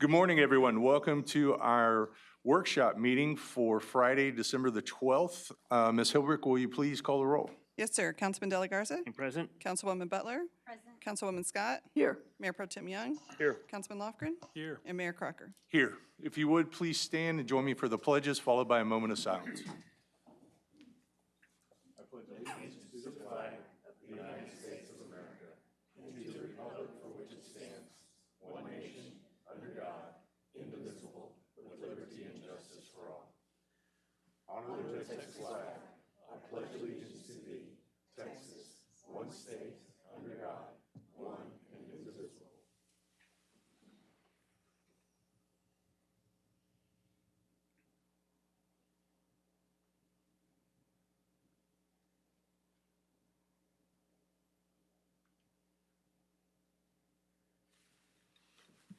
Good morning, everyone. Welcome to our workshop meeting for Friday, December the 12th. Ms. Hilbrick, will you please call the roll? Yes, sir. Councilman De La Garza? Present. Councilwoman Butler? Present. Councilwoman Scott? Here. Mayor Pro Tem Young? Here. Councilman Lofgren? Here. And Mayor Crocker. Here. If you would, please stand and join me for the pledges, followed by a moment of silence.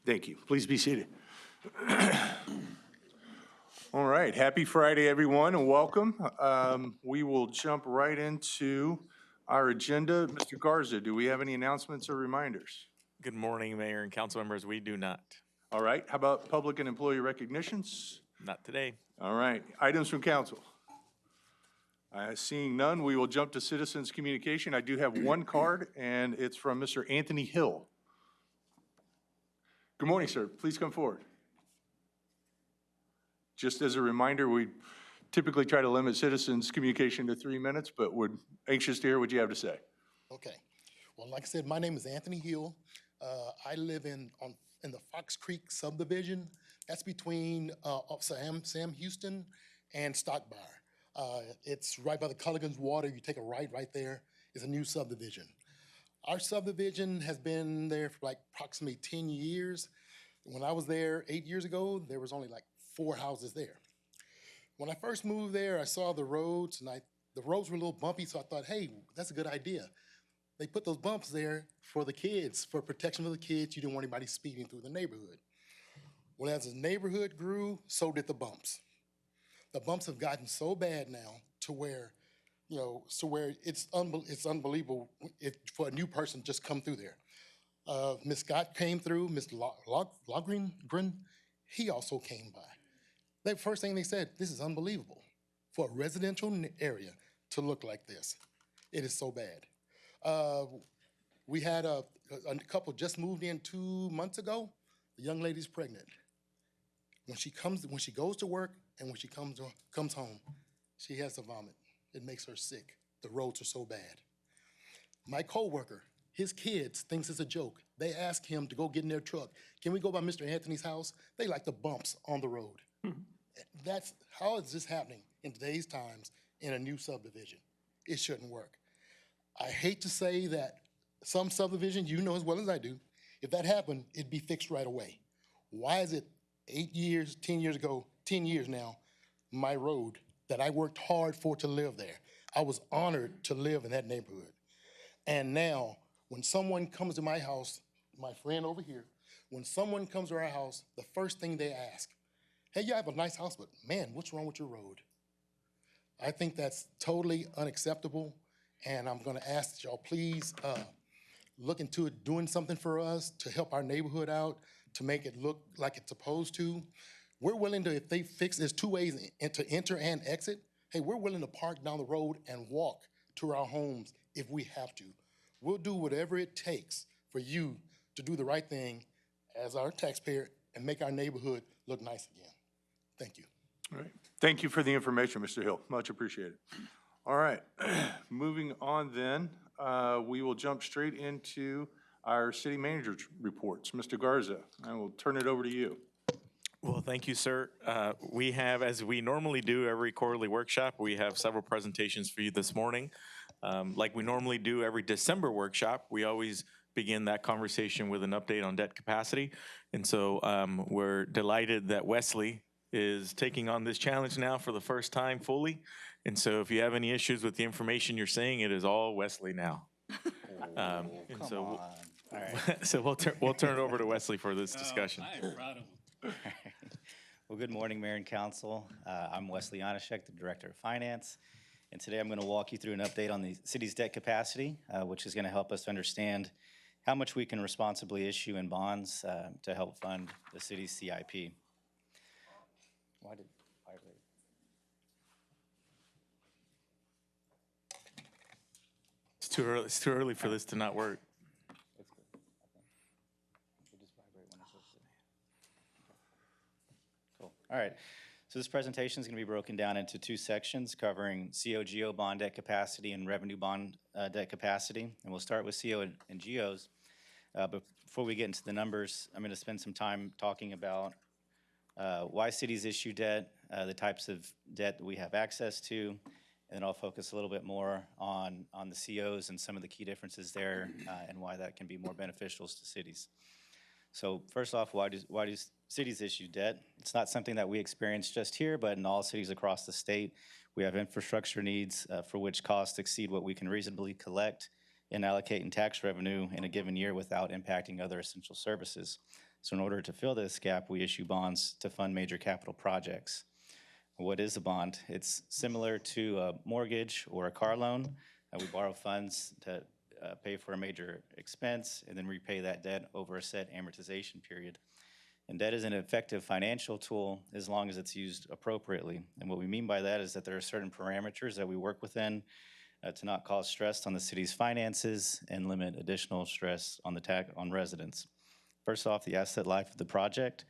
Thank you. Please be seated. All right. Happy Friday, everyone, and welcome. We will jump right into our agenda. Mr. Garza, do we have any announcements or reminders? Good morning, Mayor and council members. We do not. All right. How about public and employee recognitions? Not today. All right. Items from council. Seeing none, we will jump to citizens communication. I do have one card, and it's from Mr. Anthony Hill. Good morning, sir. Please come forward. Just as a reminder, we typically try to limit citizens' communication to 3 minutes, but we're anxious to hear what you have to say. Okay. Well, like I said, my name is Anthony Hill. I live in the Fox Creek subdivision. That's between Sam Houston and Stockbar. It's right by the Culligan's Water. You take a right there. It's a new subdivision. Our subdivision has been there for like approximately 10 years. When I was there 8 years ago, there was only like 4 houses there. When I first moved there, I saw the roads, and the roads were a little bumpy, so I thought, hey, that's a good idea. They put those bumps there for the kids, for protection of the kids. You didn't want anybody speeding through the neighborhood. Well, as the neighborhood grew, so did the bumps. The bumps have gotten so bad now to where it's unbelievable for a new person just come through there. Ms. Scott came through, Mr. Logren, he also came by. The first thing they said, this is unbelievable for a residential area to look like this. It is so bad. We had a couple just moved in 2 months ago. The young lady's pregnant. When she goes to work and when she comes home, she has to vomit. It makes her sick. The roads are so bad. My coworker, his kids thinks it's a joke. They ask him to go get in their truck. Can we go by Mr. Anthony's house? They like the bumps on the road. How is this happening in today's times in a new subdivision? It shouldn't work. I hate to say that some subdivisions, you know as well as I do, if that happened, it'd be fixed right away. Why is it 8 years, 10 years ago, 10 years now, my road that I worked hard for to live there. I was honored to live in that neighborhood. And now, when someone comes to my house, my friend over here, when someone comes to our house, the first thing they ask, hey, you have a nice house, but man, what's wrong with your road? I think that's totally unacceptable, and I'm gonna ask that y'all please look into it, doing something for us to help our neighborhood out, to make it look like it's supposed to. We're willing to, if they fix, there's 2 ways to enter and exit. Hey, we're willing to park down the road and walk to our homes if we have to. We'll do whatever it takes for you to do the right thing as our taxpayer and make our neighborhood look nice again. Thank you. All right. Thank you for the information, Mr. Hill. Much appreciated. All right. Moving on then, we will jump straight into our city manager's reports. Mr. Garza, I will turn it over to you. Well, thank you, sir. We have, as we normally do every quarterly workshop, we have several presentations for you this morning. Like we normally do every December workshop, we always begin that conversation with an update on debt capacity. And so we're delighted that Wesley is taking on this challenge now for the first time fully. And so if you have any issues with the information you're seeing, it is all Wesley now. So we'll turn it over to Wesley for this discussion. I am proud of him. Well, good morning, Mayor and Council. I'm Wesley Onishek, the Director of Finance. And today I'm going to walk you through an update on the city's debt capacity, which is going to help us understand how much we can responsibly issue in bonds to help fund the city's CIP. Why did vibrate? It's too early for this to not work. It's good. Okay. It'll just vibrate when it's listed. Cool. All right. So this presentation is going to be broken down into two sections covering CO-GO bond debt capacity and revenue bond debt capacity. And we'll start with CO and GOs. But before we get into the numbers, I'm going to spend some time talking about why cities issue debt, the types of debt that we have access to, and then I'll focus a little bit more on the COs and some of the key differences there and why that can be more beneficial to cities. So first off, why do cities issue debt? It's not something that we experience just here, but in all cities across the state. We have infrastructure needs for which costs exceed what we can reasonably collect and allocate in tax revenue in a given year without impacting other essential services. So in order to fill this gap, we issue bonds to fund major capital projects. What is a bond? It's similar to a mortgage or a car loan. We borrow funds to pay for a major expense and then repay that debt over a set amortization period. And debt is an effective financial tool as long as it's used appropriately. And what we mean by that is that there are certain parameters that we work within to not cause stress on the city's finances and limit additional stress on on residents. First off, the asset life of the project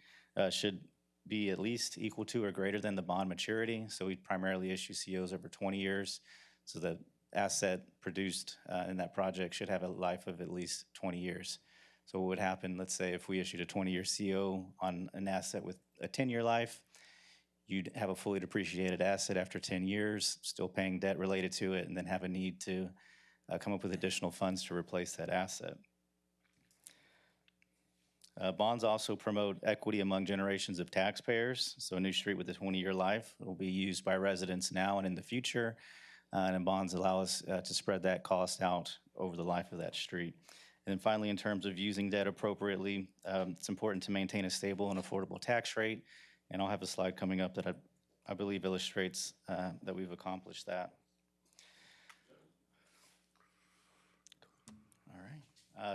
should be at least equal to or greater than the bond maturity. So we primarily issue COs over 20 years. So the asset produced in that project should have a life of at least 20 years. So what would happen, let's say if we issued a 20-year CO on an asset with a 10-year life, you'd have a fully depreciated asset after 10 years, still paying debt related to it, and then have a need to come up with additional funds to replace that asset. Bonds also promote equity among generations of taxpayers. So a new street with a 20-year life will be used by residents now and in the future. And bonds allow us to spread that cost out over the life of that street. And then finally, in terms of using debt appropriately, it's important to maintain a stable and affordable tax rate. And I'll have a slide coming up that I believe illustrates that we've accomplished that.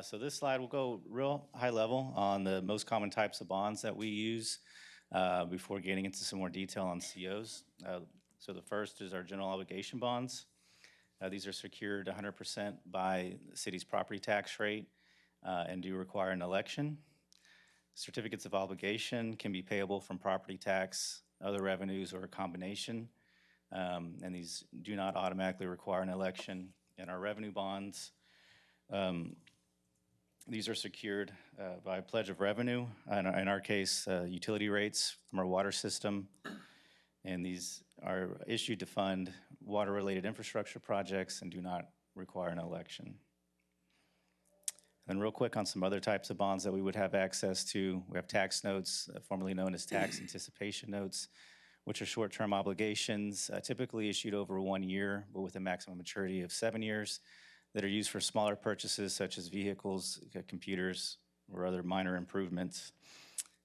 So this slide will go real high level on the most common types of bonds that we use before getting into some more detail on COs. So the first is our general obligation bonds. These are secured 100% by the city's property tax rate and do require an election. Certificates of obligation can be payable from property tax, other revenues, or a combination. And these do not automatically require an election. And our revenue bonds, these are secured by a pledge of revenue, in our case, utility rates from our water system. And these are issued to fund water-related infrastructure projects and do not require an election. And real quick on some other types of bonds that we would have access to. We have tax notes, formerly known as tax anticipation notes, which are short-term obligations, typically issued over 1 year, but with a maximum maturity of 7 years, that are used for smaller purchases such as vehicles, computers, or other minor improvements.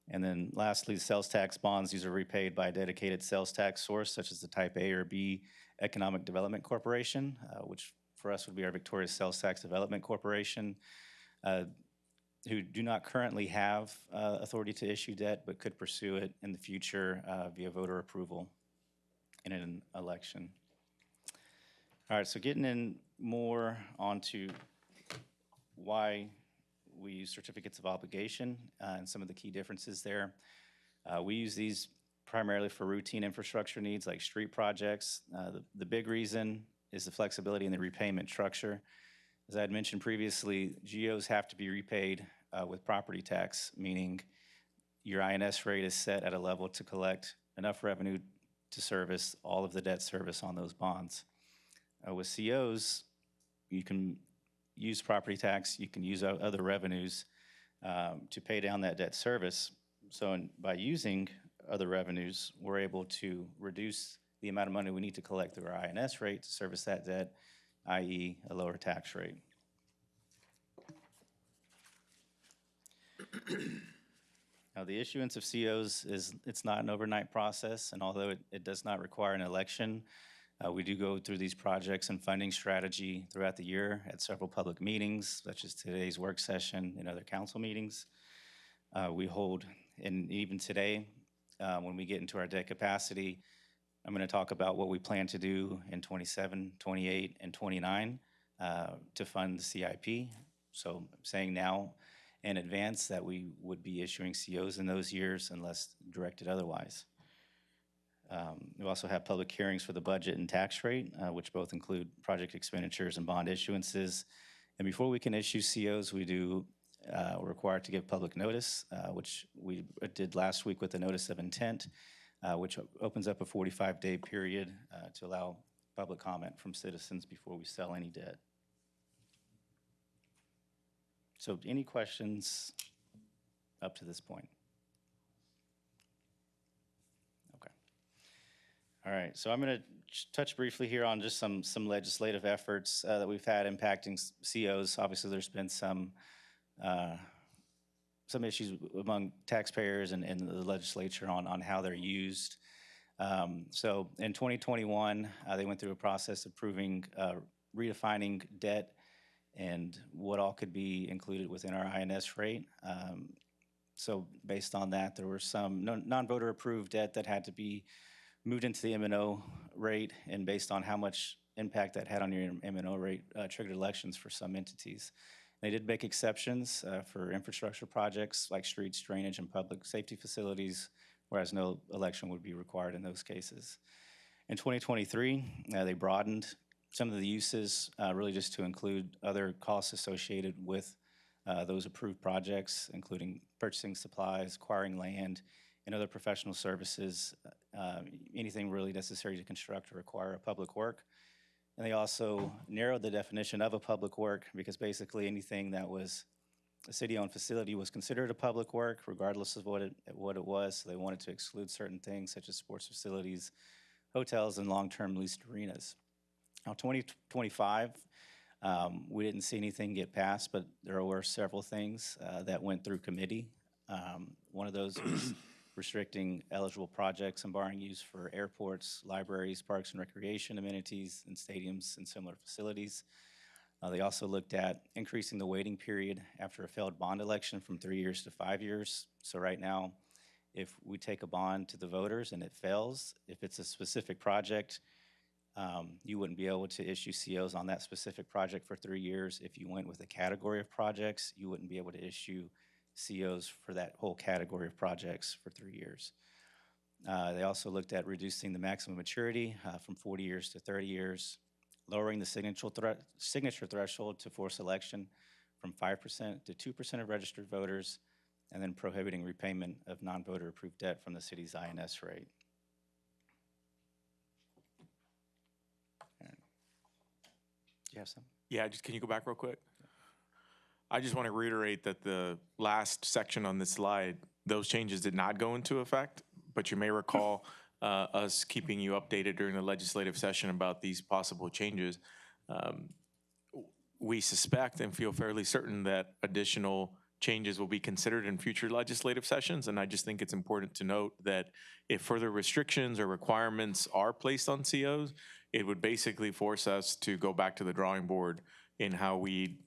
And then lastly, sales tax bonds. These are repaid by a dedicated sales tax source, such as the Type A or B Economic Development Corporation, which for us would be our Victoria Sales Tax Development Corporation, who do not currently have authority to issue debt, but could pursue it in the future via voter approval in an election. All right, so getting in more onto why we use certificates of obligation and some of the key differences there. We use these primarily for routine infrastructure needs like street projects. The big reason is the flexibility in the repayment structure. As I had mentioned previously, GOs have to be repaid with property tax, meaning your INS rate is set at a level to collect enough revenue to service all of the debt service on those bonds. With COs, you can use property tax, you can use other revenues to pay down that debt service. So by using other revenues, we're able to reduce the amount of money we need to collect through our INS rate to service that debt, i.e. a lower tax rate. Now, the issuance of COs it's not an overnight process, and although it does not require an election, We do go through these projects and funding strategy throughout the year at several public meetings, such as today's work session and other council meetings. We hold, and even today, when we get into our debt capacity, I'm going to talk about what we plan to do in 27, 28, and 29 to fund the CIP. So I'm saying now in advance that we would be issuing COs in those years unless directed otherwise. We also have public hearings for the budget and tax rate, which both include project expenditures and bond issuances. And before we can issue COs, we're required to give public notice, which we did last week with the notice of intent, which opens up a 45-day period to allow public comment from citizens before we sell any debt. So any questions up to this point? Okay. All right, so I'm going to touch briefly here on just some legislative efforts that we've had impacting COs. Obviously, there's been some issues among taxpayers and the legislature on how they're used. So in 2021, they went through a process approving, redefining debt and what all could be included within our INS rate. So based on that, there were some non-voter approved debt that had to be moved into the M&O rate, and based on how much impact that had on your M&O rate, triggered elections for some entities. They did make exceptions for infrastructure projects like streets, drainage, and public safety facilities, whereas no election would be required in those cases. In 2023, they broadened some of the uses really just to include other costs associated with those approved projects, including purchasing supplies, acquiring land, and other professional services, anything really necessary to construct or require a public work. And they also narrowed the definition of a public work because basically anything that was a city-owned facility was considered a public work regardless of what it was. So they wanted to exclude certain things such as sports facilities, hotels, and long-term leased arenas. Now 2025, we didn't see anything get passed, but there were several things that went through committee. One of those was restricting eligible projects and barring use for airports, libraries, parks and recreation amenities, and stadiums and similar facilities. They also looked at increasing the waiting period after a failed bond election from 3 years to 5 years. So right now, if we take a bond to the voters and it fails, if it's a specific project, you wouldn't be able to issue COs on that specific project for 3 years. If you went with a category of projects, you wouldn't be able to issue COs for that whole category of projects for 3 years. They also looked at reducing the maximum maturity from 40 years to 30 years, lowering the signature threshold to force election from 5% to 2% of registered voters, and then prohibiting repayment of non-voter approved debt from the city's INS rate. Do you have some? Yeah, can you go back real quick? I just want to reiterate that the last section on this slide, those changes did not go into effect, but you may recall us keeping you updated during the legislative session about these possible changes. We suspect and feel fairly certain that additional changes will be considered in future legislative sessions, and I just think it's important to note that if further restrictions or requirements are placed on COs, it would basically force us to go back to the drawing board in how we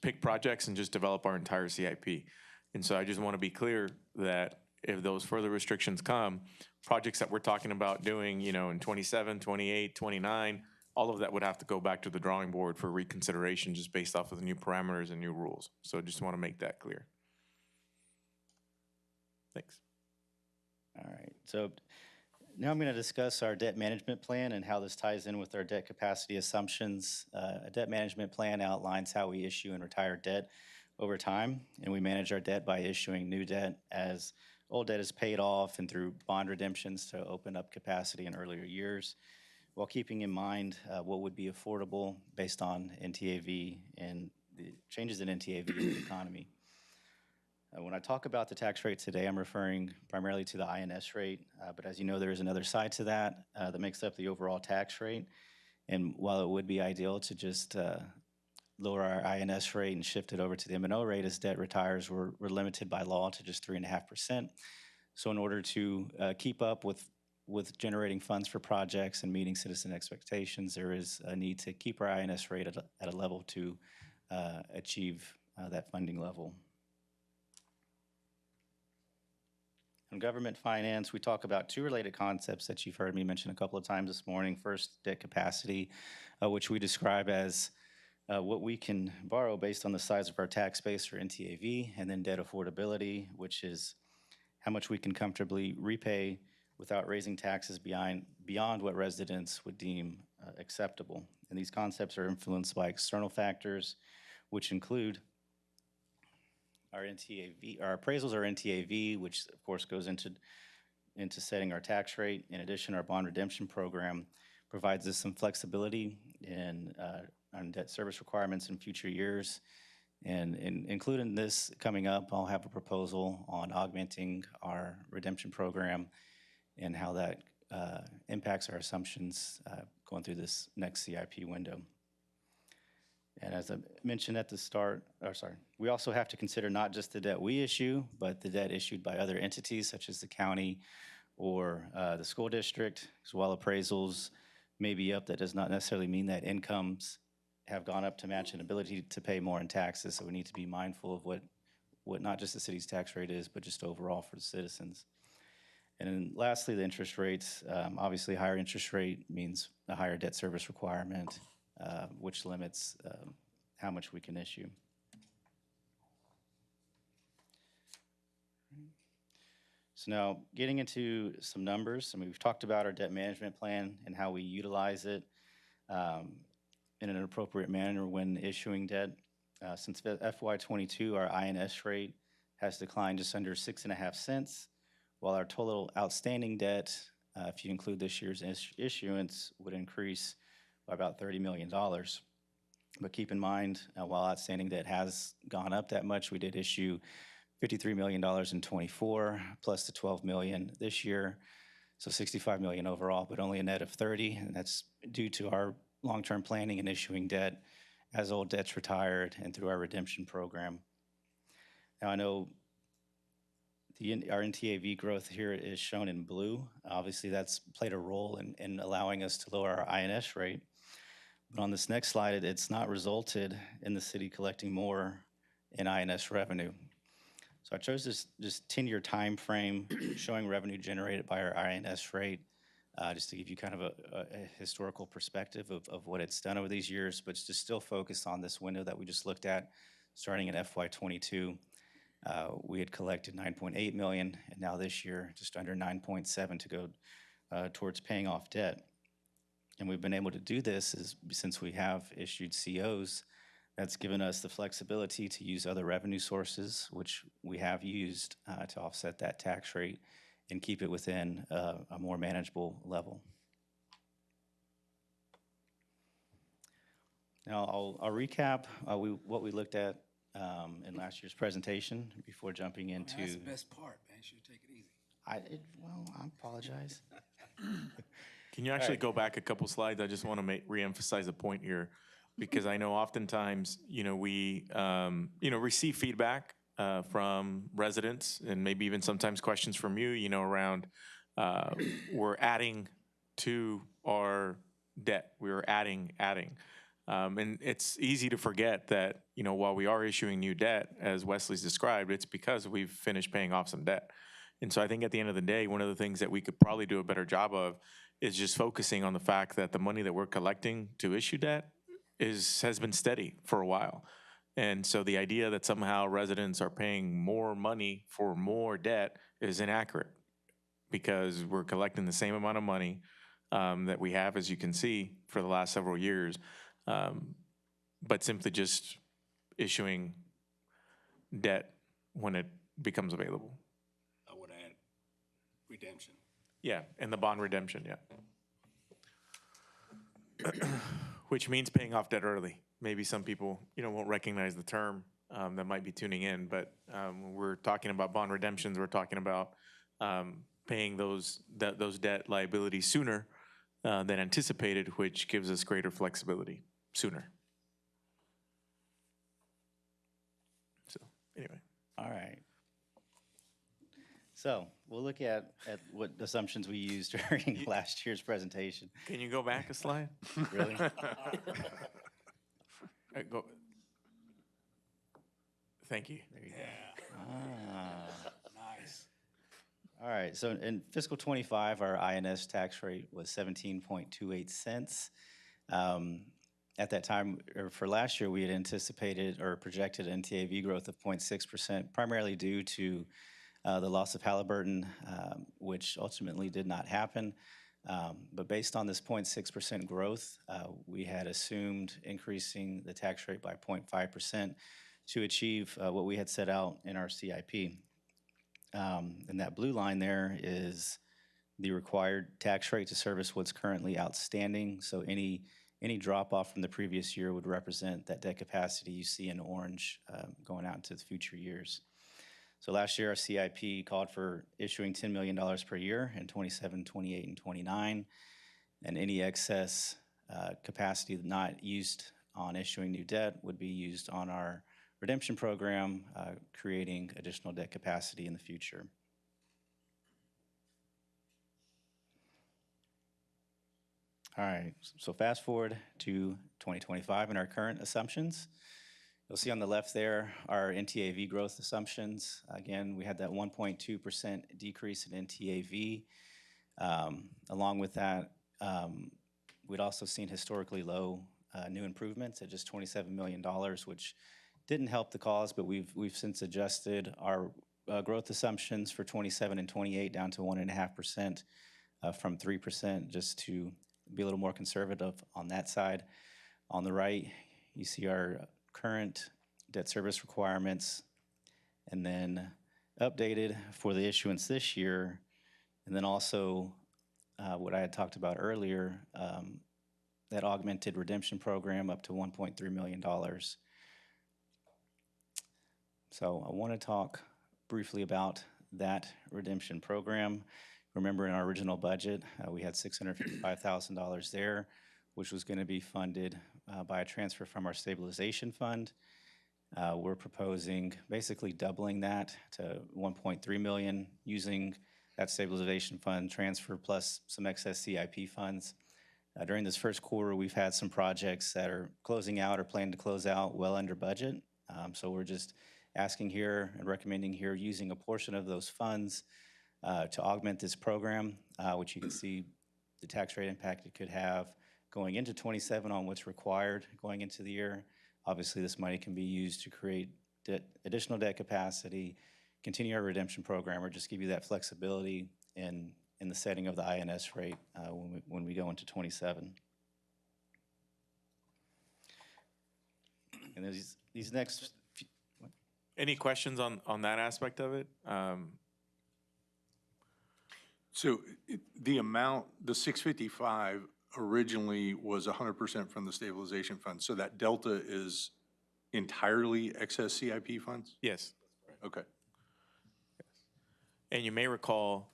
pick projects and just develop our entire CIP. And so I just want to be clear that if those further restrictions come, projects that we're talking about doing, in 27, 28, 29, all of that would have to go back to the drawing board for reconsideration just based off of the new parameters and new rules. So just want to make that clear. Thanks. All right, so now I'm going to discuss our debt management plan and how this ties in with our debt capacity assumptions. A debt management plan outlines how we issue and retire debt over time, and we manage our debt by issuing new debt as old debt is paid off and through bond redemptions to open up capacity in earlier years, while keeping in mind what would be affordable based on NTAV and the changes in NTAV in the economy. When I talk about the tax rate today, I'm referring primarily to the INS rate, but as you know, there is another side to that that makes up the overall tax rate. And while it would be ideal to just lower our INS rate and shift it over to the M&O rate as debt retires, we're limited by law to just 3.5%. So in order to keep up with with generating funds for projects and meeting citizen expectations, there is a need to keep our INS rate at a level to achieve that funding level. In government finance, we talk about two related concepts that you've heard me mention a couple of times this morning. First, debt capacity, which we describe as what we can borrow based on the size of our tax base, or NTAV, and then debt affordability, which is how much we can comfortably repay without raising taxes beyond what residents would deem acceptable. And these concepts are influenced by external factors, which include our NTAV, our appraisals, our NTAV, which of course goes into setting our tax rate. In addition, our bond redemption program provides us some flexibility on debt service requirements in future years. And including this coming up, I'll have a proposal on augmenting our redemption program and how that impacts our assumptions going through this next CIP window. And as I mentioned at the start, we also have to consider not just the debt we issue, but the debt issued by other entities such as the county or the school district. So while appraisals may be up, that does not necessarily mean that incomes have gone up to match an ability to pay more in taxes. So we need to be mindful of what not just the city's tax rate is, but just overall for the citizens. And then lastly, the interest rates. Obviously, higher interest rate means a higher debt service requirement, which limits how much we can issue. So now, getting into some numbers. I mean, we've talked about our debt management plan and how we utilize it in an appropriate manner when issuing debt. Since FY22, our INS rate has declined just under 6.5 cents, while our total outstanding debt, if you include this year's issuance, would increase by about $30 million. But keep in mind, while outstanding debt has gone up that much, we did issue $53 million in '24, plus the $12 million this year, so $65 million overall, but only a net of 30, and that's due to our long-term planning and issuing debt as old debt's retired and through our redemption program. Now, I know our NTAV growth here is shown in blue. Obviously, that's played a role in allowing us to lower our INS rate. But on this next slide, it's not resulted in the city collecting more in INS revenue. So I chose this 10-year time frame showing revenue generated by our INS rate, just to give you kind of a historical perspective of what it's done over these years, but to still focus on this window that we just looked at, starting in FY22. We had collected $9.8 million, and now this year, just under 9.7 to go towards paying off debt. And we've been able to do this since we have issued COs. That's given us the flexibility to use other revenue sources, which we have used to offset that tax rate and keep it within a more manageable level. Now, I'll recap what we looked at in last year's presentation before jumping into. That's the best part, man. You should take it easy. I apologize. Can you actually go back a couple slides? I just want to reemphasize a point here, because I know oftentimes, we, receive feedback from residents and maybe even sometimes questions from you, around we're adding to our debt. We're adding. And it's easy to forget that, while we are issuing new debt, as Wesley's described, it's because we've finished paying off some debt. And so I think at the end of the day, one of the things that we could probably do a better job of is just focusing on the fact that the money that we're collecting to issue debt has been steady for a while. And so the idea that somehow residents are paying more money for more debt is inaccurate, because we're collecting the same amount of money that we have, as you can see, for the last several years, but simply just issuing debt when it becomes available. I would add redemption. Yeah, and the bond redemption, yeah. Which means paying off debt early. Maybe some people, won't recognize the term that might be tuning in, but when we're talking about bond redemptions, we're talking about paying those debt liabilities sooner than anticipated, which gives us greater flexibility sooner. So, anyway. All right. So we'll look at what assumptions we used during last year's presentation. Can you go back a slide? Really? Go. Thank you. There you go. Nice. All right, so in fiscal '25, our INS tax rate was 17.28 cents. At that time, or for last year, we had anticipated or projected NTAV growth of 0.6%, primarily due to the loss of Halliburton, which ultimately did not happen. But based on this 0.6% growth, we had assumed increasing the tax rate by 0.5% to achieve what we had set out in our CIP. And that blue line there is the required tax rate to service what's currently outstanding. So any drop-off from the previous year would represent that debt capacity you see in orange going out into the future years. So last year, our CIP called for issuing $10 million per year in 27, 28, and 29, and any excess capacity not used on issuing new debt would be used on our redemption program, creating additional debt capacity in the future. All right, so fast forward to 2025 and our current assumptions. You'll see on the left there our NTAV growth assumptions. Again, we had that 1.2% decrease in NTAV. Along with that, we'd also seen historically low new improvements at just $27 million, which didn't help the cause, but we've since adjusted our growth assumptions for 27 and 28 down to 1.5% from 3%, just to be a little more conservative on that side. On the right, you see our current debt service requirements, and then updated for the issuance this year, and then also what I had talked about earlier, that augmented redemption program up to $1.3 million. So I want to talk briefly about that redemption program. Remember, in our original budget, we had $655,000 there, which was going to be funded by a transfer from our stabilization fund. We're proposing basically doubling that to $1.3 million using that stabilization fund transfer plus some excess CIP funds. During this first quarter, we've had some projects that are closing out or plan to close out well under budget. So we're just asking here and recommending here using a portion of those funds to augment this program, which you can see the tax rate impact it could have going into 27 on what's required going into the year. Obviously, this money can be used to create additional debt capacity, continue our redemption program, or just give you that flexibility in the setting of the INS rate when we go into 27. And these next few, Any questions on that aspect of it? So the amount, the 655 originally was 100% from the stabilization fund. So that delta is entirely excess CIP funds? Yes. Okay. And you may recall,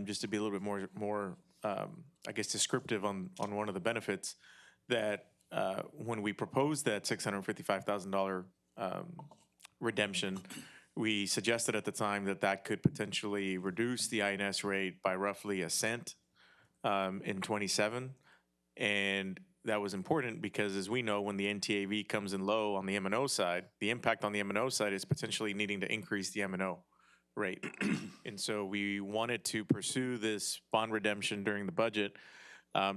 just to be a little bit more I guess, descriptive on one of the benefits, that when we proposed that $655,000 redemption, we suggested at the time that that could potentially reduce the INS rate by roughly a cent in 27. And that was important because, as we know, when the NTAV comes in low on the M&O side, the impact on the M&O side is potentially needing to increase the M&O rate. And so we wanted to pursue this bond redemption during the budget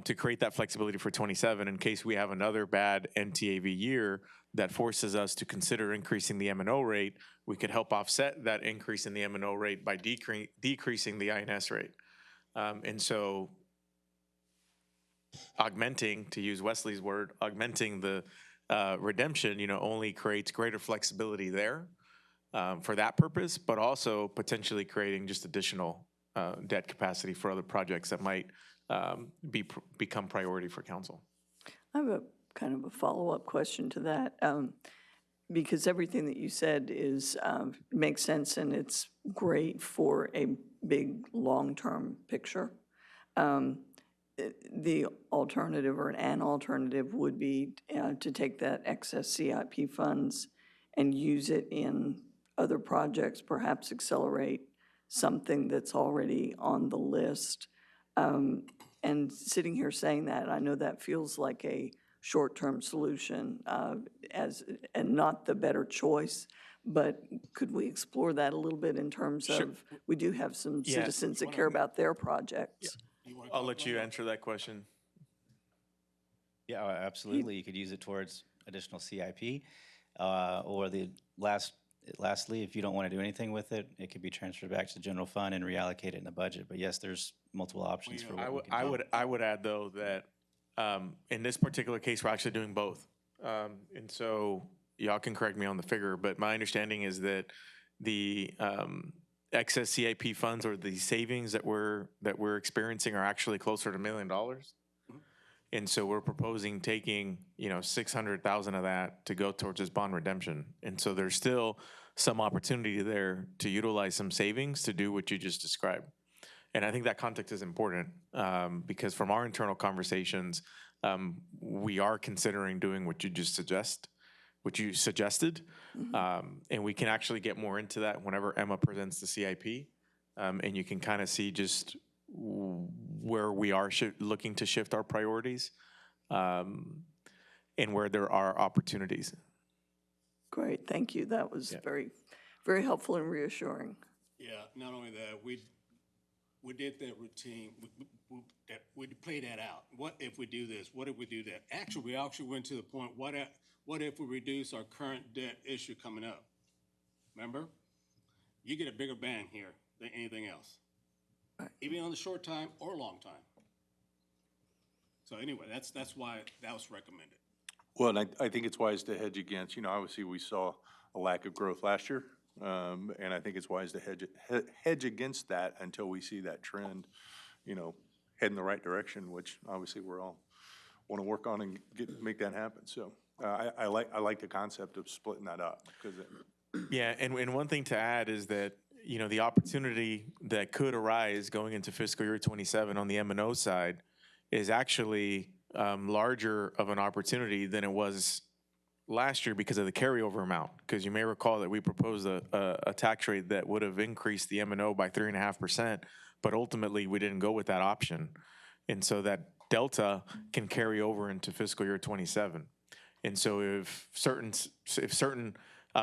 to create that flexibility for 27 in case we have another bad NTAV year that forces us to consider increasing the M&O rate. We could help offset that increase in the M&O rate by decreasing the INS rate. And so augmenting, to use Wesley's word, augmenting the redemption, only creates greater flexibility there for that purpose, but also potentially creating just additional debt capacity for other projects that might become priority for council. I have a kind of a follow-up question to that, because everything that you said makes sense and it's great for a big long-term picture. The alternative or an alternative would be to take that excess CIP funds and use it in other projects, perhaps accelerate something that's already on the list. And sitting here saying that, I know that feels like a short-term solution and not the better choice, but could we explore that a little bit in terms of, we do have some Yeah. citizens that care about their projects. I'll let you answer that question. Yeah, absolutely. You could use it towards additional CIP. Or lastly, if you don't want to do anything with it, it could be transferred back to the general fund and reallocate it in the budget. But yes, there's multiple options for what we can do. I would add, though, that in this particular case, we're actually doing both. And so y'all can correct me on the figure, but my understanding is that the excess CIP funds or the savings that we're experiencing are actually closer to $1 million. And so we're proposing taking, 600,000 of that to go towards this bond redemption. And so there's still some opportunity there to utilize some savings to do what you just described. And I think that context is important because from our internal conversations, we are considering doing what you suggested. And we can actually get more into that whenever Emma presents the CIP. And you can kind of see just where we are looking to shift our priorities and where there are opportunities. Great, thank you. That was very, very helpful and reassuring. Yeah, not only that, we did that routine, we played that out. What if we do this? What if we do that? Actually, we actually went to the point, what if we reduce our current debt issue coming up? Remember? You get a bigger bang here than anything else. Even on the short time or long time. So anyway, that's why that was recommended. Well, and I think it's wise to hedge against, obviously we saw a lack of growth last year. And I think it's wise to hedge against that until we see that trend, head in the right direction, which obviously we're all want to work on and make that happen. So I like the concept of splitting that up because Yeah, and one thing to add is that, the opportunity that could arise going into fiscal year 27 on the M&O side is actually larger of an opportunity than it was last year because of the carryover amount. Because you may recall that we proposed a tax rate that would have increased the M&O by 3.5%, but ultimately we didn't go with that option. And so that delta can carry over into fiscal year 27. And so if certain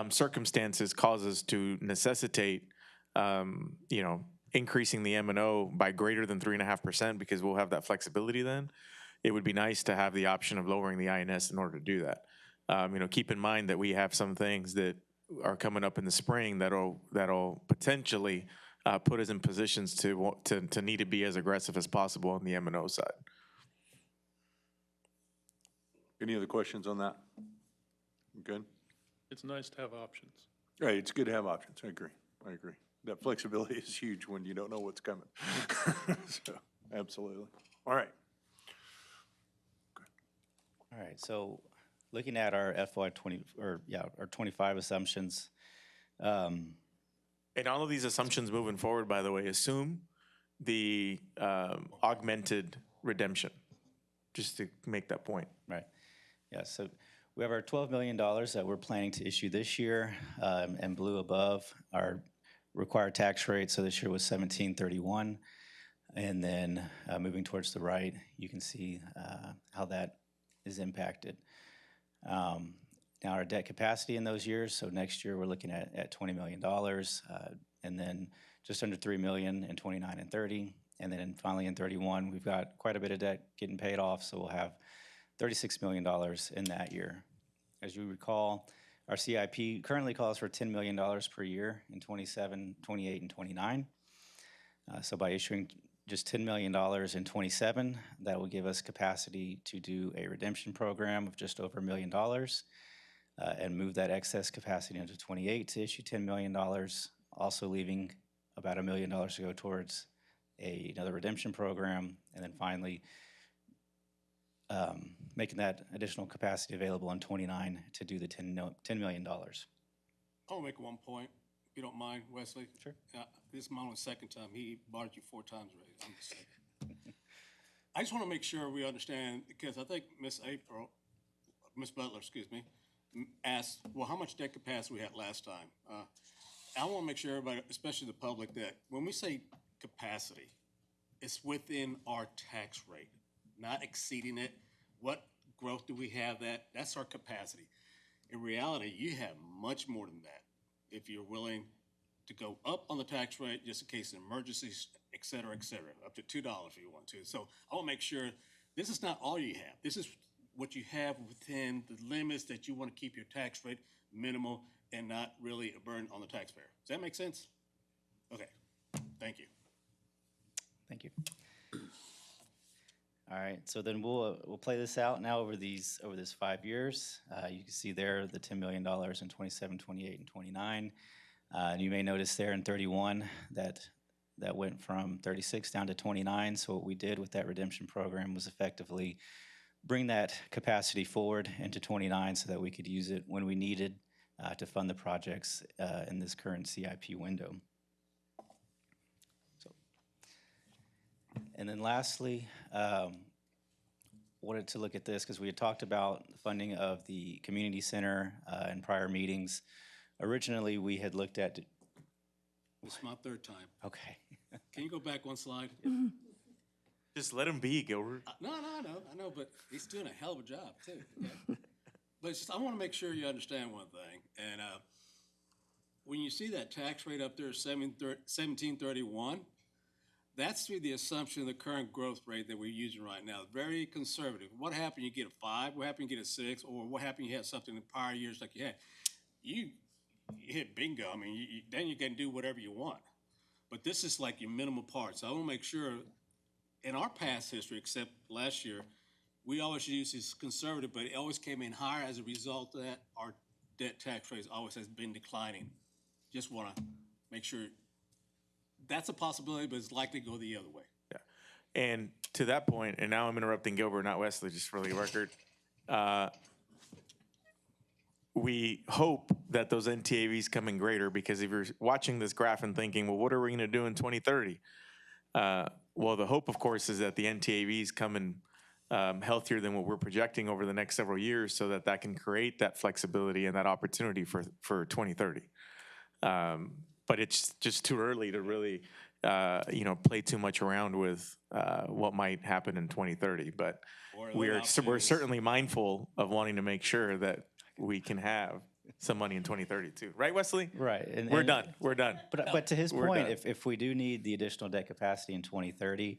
circumstances cause us to necessitate increasing the M&O by greater than 3.5% because we'll have that flexibility then, it would be nice to have the option of lowering the INS in order to do that. Keep in mind that we have some things that are coming up in the spring that'll potentially put us in positions to need to be as aggressive as possible on the M&O side. any other questions on that? Good? It's nice to have options. Right, it's good to have options. I agree. That flexibility is huge when you don't know what's coming. So, absolutely. All right. All right, so looking at our FY our 25 assumptions, And all of these assumptions moving forward, by the way, assume the augmented redemption, just to make that point. right, yeah, so we have our $12 million that we're planning to issue this year, and blue above, our required tax rate, so this year was 1731. And then moving towards the right, you can see how that is impacted. Now our debt capacity in those years, so next year we're looking at $20 million, and then just under $3 million in 29 and 30. And then finally in 31, we've got quite a bit of debt getting paid off, so we'll have $36 million in that year. As you recall, our CIP currently calls for $10 million per year in 27, 28, and 29. So by issuing just $10 million in 27, that will give us capacity to do a redemption program of just over $1 million and move that excess capacity into 28 to issue $10 million, also leaving about $1 million to go towards another redemption program, and then finally making that additional capacity available in 29 to do the $10 million. I want to make one point, if you don't mind, Wesley. Sure. This is my only second time. He barred you 4 times already. I'm just saying. I just want to make sure we understand, because I think Miss Butler, asked, well, how much debt capacity we had last time? I want to make sure everybody, especially the public, that when we say capacity, it's within our tax rate, not exceeding it. What growth do we have that's our capacity. In reality, you have much more than that if you're willing to go up on the tax rate just in case of emergencies, et cetera, up to $2 if you want to. So I want to make sure this is not all you have. This is what you have within the limits that you want to keep your tax rate minimal and not really a burden on the taxpayer. Does that make sense? Okay, thank you. Thank you. All right, so then we'll play this out now over this 5 years. You can see there the $10 million in 27, 28, and 29. And you may notice there in 31 that went from 36 down to 29. So what we did with that redemption program was effectively bring that capacity forward into 29 so that we could use it when we needed to fund the projects in this current CIP window. And then lastly, wanted to look at this because we had talked about funding of the community center in prior meetings. Originally, we had looked at, This is my third time. okay, Can you go back one slide? Just let him be, Gilbert. No, I know, but he's doing a hell of a job too. Okay? But it's just, I want to make sure you understand one thing. And when you see that tax rate up there, 1731, that's through the assumption of the current growth rate that we're using right now. Very conservative. What happened? You get a 5. What happened? You get a 6. Or what happened? You had something in prior years like you had. You hit bingo. I mean, then you can do whatever you want. But this is like your minimal part. So I want to make sure in our past history, except last year, we always use this conservative, but it always came in higher as a result of that. Our debt tax rate always has been declining. Just want to make sure that's a possibility, but it's likely to go the other way. And to that point, and now I'm interrupting Gilbert, not Wesley, just for the record. We hope that those NTAVs come in greater, because if you're watching this graph and thinking, well, what are we going to do in 2030? Well, the hope, of course, is that the NTAVs come in healthier than what we're projecting over the next several years, so that that can create that flexibility and that opportunity for 2030. But it's just too early to really, play too much around with what might happen in 2030. But we're certainly mindful of wanting to make sure that we can have some money in 2030 too. Right, Wesley? right. And We're done. We're done. But to his We're point, done. if we do need the additional debt capacity in 2030,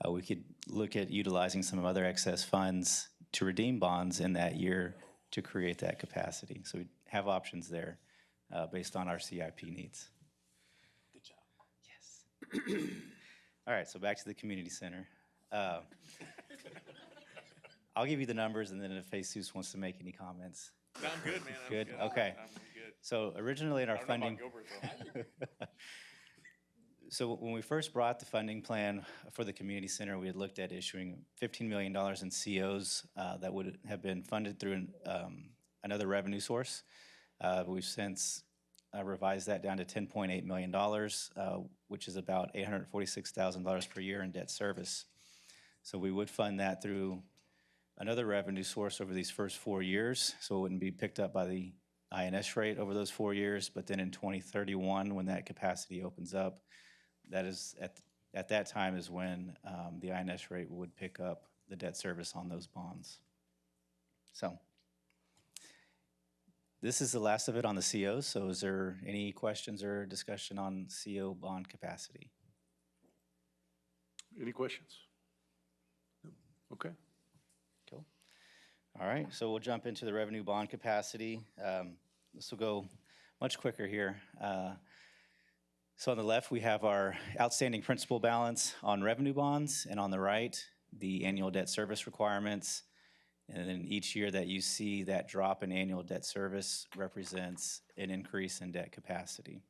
we could look at utilizing some of other excess funds to redeem bonds in that year to create that capacity. So we have options there based on our CIP needs. Good job. Yes. All right, so back to the community center. I'll give you the numbers, and then if Jesus wants to make any comments. I'm good, man. Good, okay. I'm good. So originally in our funding, so when we first brought the funding plan for the community center, we had looked at issuing $15 million in COs that would have been funded through another revenue source. We've since revised that down to $10.8 million, which is about $846,000 per year in debt service. So we would fund that through another revenue source over these first 4 years, so it wouldn't be picked up by the INS rate over those 4 years. But then in 2031, when that capacity opens up, that is at that time is when the INS rate would pick up the debt service on those bonds. So this is the last of it on the COs. So is there any questions or discussion on CO bond capacity? Any questions? No. Okay. Cool. All right, so we'll jump into the revenue bond capacity. This will go much quicker here. So on the left, we have our outstanding principal balance on revenue bonds, and on the right, the annual debt service requirements. And then each year that you see that drop in annual debt service represents an increase in debt capacity.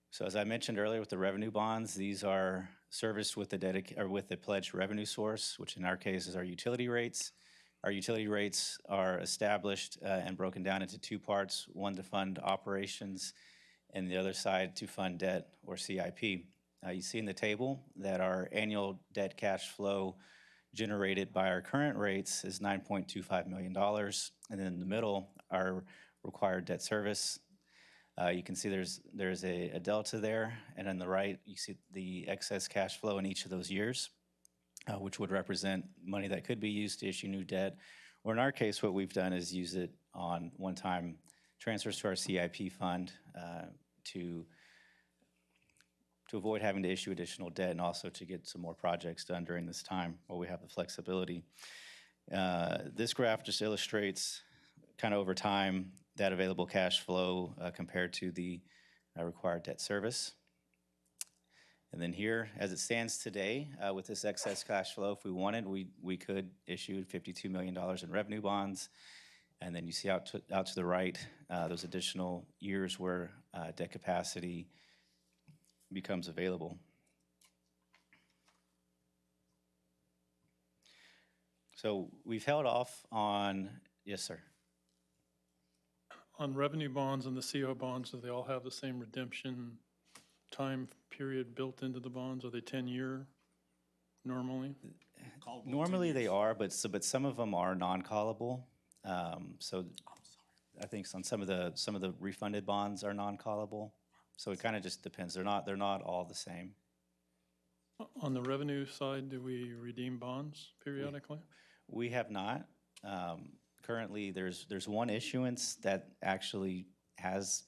So as I mentioned earlier with the revenue bonds, these are serviced with the pledged revenue source, which in our case is our utility rates. Our utility rates are established and broken down into two parts, one to fund operations and the other side to fund debt or CIP. You see in the table that our annual debt cash flow generated by our current rates is $9.25 million. And then in the middle, our required debt service. You can see there's a delta there, and on the right, you see the excess cash flow in each of those years, which would represent money that could be used to issue new debt. Or in our case, what we've done is use it on one-time transfers to our CIP fund to avoid having to issue additional debt and also to get some more projects done during this time while we have the flexibility. This graph just illustrates kind of over time that available cash flow compared to the required debt service. And then here, as it stands today, with this excess cash flow, if we wanted, we could issue $52 million in revenue bonds. And then you see out to the right, those additional years where debt capacity becomes available. So we've held off on, yes, sir. On revenue bonds and the CO bonds, do they all have the same redemption time period built into the bonds? Are they 10-year normally? Normally they are, but some of them are non-callable. So I think on some of the refunded bonds are non-callable. So it kind of just depends. They're not all the same. On the revenue side, do we redeem bonds periodically? We have not. Currently, there's one issuance that actually has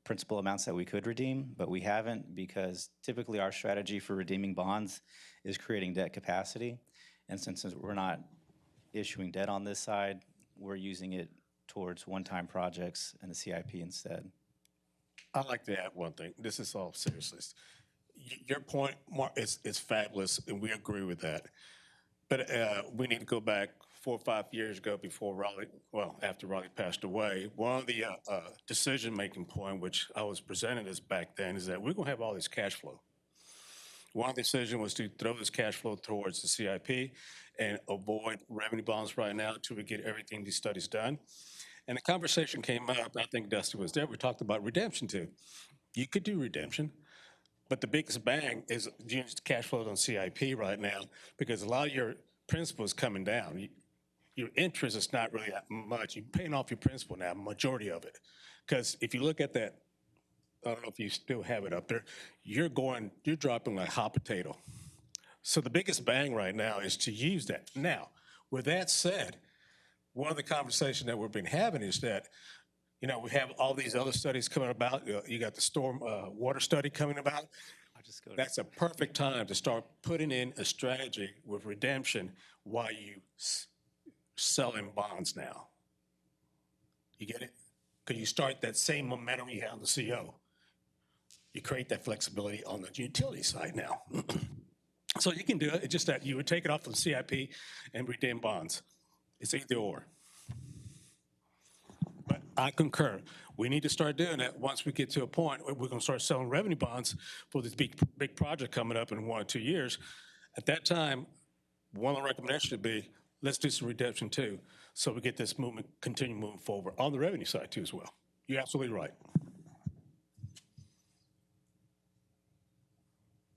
principal amounts that we could redeem, but we haven't because typically our strategy for redeeming bonds is creating debt capacity. And since we're not issuing debt on this side, we're using it towards one-time projects and the CIP instead. I'd like to add one thing. This is all seriousness. Your point, Mark, is fabulous, and we agree with that. But we need to go back 4 or 5 years ago before Raleigh, well, after Raleigh passed away. One of the decision-making point, which I was presented as back then, is that we're going to have all this cash flow. One decision was to throw this cash flow towards the CIP and avoid revenue bonds right now until we get everything, these studies done. And the conversation came up, I think Dusty was there, we talked about redemption too. You could do redemption, but the biggest bang is using cash flows on CIP right now because a lot of your principal is coming down. Your interest is not really that much. You're paying off your principal now, majority of it. Because if you look at that, I don't know if you still have it up there, you're dropping like hot potato. So the biggest bang right now is to use that. Now, with that said, one of the conversations that we've been having is that, we have all these other studies coming about. You got the storm water study coming about. That's a perfect time to start putting in a strategy with redemption while you selling bonds now. You get it? Because you start that same momentum you have on the CO. You create that flexibility on the utility side now. So you can do it. It's just that you would take it off of the CIP and redeem bonds. It's either or. But I concur. We need to start doing that once we get to a point where we're going to start selling revenue bonds for this big project coming up in 1 or 2 years. At that time, one of the recommendations would be, let's do some redemption too, so we get this movement, continue moving forward on the revenue side too as well. You're absolutely right.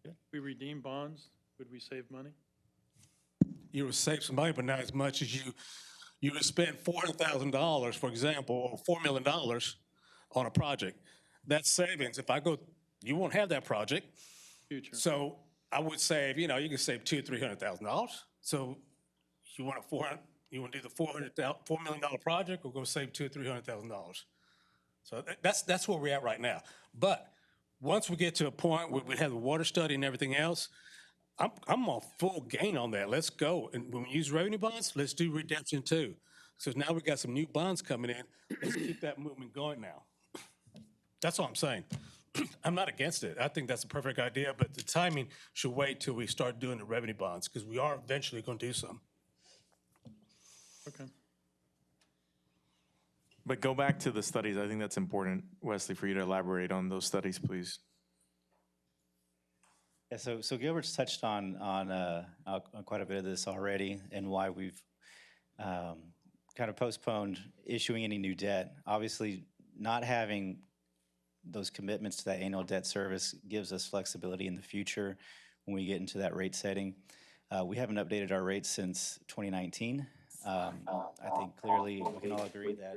If we redeem bonds, would we save money? You would save some money, but not as much as you would spend $400,000, for example, or $4 million on a project. That's savings. If I go, you won't have that project. Future. So I would save, you can save $200,000 or $300,000. So you want to do the $4 million project, we're going to save $200,000 or $300,000. So that's where we're at right now. But once we get to a point where we have the water study and everything else, I'm on full gain on that. Let's go. And when we use revenue bonds, let's do redemption too. So now we got some new bonds coming in. Let's keep that movement going now. That's all I'm saying. I'm not against it. I think that's a perfect idea, but the timing should wait till we start doing the revenue bonds because we are eventually going to do some. Okay. But go back to the studies. I think that's important, Wesley, for you to elaborate on those studies, please. Yeah, so Gilbert's touched on quite a bit of this already and why we've kind of postponed issuing any new debt. Obviously, not having those commitments to that annual debt service gives us flexibility in the future when we get into that rate setting. We haven't updated our rates since 2019. I think clearly we can all agree that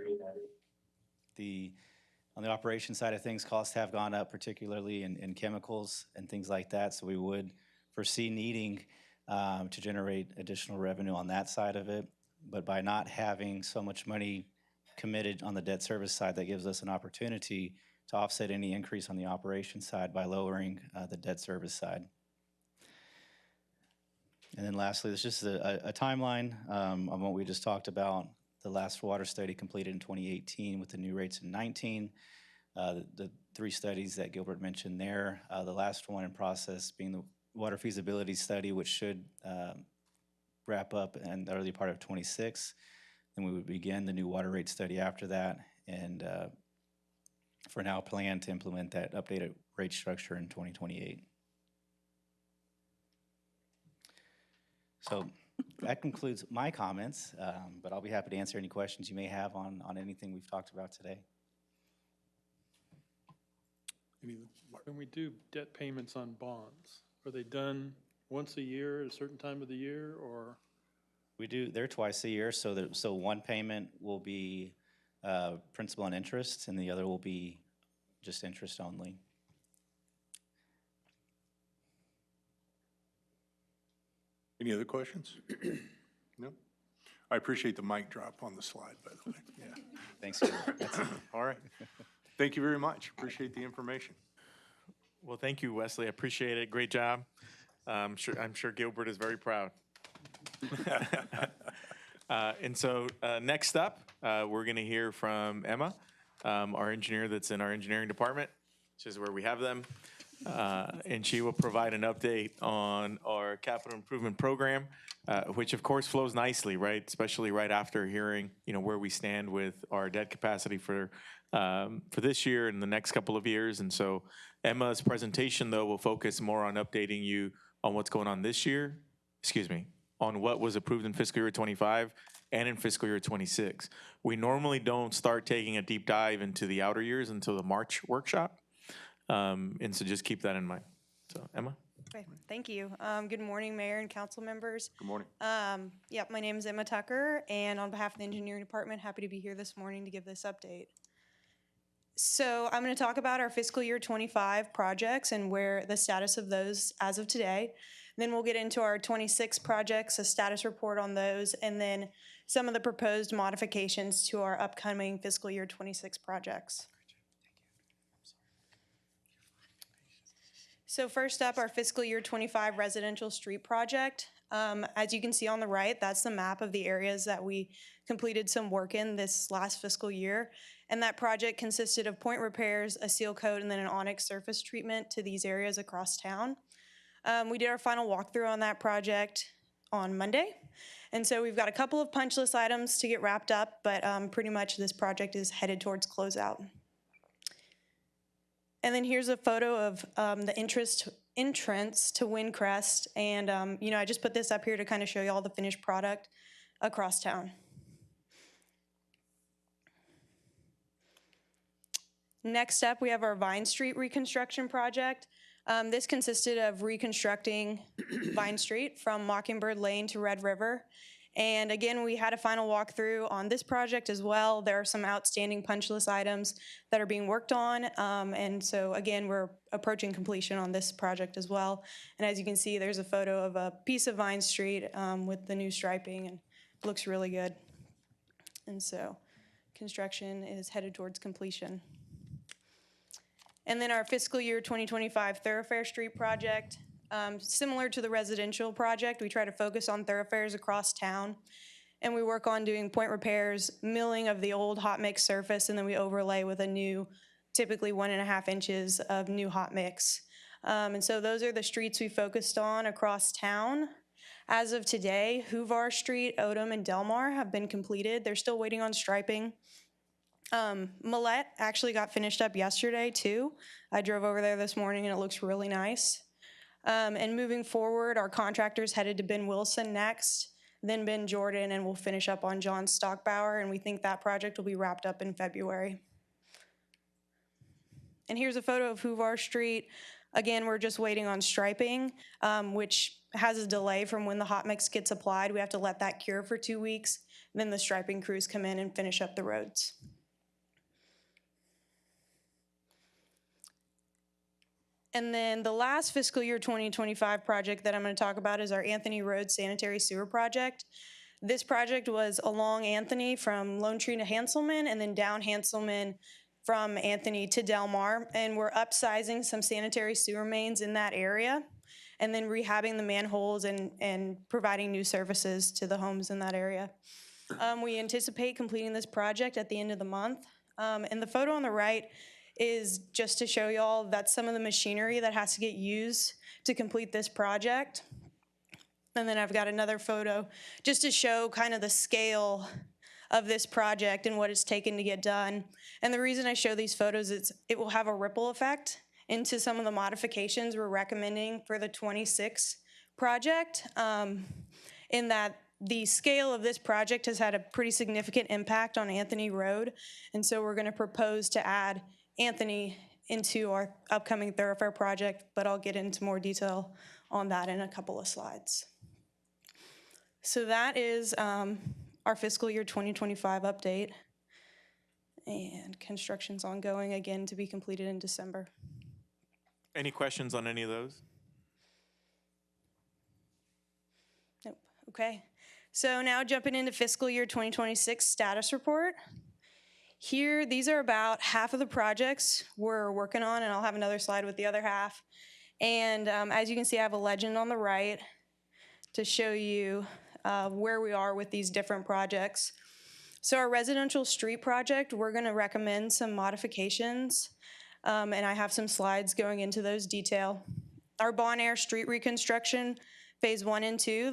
on the operation side of things, costs have gone up, particularly in chemicals and things like that. So we would foresee needing to generate additional revenue on that side of it. But by not having so much money committed on the debt service side, that gives us an opportunity to offset any increase on the operation side by lowering the debt service side. And then lastly, there's just a timeline on what we just talked about. The last water study completed in 2018 with the new rates in 19. The 3 studies that Gilbert mentioned there, the last one in process being the water feasibility study, which should wrap up in the early part of 26. Then we would begin the new water rate study after that, and for now plan to implement that updated rate structure in 2028. So that concludes my comments, but I'll be happy to answer any questions you may have on anything we've talked about today. When we do debt payments on bonds, are they done once a year, at a certain time of the year, or? They're twice a year, so one payment will be principal and interest, and the other will be just interest only. Any other questions? No? I appreciate the mic drop on the slide, by the way. Yeah. Thanks, Gilbert. That's it. All right. Thank you very much. Appreciate the information. Well, thank you, Wesley. I appreciate it. Great job. I'm sure Gilbert is very proud. And so next up, we're going to hear from Emma, our engineer that's in our engineering department, which is where we have them. And she will provide an update on our capital improvement program, which of course flows nicely, right? Especially right after hearing, where we stand with our debt capacity for this year and the next couple of years. And so Emma's presentation, though, will focus more on updating you on what's going on this year, on what was approved in fiscal year 25 and in fiscal year 26. We normally don't start taking a deep dive into the outer years until the March workshop. And so just keep that in mind. So, Emma? Okay, thank you. Good morning, Mayor and council members. Good morning. Yep, my name is Emma Tucker, and on behalf of the engineering department, happy to be here this morning to give this update. So I'm going to talk about our fiscal year 25 projects and where the status of those as of today. Then we'll get into our 26 projects, a status report on those, and then some of the proposed modifications to our upcoming fiscal year 26 projects. So first up, our fiscal year 25 residential street project. As you can see on the right, that's the map of the areas that we completed some work in this last fiscal year. And that project consisted of point repairs, a seal coat, and then an onyx surface treatment to these areas across town. We did our final walkthrough on that project on Monday. And so we've got a couple of punch list items to get wrapped up, but pretty much this project is headed towards closeout. And then here's a photo of the entrance to Windcrest. And, I just put this up here to kind of show you all the finished product across town. Next up, we have our Vine Street reconstruction project. This consisted of reconstructing Vine Street from Mockingbird Lane to Red River. And again, we had a final walkthrough on this project as well. There are some outstanding punch list items that are being worked on. And so again, we're approaching completion on this project as well. And as you can see, there's a photo of a piece of Vine Street with the new striping, and it looks really good. And so construction is headed towards completion. And then our fiscal year 2025 Thoroughfare Street project. Similar to the residential project, we try to focus on thoroughfares across town, and we work on doing point repairs, milling of the old hot mix surface, and then we overlay with a new, typically 1.5 inches of new hot mix. And so those are the streets we focused on across town. As of today, Huvar Street, Odom, and Delmar have been completed. They're still waiting on striping. Millette actually got finished up yesterday too. I drove over there this morning and it looks really nice. And moving forward, our contractor's headed to Ben Wilson next, then Ben Jordan, and we'll finish up on John Stockbauer, and we think that project will be wrapped up in February. And here's a photo of Huvar Street. Again, we're just waiting on striping, which has a delay from when the hot mix gets applied. We have to let that cure for 2 weeks. Then the striping crews come in and finish up the roads. And then the last fiscal year 2025 project that I'm going to talk about is our Anthony Road Sanitary Sewer Project. This project was along Anthony from Lone Tree to Hanselman and then down Hanselman from Anthony to Del Mar. And we're upsizing some sanitary sewer mains in that area and then rehabbing the manholes and providing new services to the homes in that area. We anticipate completing this project at the end of the month. And the photo on the right is just to show y'all that's some of the machinery that has to get used to complete this project. And then I've got another photo just to show kind of the scale of this project and what it's taken to get done. And the reason I show these photos is it will have a ripple effect into some of the modifications we're recommending for the 26 project, in that the scale of this project has had a pretty significant impact on Anthony Road. And so we're gonna propose to add Anthony into our upcoming thoroughfare project, but I'll get into more detail on that in a couple of slides. So that is our fiscal year 2025 update. And construction's ongoing, again, to be completed in December. Any questions on any of those? Nope, okay. So now jumping into fiscal year 2026 status report. Here, these are about half of the projects we're working on, and I'll have another slide with the other half. And as you can see, I have a legend on the right to show you where we are with these different projects. So our residential street project, we're gonna recommend some modifications, and I have some slides going into those detail. Our Bon Air street reconstruction, phase 1 and 2,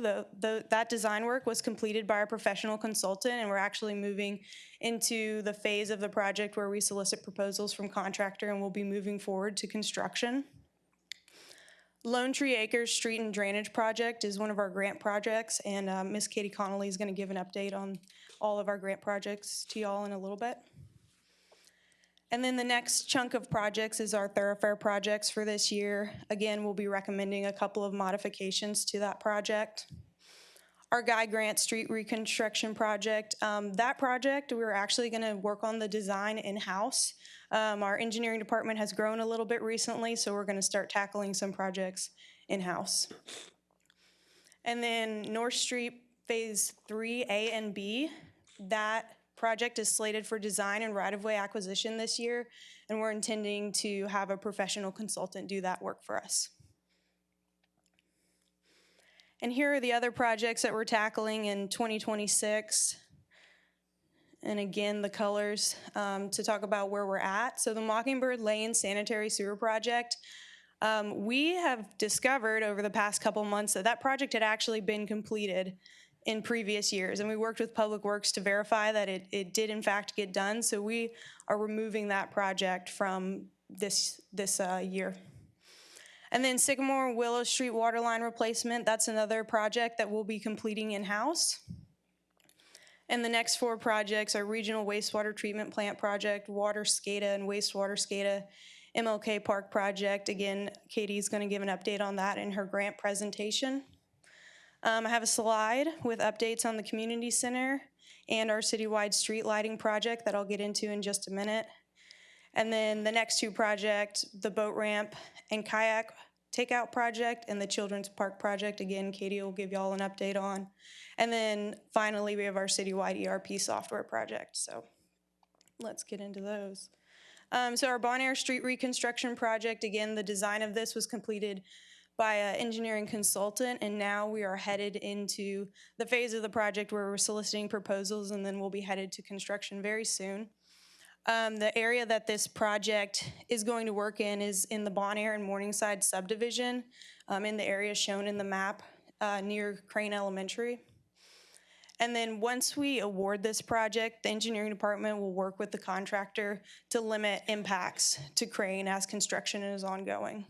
that design work was completed by our professional consultant, and we're actually moving into the phase of the project where we solicit proposals from contractor, and we'll be moving forward to construction. Lone Tree Acres Street and Drainage Project is one of our grant projects, and Ms. Katie Connolly is going to give an update on all of our grant projects to y'all in a little bit. And then the next chunk of projects is our thoroughfare projects for this year. Again, we'll be recommending a couple of modifications to that project. Our Guy Grant Street Reconstruction Project, that project, we're actually gonna work on the design in-house. Our engineering department has grown a little bit recently, so we're gonna start tackling some projects in-house. And then North Street Phase 3A and B, that project is slated for design and right-of-way acquisition this year, and we're intending to have a professional consultant do that work for us. And here are the other projects that we're tackling in 2026. And again, the colors to talk about where we're at. So the Mockingbird Lane Sanitary Sewer Project, we have discovered over the past couple months that that project had actually been completed in previous years, and we worked with Public Works to verify that it did in fact get done, so we are removing that project from this year. And then Sycamore Willow Street Waterline Replacement, that's another project that we'll be completing in-house. And the next 4 projects are Regional Wastewater Treatment Plant Project, Water SCADA and Wastewater SCADA, MLK Park Project. Again, Katie's gonna give an update on that in her grant presentation. I have a slide with updates on the community center and our citywide street lighting project that I'll get into in just a minute. And then the next 2 projects, the boat ramp and kayak takeout project and the children's park project. Again, Katie will give y'all an update on. And then finally, we have our citywide ERP software project. So let's get into those. So our Bon Air Street Reconstruction Project, again, the design of this was completed by an engineering consultant, and now we are headed into the phase of the project where we're soliciting proposals, and then we'll be headed to construction very soon. The area that this project is going to work in is in the Bon Air and Morningside subdivision, in the area shown in the map near Crane Elementary. And then once we award this project, the engineering department will work with the contractor to limit impacts to Crane as construction is ongoing.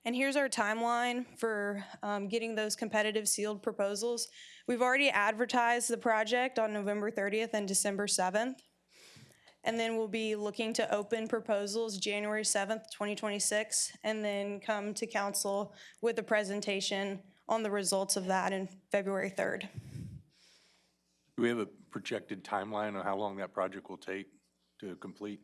And here's our timeline for getting those competitive sealed proposals. We've already advertised the project on November 30th and December 7th. And then we'll be looking to open proposals January 7th, 2026, and then come to council with a presentation on the results of that in February 3rd. Do we have a projected timeline on how long that project will take to complete?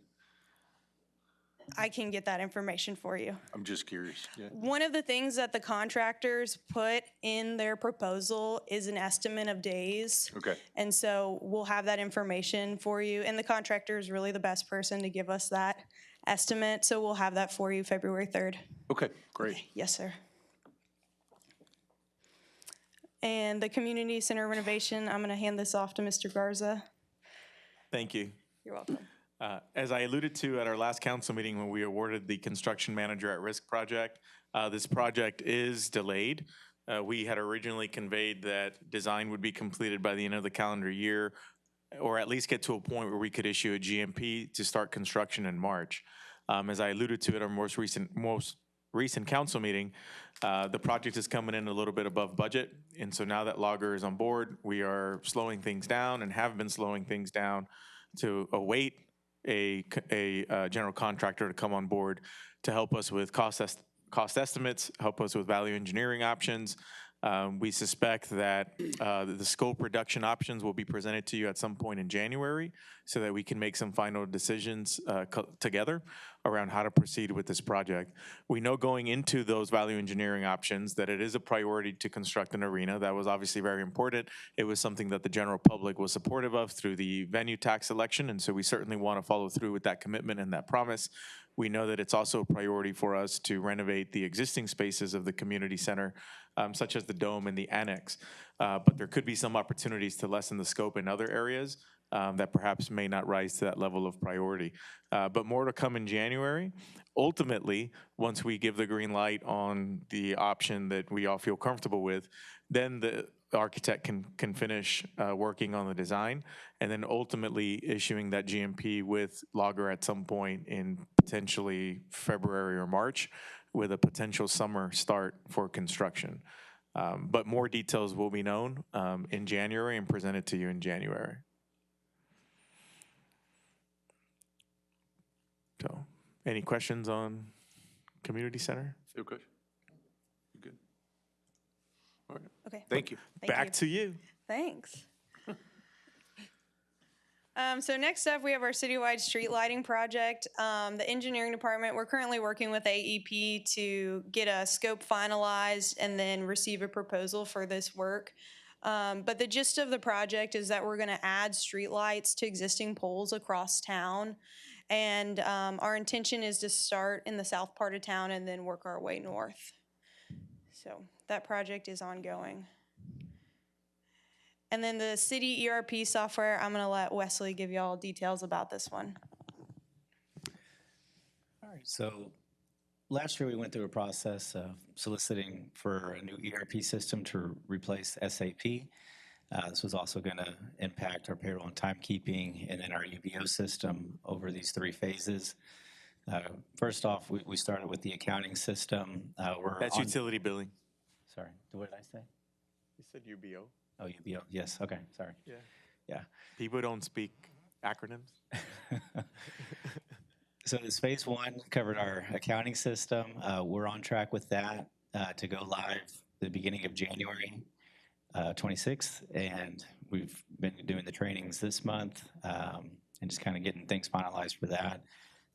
I can get that information for you. I'm just curious. Yeah. One of the things that the contractors put in their proposal is an estimate of days. Okay. And so we'll have that information for you. And the contractor is really the best person to give us that estimate. So we'll have that for you February 3rd. Okay, great. Yes, sir. And the community center renovation, I'm going to hand this off to Mr. Garza. Thank you. You're welcome. As I alluded to at our last council meeting when we awarded the construction manager at risk project, this project is delayed. We had originally conveyed that design would be completed by the end of the calendar year, or at least get to a point where we could issue a GMP to start construction in March. As I alluded to at our most recent council meeting, the project is coming in a little bit above budget. And so now that Logger is on board, we are slowing things down and have been slowing things down to await a general contractor to come on board to help us with cost estimates, help us with value engineering options. We suspect that the scope reduction options will be presented to you at some point in January so that we can make some final decisions together around how to proceed with this project. We know going into those value engineering options that it is a priority to construct an arena. That was obviously very important. It was something that the general public was supportive of through the venue tax election, and so we certainly want to follow through with that commitment and that promise. We know that it's also a priority for us to renovate the existing spaces of the community center, such as the dome and the annex. But there could be some opportunities to lessen the scope in other areas that perhaps may not rise to that level of priority. But more to come in January. Ultimately, once we give the green light on the option that we all feel comfortable with, then the architect can finish working on the design, and then ultimately issuing that GMP with Logger at some point in potentially February or March, with a potential summer start for construction. But more details will be known in January and presented to you in January. So, any questions on community center? Still good? You good? All right. Okay. Thank you. Back to you. Thanks. So next up, we have our citywide street lighting project. The engineering department, we're currently working with AEP to get a scope finalized and then receive a proposal for this work. But the gist of the project is that we're going to add street lights to existing poles across town. And our intention is to start in the south part of town and then work our way north. So that project is ongoing. And then the city ERP software, I'm going to let Wesley give you all details about this one. All right, so last year we went through a process of soliciting for a new ERP system to replace SAP. This was also going to impact our payroll and timekeeping and then our UBO system over these 3 phases. First off, we started with the accounting system. That's utility billing. Sorry, what did I say? You said UBO. Oh, UBO, yes, okay, sorry. Yeah. Yeah. People don't speak acronyms. So this phase 1 covered our accounting system. We're on track with that to go live the beginning of January 26th, and we've been doing the trainings this month and just kind of getting things finalized for that.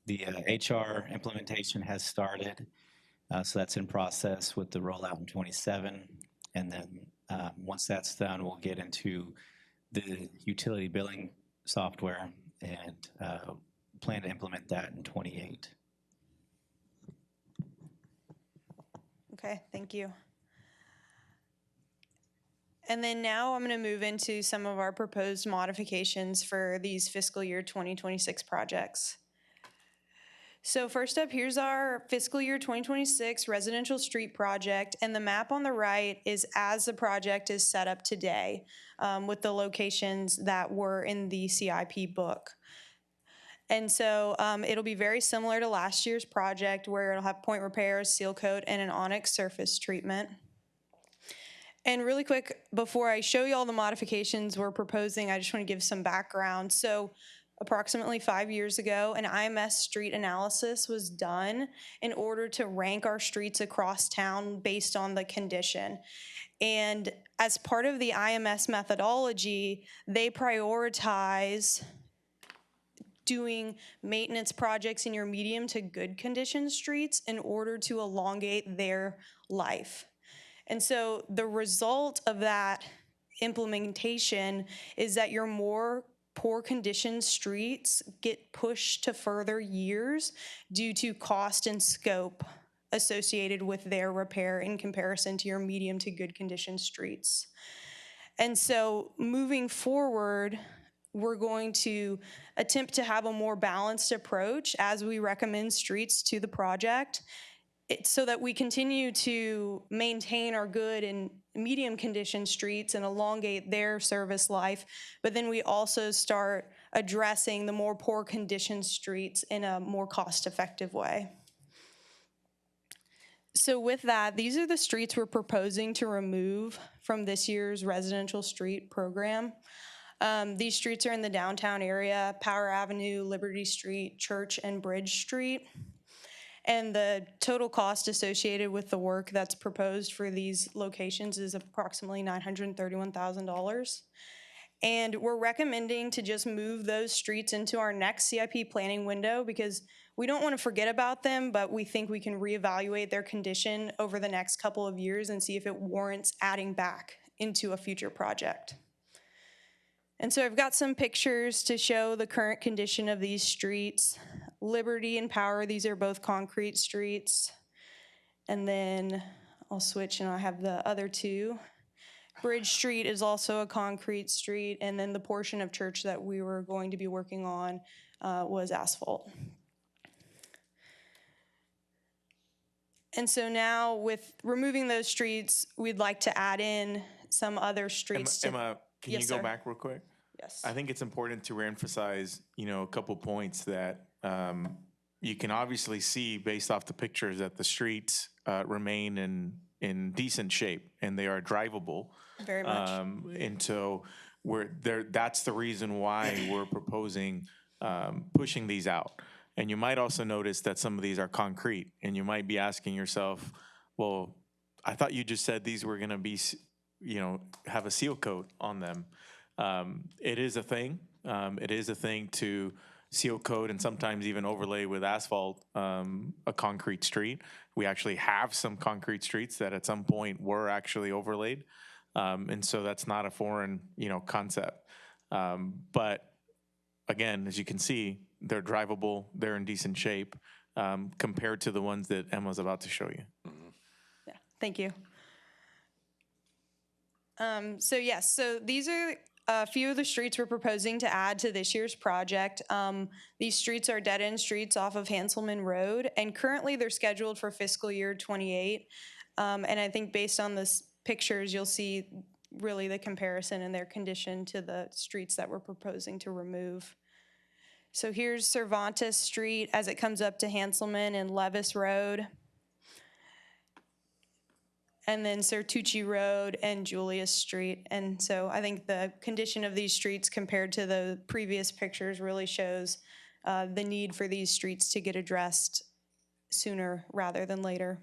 The HR implementation has started, so that's in process with the rollout in 27, and then once that's done, we'll get into the utility billing software and plan to implement that in 28. Okay, thank you. And then now I'm going to move into some of our proposed modifications for these fiscal year 2026 projects. So first up, here's our fiscal year 2026 residential street project, and the map on the right is as the project is set up today with the locations that were in the CIP book. And so it'll be very similar to last year's project where it'll have point repairs, seal coat, and an onyx surface treatment. And really quick, before I show you all the modifications we're proposing, I just want to give some background. So approximately 5 years ago, an IMS street analysis was done in order to rank our streets across town based on the condition. And as part of the IMS methodology, they prioritize doing maintenance projects in your medium to good condition streets in order to elongate their life. And so the result of that implementation is that your more poor condition streets get pushed to further years due to cost and scope associated with their repair in comparison to your medium to good condition streets. And so moving forward, we're going to attempt to have a more balanced approach as we recommend streets to the project, so that we continue to maintain our good and medium condition streets and elongate their service life, but then we also start addressing the more poor condition streets in a more cost-effective way. So with that, these are the streets we're proposing to remove from this year's residential street program. These streets are in the downtown area: Power Avenue, Liberty Street, Church, and Bridge Street. And the total cost associated with the work that's proposed for these locations is approximately $931,000. And we're recommending to just move those streets into our next CIP planning window because we don't want to forget about them, but we think we can reevaluate their condition over the next couple of years and see if it warrants adding back into a future project. And so I've got some pictures to show the current condition of these streets. Liberty and Power, these are both concrete streets. And then I'll switch and I have the other two. Bridge Street is also a concrete street, and then the portion of Church that we were going to be working on was asphalt. And so now with removing those streets, we'd like to add in some other streets. Emma, can Yes, you go sir. back real quick? Yes. I think it's important to reemphasize, a couple points that you can obviously see based off the pictures that the streets remain in decent shape and they are drivable. Very much. And so that's the reason why we're proposing pushing these out. And you might also notice that some of these are concrete, and you might be asking yourself, well, I thought you just said these were gonna be, have a seal coat on them. It is a thing. It is a thing to seal coat and sometimes even overlay with asphalt a concrete street. We actually have some concrete streets that at some point were actually overlaid. And so that's not a foreign, concept. But again, as you can see, they're drivable, they're in decent shape compared to the ones that Emma's about to show you. Yeah, thank you. So yes, so these are a few of the streets we're proposing to add to this year's project. These streets are dead-end streets off of Hanselman Road, and currently they're scheduled for fiscal year '28. And I think based on the pictures, you'll see really the comparison in their condition to the streets that we're proposing to remove. So here's Cervantes Street as it comes up to Hanselman and Levis Road. And then Certucci Road and Julius Street. And so I think the condition of these streets compared to the previous pictures really shows the need for these streets to get addressed sooner rather than later.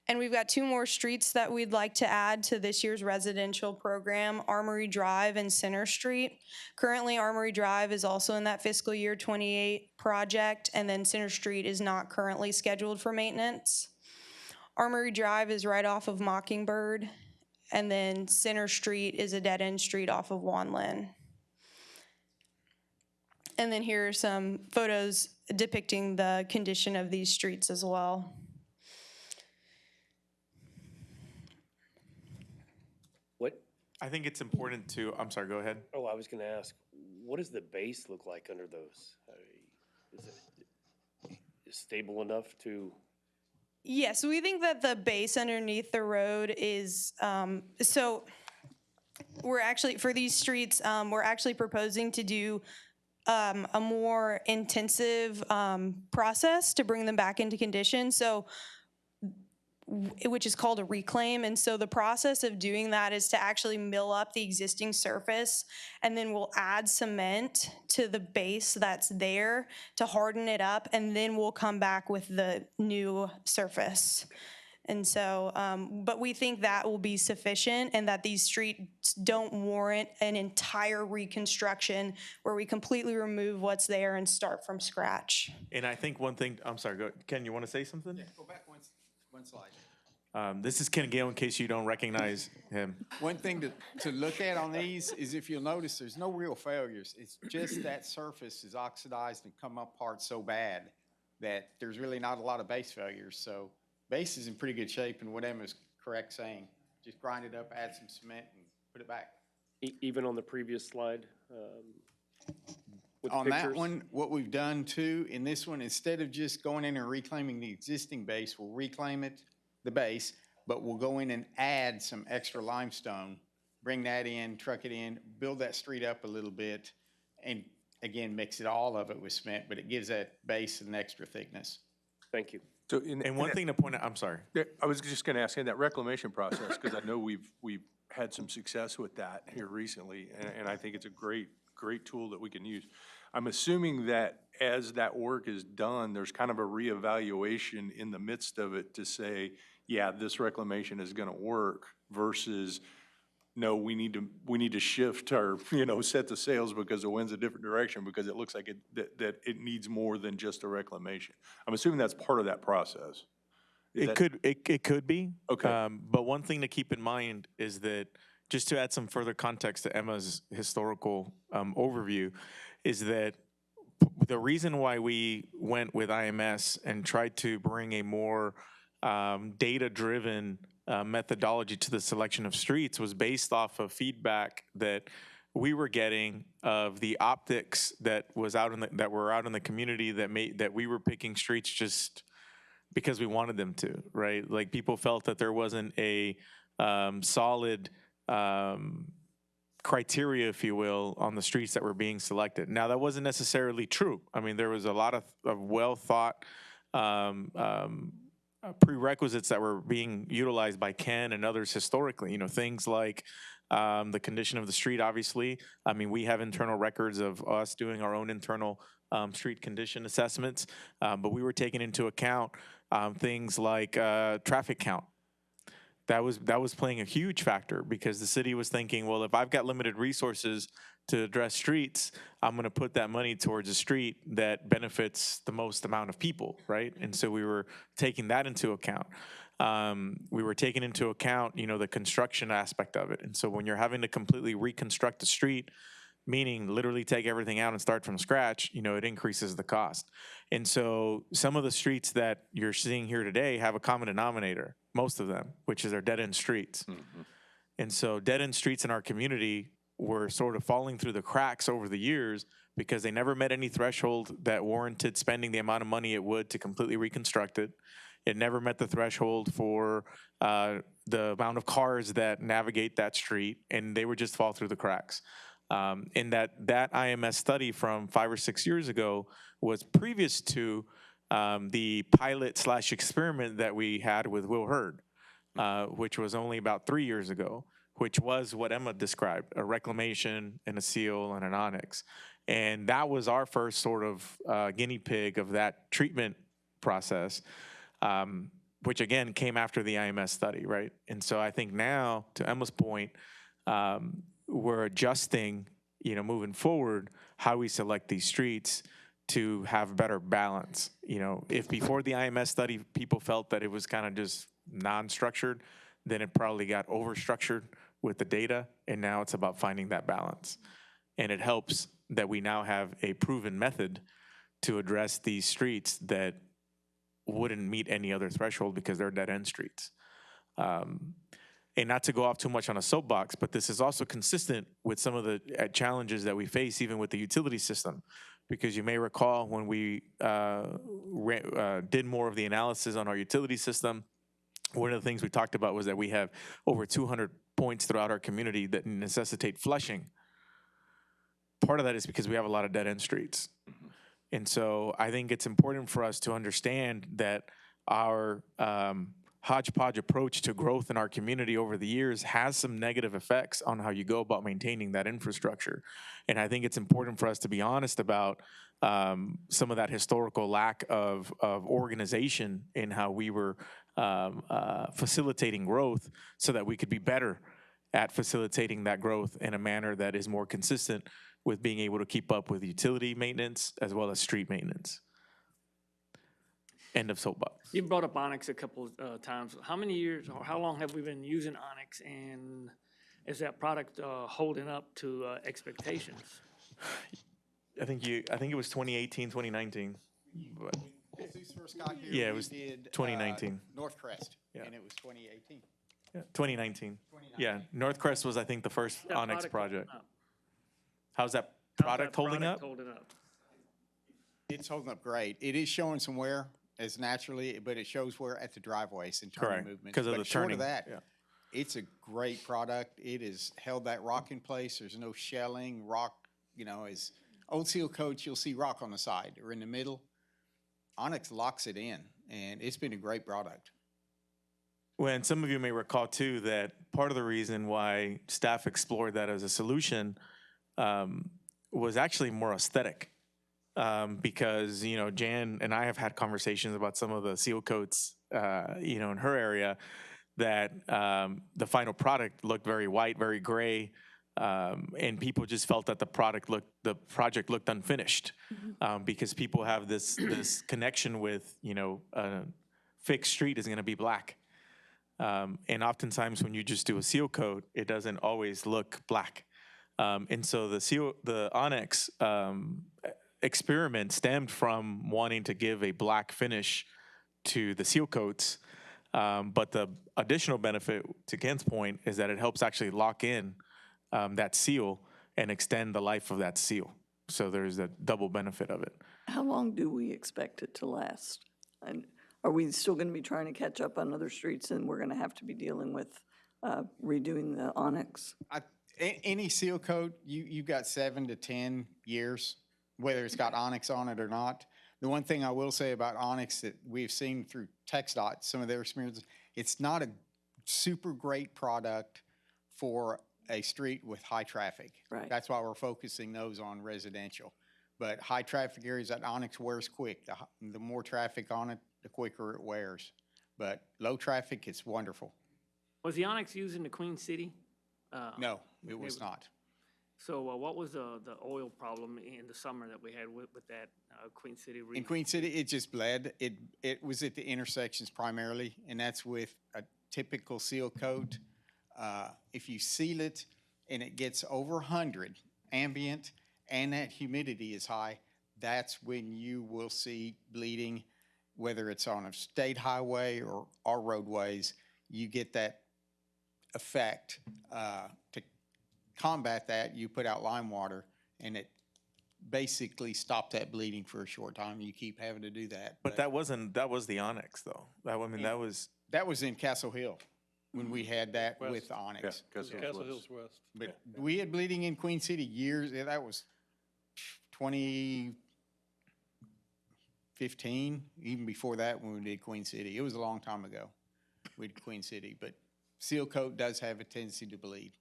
And we've got two more streets that we'd like to add to this year's residential program: Armory Drive and Center Street. Currently, Armory Drive is also in that fiscal year '28 project, and then Center Street is not currently scheduled for maintenance. Armory Drive is right off of Mockingbird, and then Center Street is a dead-end street off of Wan Lin. And then here are some photos depicting the condition of these streets as well. What, I think it's important to, I'm sorry, go ahead. oh, I was gonna ask, what does the base look like under those? Is it stable enough to, Yes, we think that the base underneath the road is, so we're actually, for these streets, we're actually proposing to do a more intensive process to bring them back into condition. So which is called a reclaim. And so the process of doing that is to actually mill up the existing surface, and then we'll add cement to the base that's there to harden it up, and then we'll come back with the new surface. And so, but we think that will be sufficient, and that these streets don't warrant an entire reconstruction where we completely remove what's there and start from scratch. And I think one thing, I'm sorry, Ken, you want to say something? Go back one slide. This is Ken Gale, in case you don't recognize him. One thing to look at on these is, if you'll notice, there's no real failures. It's just that surface is oxidized and come apart so bad that there's really not a lot of base failures. So base is in pretty good shape, and what Emma's correct saying, just grind it up, add some cement, and put it back. Even on the previous slide, with On pictures? that one, what we've done too, in this one, instead of just going in and reclaiming the existing base, we'll reclaim it, the base, but we'll go in and add some extra limestone, bring that in, truck it in, build that street up a little bit, and again, mix it, all of it with cement, but it gives that base an extra thickness. Thank you. So And one thing to point out, I'm sorry. Yeah, I was just gonna ask, in that reclamation process, because I know we've had some success with that here recently, and I think it's a great tool that we can use. I'm assuming that as that work is done, there's kind of a reevaluation in the midst of it to say, yeah, this reclamation is gonna work, versus, no, we need to shift our, set the sails because the wind's a different direction, because it looks like that it needs more than just a reclamation. I'm assuming that's part of that process. Is that- It could be. Okay. But one thing to keep in mind is that, just to add some further context to Emma's historical overview, is that the reason why we went with IMS and tried to bring a more data-driven methodology to the selection of streets was based off of feedback that we were getting of the optics that were out in the community, that we were picking streets just because we wanted them to, right? Like, people felt that there wasn't a solid criteria, if you will, on the streets that were being selected. Now, that wasn't necessarily true. I mean, there was a lot of well-thought prerequisites that were being utilized by Ken and others historically. Things like the condition of the street, obviously. I mean, we have internal records of us doing our own internal street condition assessments, but we were taking into account things like traffic count. That was playing a huge factor, because the city was thinking, well, if I've got limited resources to address streets, I'm going to put that money towards a street that benefits the most amount of people, right? And so we were taking that into account. We were taking into account, the construction aspect of it. And so when you're having to completely reconstruct a street, meaning literally take everything out and start from scratch, it increases the cost. And so some of the streets that you're seeing here today have a common denominator, most of them, which is our dead-end streets. Mm-hmm. And so dead-end streets in our community were sort of falling through the cracks over the years because they never met any threshold that warranted spending the amount of money it would to completely reconstruct it. It never met the threshold for the amount of cars that navigate that street, and they would just fall through the cracks. And that IMS study from 5 or 6 years ago was previous to the pilot/experiment that we had with Will Hurd, which was only about 3 years ago, which was what Emma described, a reclamation and a seal and an onyx. And that was our first sort of guinea pig of that treatment process, which again came after the IMS study, right? And so I think now, to Emma's point, we're adjusting, moving forward, how we select these streets to have better balance. If before the IMS study, people felt that it was kind of just non-structured, then it probably got over-structured with the data, and now it's about finding that balance. And it helps that we now have a proven method to address these streets that wouldn't meet any other threshold because they're dead-end streets. And not to go off too much on a soapbox, but this is also consistent with some of the challenges that we face even with the utility system. Because you may recall when we did more of the analysis on our utility system, one of the things we talked about was that we have over 200 points throughout our community that necessitate flushing. Part of that is because we have a lot of dead-end streets. And so I think it's important for us to understand that our hodgepodge approach to growth in our community over the years has some negative effects on how you go about maintaining that infrastructure. And I think it's important for us to be honest about some of that historical lack of organization in how we were facilitating growth so that we could be better at facilitating that growth in a manner that is more consistent with being able to keep up with utility maintenance as well as street maintenance. End of soapbox. You brought up Onyx a couple times. How many years or how long have we been using Onyx, and is that product holding up to expectations? I think it was 2018, 2019. But Zeus first got here, Yeah, it we was did, 2019. North Crest, Yeah. and it was 2018. yeah, 2019. Yeah, Northcrest was, I think, the first That Onyx product holding project. up? How's that How's product that holding up? Holding up? It's holding up great. It is showing some wear as naturally, but it shows wear at the driveways and turning Correct, movements. 'cause of But the short turning, of that, yeah. it's a great product. It has held that rock in place. There's no shelling, rock, as old seal coats, you'll see rock on the side or in the middle. Onyx locks it in, and it's been a great product. Well, and some of you may recall too that part of the reason why staff explored that as a solution was actually more aesthetic. Because, Jan and I have had conversations about some of the seal coats, in her area that the final product looked very white, very gray, and people just felt that the project looked unfinished because people have this connection with, a fixed street is going to be black. And oftentimes when you just do a seal coat, it doesn't always look black. And so the Onyx experiment stemmed from wanting to give a black finish to the seal coats. But the additional benefit, to Ken's point, is that it helps actually lock in that seal and extend the life of that seal. So there's a double benefit of it. How long do we expect it to last? And are we still going to be trying to catch up on other streets, and we're going to have to be dealing with redoing the Onyx? Any seal coat, you've got 7 to 10 years, whether it's got Onyx on it or not. The one thing I will say about Onyx that we've seen through TxDOT, some of their experiences, it's not a super great product for a street with high traffic. Right. That's why we're focusing those on residential. But high traffic areas, that Onyx wears quick. The more traffic on it, the quicker it wears. But low traffic, it's wonderful. Was the Onyx used in the Queen City? No, it was not. So what was the oil problem in the summer that we had with that Queen City? In Queen City, it just bled. It was at the intersections primarily, and that's with a typical seal coat. If you seal it and it gets over 100 ambient and that humidity is high, that's when you will see bleeding, whether it's on a state highway or our roadways. You get that effect. To combat that, you put out lime water, and it basically stopped that bleeding for a short time. You keep having to do that. But that was the Onyx though. That was in Castle Hill when we had that with Onyx. Castle Hills West. But we had bleeding in Queen City years, that was 2015, even before that when we did Queen City. It was a long time ago. We did Queen City, but seal coat does have a tendency to bleed.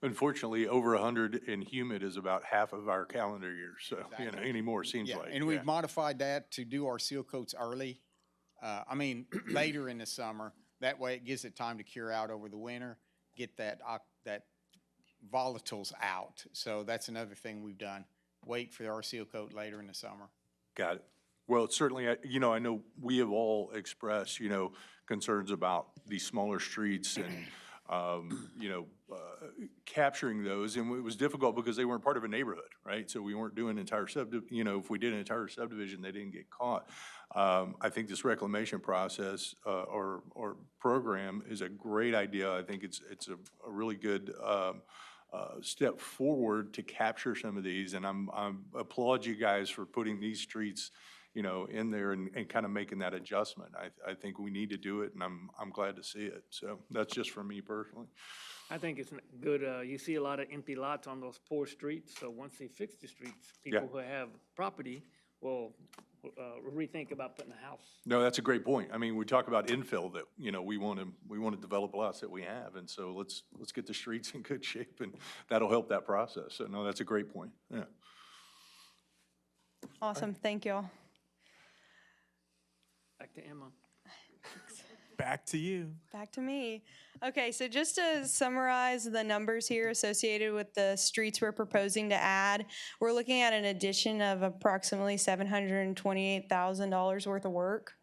Unfortunately, over 100 and humid is about half of our calendar year, so, anymore, seems Yeah, like. and we've modified that to do our seal coats early. Later in the summer. That way it gives it time to cure out over the winter, get that volatiles out. So that's another thing we've done. Wait for our seal coat later in the summer. Got it. Well, certainly, I know we have all expressed, concerns about these smaller streets and, capturing those. And it was difficult because they weren't part of a neighborhood, right? So we weren't doing entire if we did an entire subdivision, they didn't get caught. I think this reclamation process or program is a great idea. I think it's a really good step forward to capture some of these. And I applaud you guys for putting these streets in there and kind of making that adjustment. I think we need to do it, and I'm glad to see it. So that's just for me personally. I think it's good. You see a lot of empty lots on those poor streets. So once they fix the streets, people who have property will rethink about putting a house. No, that's a great point. I mean, we talk about infill that, you know, we want to develop lots that we have. And so let's get the streets in good shape and that'll help that process. So no, that's a great point. Yeah. Awesome, thank y'all. Back to Emma. Back to you. Back to me. Okay, so just to summarize the numbers here associated with the streets we're proposing to add, we're looking at an addition of approximately $728,000 worth of work.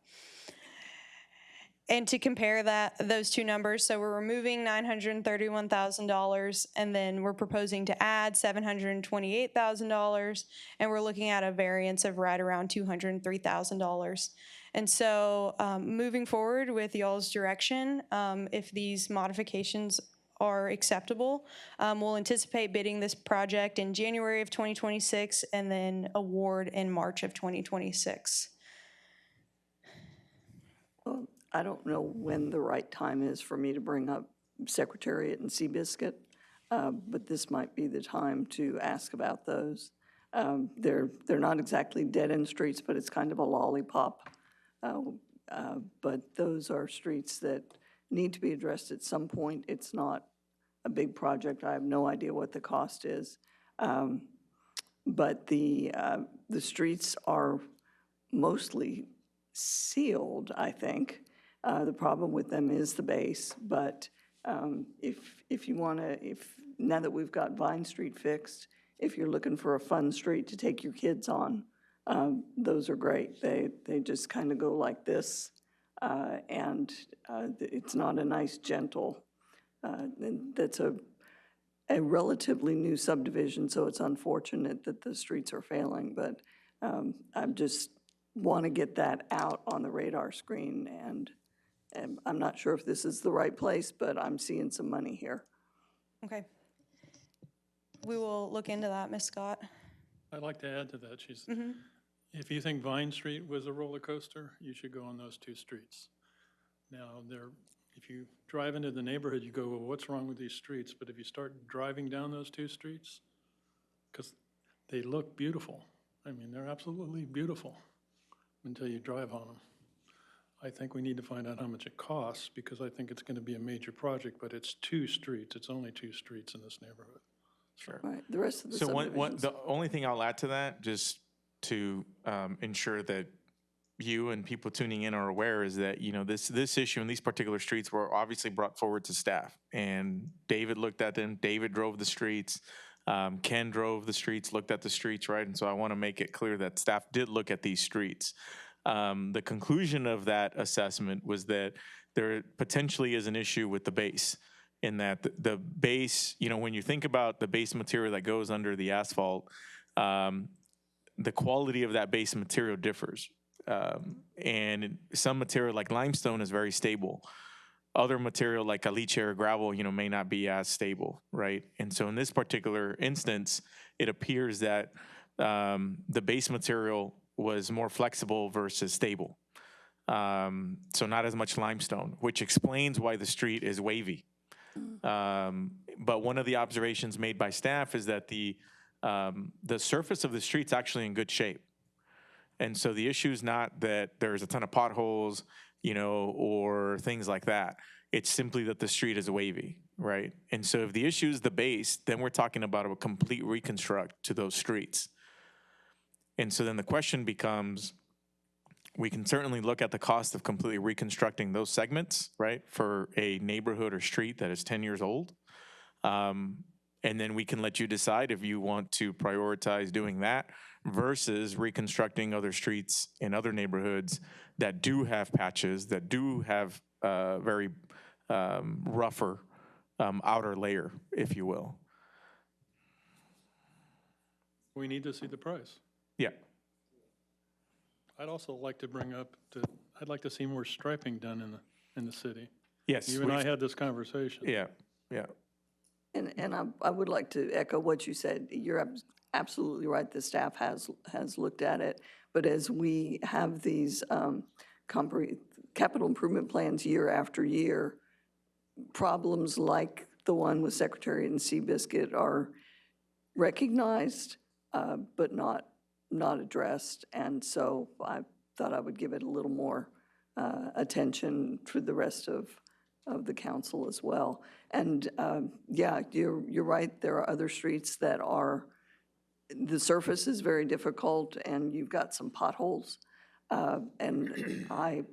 And to compare those two numbers, so we're removing $931,000, and then we're proposing to add $728,000, and we're looking at a variance of right around $203,000. And so moving forward with y'all's direction, if these modifications are acceptable, we'll anticipate bidding this project in January of 2026 and then award in March of 2026. Well, I don't know when the right time is for me to bring up Secretariat and Seabiscuit, but this might be the time to ask about those. They're not exactly dead-end streets, but it's kind of a lollipop. But those are streets that need to be addressed at some point. It's not a big project. I have no idea what the cost is. But the streets are mostly sealed, I think. The problem with them is the base, but if you want to, now that we've got Vine Street fixed, if you're looking for a fun street to take your kids on, those are great. They just kind of go like this, and it's not a nice, gentle, and that's a relatively new subdivision, so it's unfortunate that the streets are failing, but I just want to get that out on the radar screen, and I'm not sure if this is the right place, but I'm seeing some money here. Okay. We will look into that, Ms. Scott. I'd like to add to that. If you think Vine Street was a roller coaster, you should go on those two streets. Now, if you drive into the neighborhood, you go, well, what's wrong with these streets? But if you start driving down those two streets, because they look beautiful. I mean, they're absolutely beautiful until you drive on them. I think we need to find out how much it costs, because I think it's going to be a major project, but it's two streets. It's only two streets in this neighborhood. Sure. Right, the rest of the So subdivisions. the only thing I'll add to that, just to ensure that you and people tuning in are aware, is that, you know, this issue and these particular streets were obviously brought forward to staff, and David looked at them. David drove the streets. Ken drove the streets, looked at the streets, right? And so I want to make it clear that staff did look at these streets. The conclusion of that assessment was that there potentially is an issue with the base, in that the base, you know, when you think about the base material that goes under the asphalt, the quality of that base material differs. And some material like limestone is very stable. Other material like caliche or gravel, you know, may not be as stable, right? And so in this particular instance, it appears that the base material was more flexible versus stable. So not as much limestone, which explains why the street is wavy. But one of the observations made by staff is that the surface of the street's actually in good shape. And so the issue is not that there's a ton of potholes, you know, or things like that. It's simply that the street is wavy, right? And so if the issue is the base, then we're talking about a complete reconstruct to those streets. And so then the question becomes, we can certainly look at the cost of completely reconstructing those segments, right, for a neighborhood or street that is 10 years old. And then we can let you decide if you want to prioritize doing that versus reconstructing other streets in other neighborhoods that do have patches, that do have very rougher outer layer, if you will. We need to see the price. Yeah. I'd also like to bring up that I'd like to see more striping done in the city. Yes. You and I had this conversation. Yeah, yeah. And I would like to echo what you said. You're absolutely right. The staff has looked at it. But as we have these capital improvement plans year after year, problems like the one with Secretariat and Seabiscuit are recognized, but not not addressed. And so I thought I would give it a little more attention for the rest of the council as well. And yeah, you're right, there are other streets that are, the surface is very difficult and you've got some potholes. And I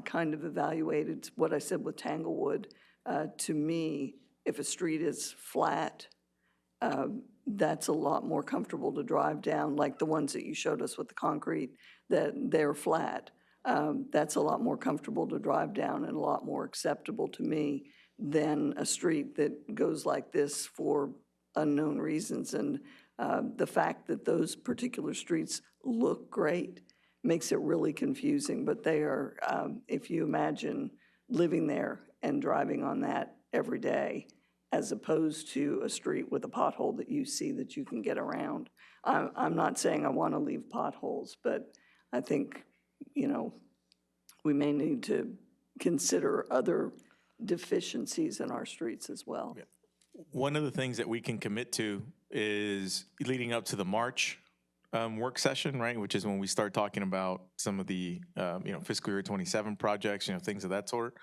kind of evaluated what I said with Tanglewood. To me, if a street is flat, that's a lot more comfortable to drive down, like the ones that you showed us with the concrete, that they're flat. That's a lot more comfortable to drive down and a lot more acceptable to me than a street that goes like this for unknown reasons. And the fact that those particular streets look great makes it really confusing, but they are, if you imagine living there and driving on that every day, as opposed to a street with a pothole that you see that you can get around. I'm not saying I want to leave potholes, but I think, you know, we may need to consider other deficiencies in our streets as well. One of the things that we can commit to is leading up to the March work session, right? Which is when we start talking about some of the, fiscal year 27 projects, things of that sort.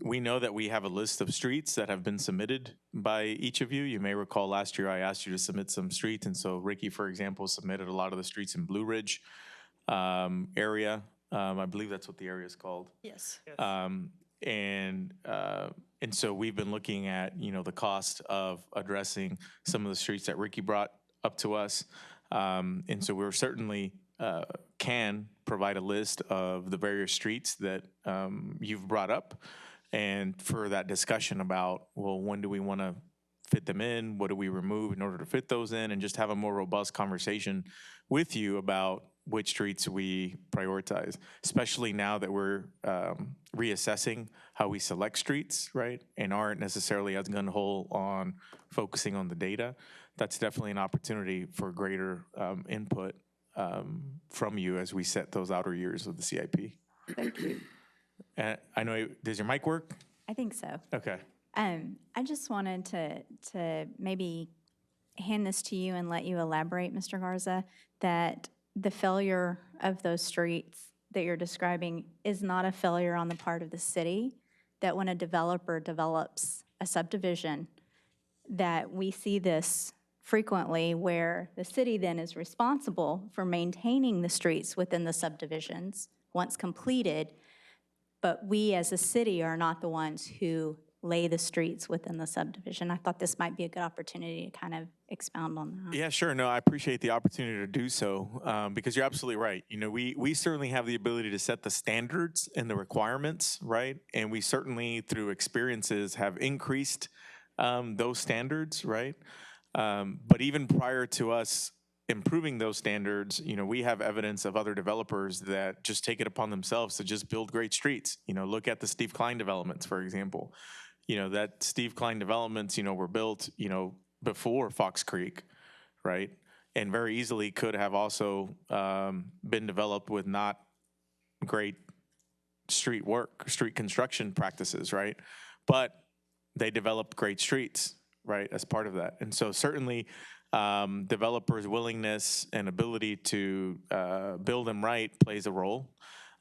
We know that we have a list of streets that have been submitted by each of you. You may recall last year I asked you to submit some streets. And so Ricky, for example, submitted a lot of the streets in Blue Ridge area. I believe that's what the area is called. Yes. And so we've been looking at, the cost of addressing some of the streets that Ricky brought up to us. And so we're certainly can provide a list of the various streets that you've brought up, and for that discussion about, well, when do we want to fit them in? What do we remove in order to fit those in? And just have a more robust conversation with you about which streets we prioritize, especially now that we're reassessing how we select streets, right? And aren't necessarily as gun-ho on focusing on the data. That's definitely an opportunity for greater input from you as we set those outer years of the CIP. Thank you. I know, does your mic work? I think so. Okay. I just wanted to maybe hand this to you and let you elaborate, Mr. Garza, that the failure of those streets that you're describing is not a failure on the part of the city, that when a developer develops a subdivision, that we see this frequently where the city then is responsible for maintaining the streets within the subdivisions once completed, but we as a city are not the ones who lay the streets within the subdivision. I thought this might be a good opportunity to kind of expound on that. Yeah, sure. No, I appreciate the opportunity to do so because you're absolutely right. We certainly have the ability to set the standards and the requirements, right? And we certainly, through experiences, have increased those standards, right? But even prior to us improving those standards, we have evidence of other developers that just take it upon themselves to just build great streets. Look at the Steve Klein developments, for example. That Steve Klein developments, were built, before Fox Creek, right? And very easily could have also been developed with not great street construction practices, right? But they developed great streets, right, as part of that. And so certainly developers' willingness and ability to build them right plays a role.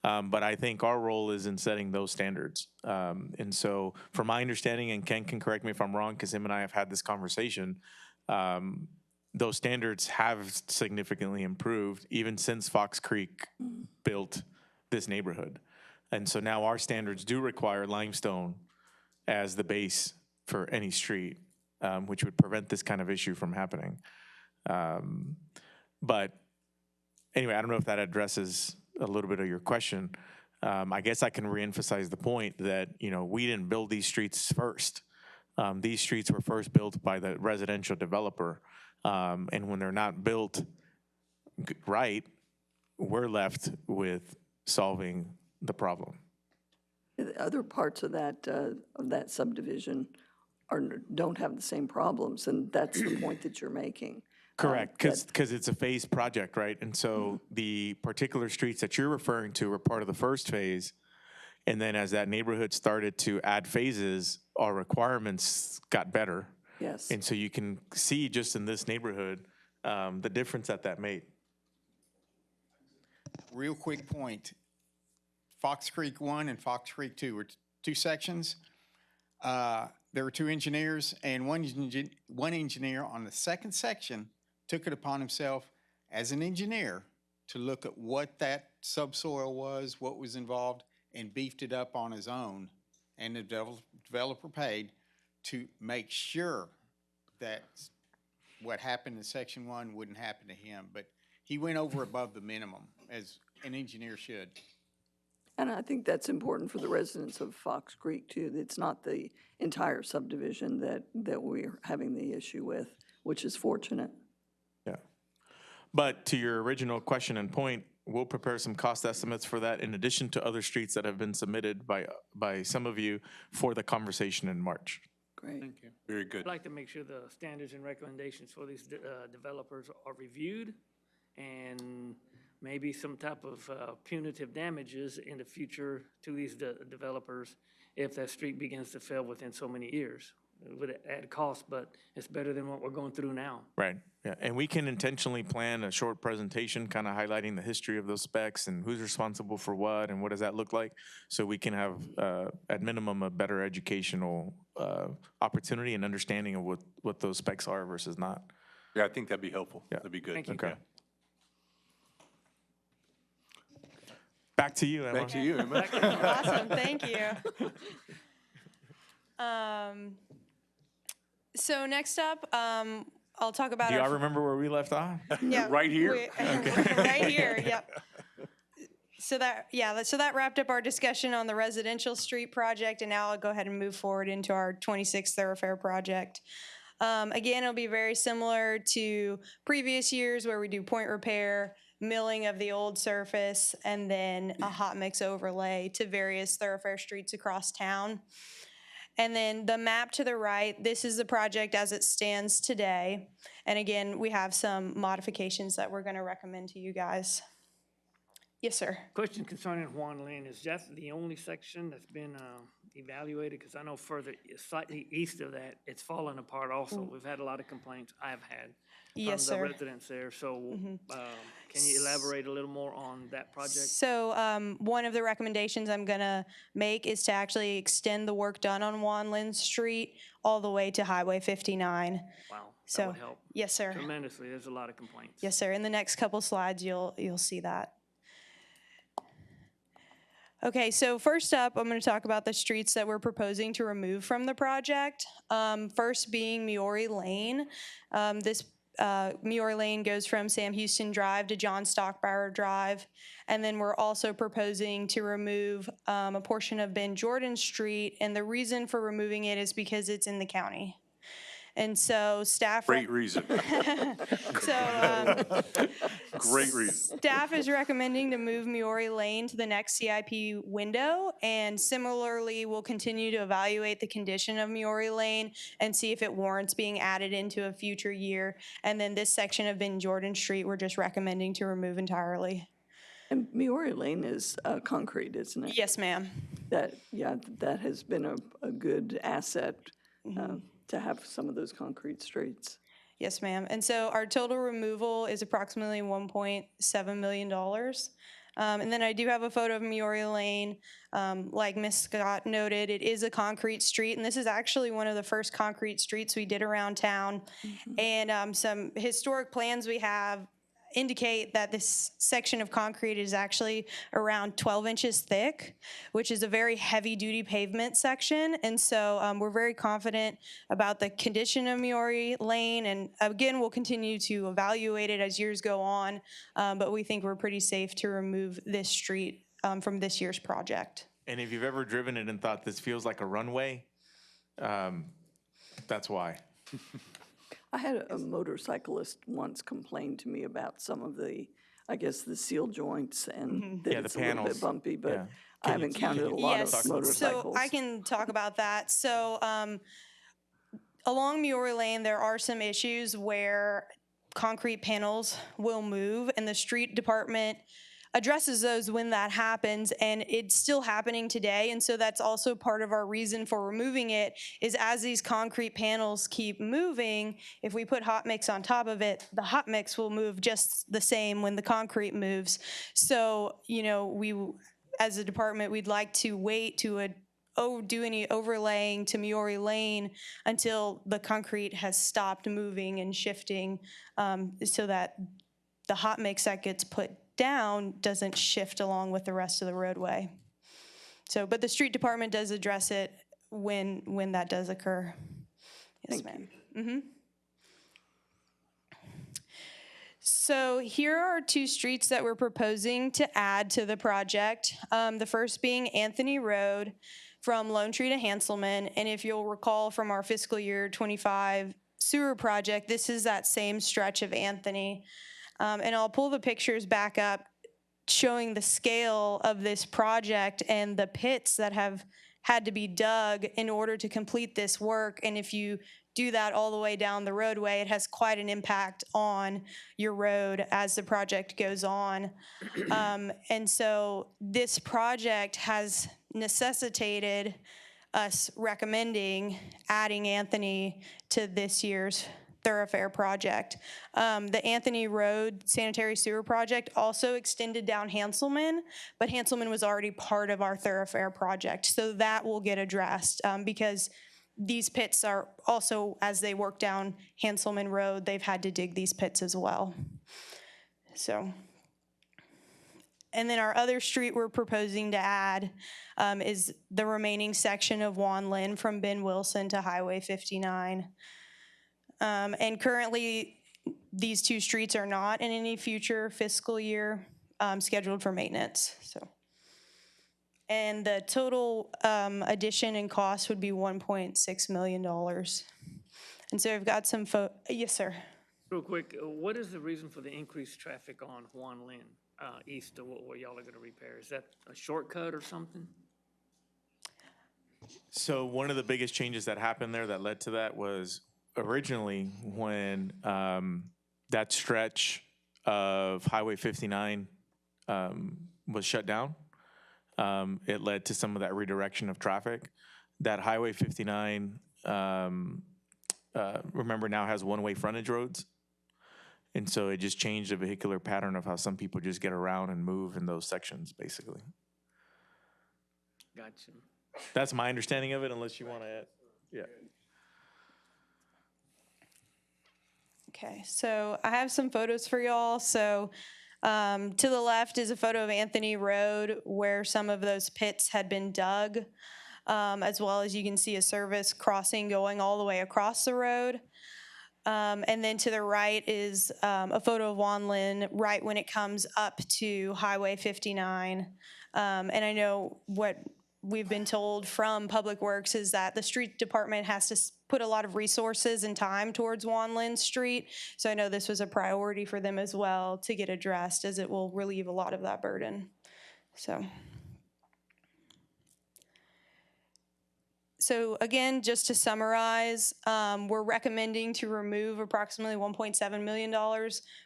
But I think our role is in setting those standards. And so from my understanding, and Ken can correct me if I'm wrong, because him and I have had this conversation, those standards have significantly improved even since Fox Creek built this neighborhood. And so now our standards do require limestone as the base for any street, which would prevent this kind of issue from happening. But anyway, I don't know if that addresses a little bit of your question. I guess I can reemphasize the point that, we didn't build these streets first. These streets were first built by the residential developer. And when they're not built right, we're left with solving the problem. The other parts of that subdivision don't have the same problems, and that's the point that you're making. Correct, because it's a phased project, right? And so the particular streets that you're referring to were part of the first phase. And then as that neighborhood started to add phases, our requirements got better. Yes. And so you can see just in this neighborhood, the difference that made. real quick point. Fox Creek 1 and Fox Creek 2 were two sections. There were two engineers, and one engineer on the second section took it upon himself as an engineer to look at what that subsoil was, what was involved, and beefed it up on his own. And the developer paid to make sure that what happened in section 1 wouldn't happen to him. But he went over above the minimum, as an engineer should. And I think that's important for the residents of Fox Creek too. It's not the entire subdivision that we're having the issue with, which is fortunate. Yeah. But to your original question and point, we'll prepare some cost estimates for that in addition to other streets that have been submitted by some of you for the conversation in March. Great. Thank you. Very good. I'd like to make sure the standards and recommendations for these developers are reviewed, and maybe some type of punitive damages in the future to these developers if that street begins to fail within so many years. It would add cost, but it's better than what we're going through now. Right, yeah, and we can intentionally plan a short presentation, kind of highlighting the history of those specs and who's responsible for what and what does that look like, so we can have, at minimum, a better educational opportunity and understanding of what those specs are versus not. Yeah, I think that'd be helpful. Yeah. That'd be good. Thank you. Okay. Back to you, Emma. Back to you, Emma. Awesome, thank you. So next up, I'll talk about Do y'all our. remember where we left off? Yeah, Right here? Right here, yep. So that wrapped up our discussion on the residential street project, and now I'll go ahead and move forward into our 26th thoroughfare project. Again, it'll be very similar to previous years where we do point repair, milling of the old surface, and then a hot mix overlay to various thoroughfare streets across town. And then the map to the right, this is the project as it stands today. And again, we have some modifications that we're going to recommend to you guys. Yes, sir. Question concerning Juan Lane, is that the only section that's been evaluated? Because I know further, slightly east of that, it's fallen apart also. We've had a lot of complaints, I've had, Yes, from the sir. residents there. So can you elaborate a little more on that project? So one of the recommendations I'm going to make is to actually extend the work done on Juan Lynn Street all the way to Highway 59. Wow, So, that would help yes, sir. tremendously. There's a lot of complaints. Yes, sir. In the next couple slides, you'll see that. Okay, so first up, I'm going to talk about the streets that we're proposing to remove from the project. First being Miori Lane. This Miori Lane goes from Sam Houston Drive to John Stockbauer Drive. And then we're also proposing to remove a portion of Ben Jordan Street. And the reason for removing it is because it's in the county. And so staff. Great reason. So Great reason. staff is recommending to move Miori Lane to the next CIP window. And similarly, we'll continue to evaluate the condition of Miori Lane and see if it warrants being added into a future year. And then this section of Ben Jordan Street, we're just recommending to remove entirely. And Miori Lane is concrete, isn't it? Yes, ma'am. That has been a good asset to have some of those concrete streets. Yes, ma'am. And so our total removal is approximately $1.7 million. And then I do have a photo of Miori Lane. Like Ms. Scott noted, it is a concrete street, and this is actually one of the first concrete streets we did around town. And some historic plans we have indicate that this section of concrete is actually around 12 inches thick, which is a very heavy-duty pavement section. And so we're very confident about the condition of Miori Lane. And again, we'll continue to evaluate it as years go on, but we think we're pretty safe to remove this street from this year's project. And if you've ever driven it and thought this feels like a runway, that's why. I had a motorcyclist once complain to me about some of the, I guess, the seal joints and that Yeah, the it's a little bit panels. bumpy, but Yeah. I haven't counted a lot of Yes, motorcycles. so I can talk about that. So along Miori Lane, there are some issues where concrete panels will move, and the street department addresses those when that happens, and it's still happening today. And so that's also part of our reason for removing it, is as these concrete panels keep moving, if we put hot mix on top of it, the hot mix will move just the same when the concrete moves. So, you know, we, as a department, we'd like to wait to do any overlaying to Maori Lane until the concrete has stopped moving and shifting, so that the hot mix that gets put down doesn't shift along with the rest of the roadway. So, but the street department does address it when that does occur. Yes, ma'am. Mm-hmm. So here are two streets that we're proposing to add to the project. The first being Anthony Road from Lone Tree to Hanselman. And if you'll recall from our fiscal year 25 sewer project, this is that same stretch of Anthony. And I'll pull the pictures back up showing the scale of this project and the pits that have had to be dug in order to complete this work. And if you do that all the way down the roadway, it has quite an impact on your road as the project goes on. And so this project has necessitated us recommending adding Anthony to this year's thoroughfare project. The Anthony Road Sanitary Sewer Project also extended down Hanselman, but Hanselman was already part of our thoroughfare project. So that will get addressed because these pits are also, as they work down Hanselman Road, they've had to dig these pits as well. So, and then our other street we're proposing to add is the remaining section of Juan Lynn from Ben Wilson to Highway 59. And currently, these two streets are not in any future fiscal year scheduled for maintenance. So, and the total addition and cost would be $1.6 million. And so I've got some yes, sir. Real quick, what is the reason for the increased traffic on Juan Lynn east of what y'all are going to repair? Is that a shortcut or something? So one of the biggest changes that happened there that led to that was originally when that stretch of Highway 59 was shut down, it led to some of that redirection of traffic. That Highway 59, remember, now has one-way frontage roads. And so it just changed the vehicular pattern of how some people just get around and move in those sections, basically. Gotcha. That's my understanding of it, unless you want to add. Yeah. Okay, so I have some photos for y'all. So to the left is a photo of Anthony Road where some of those pits had been dug, as well as you can see a service crossing going all the way across the road. And then to the right is a photo of Juan Lynn right when it comes up to Highway 59. And I know what we've been told from Public Works is that the street department has to put a lot of resources and time towards Juan Lynn Street. So I know this was a priority for them as well to get addressed, as it will relieve a lot of that burden. So again, just to summarize, we're recommending to remove approximately $1.7 million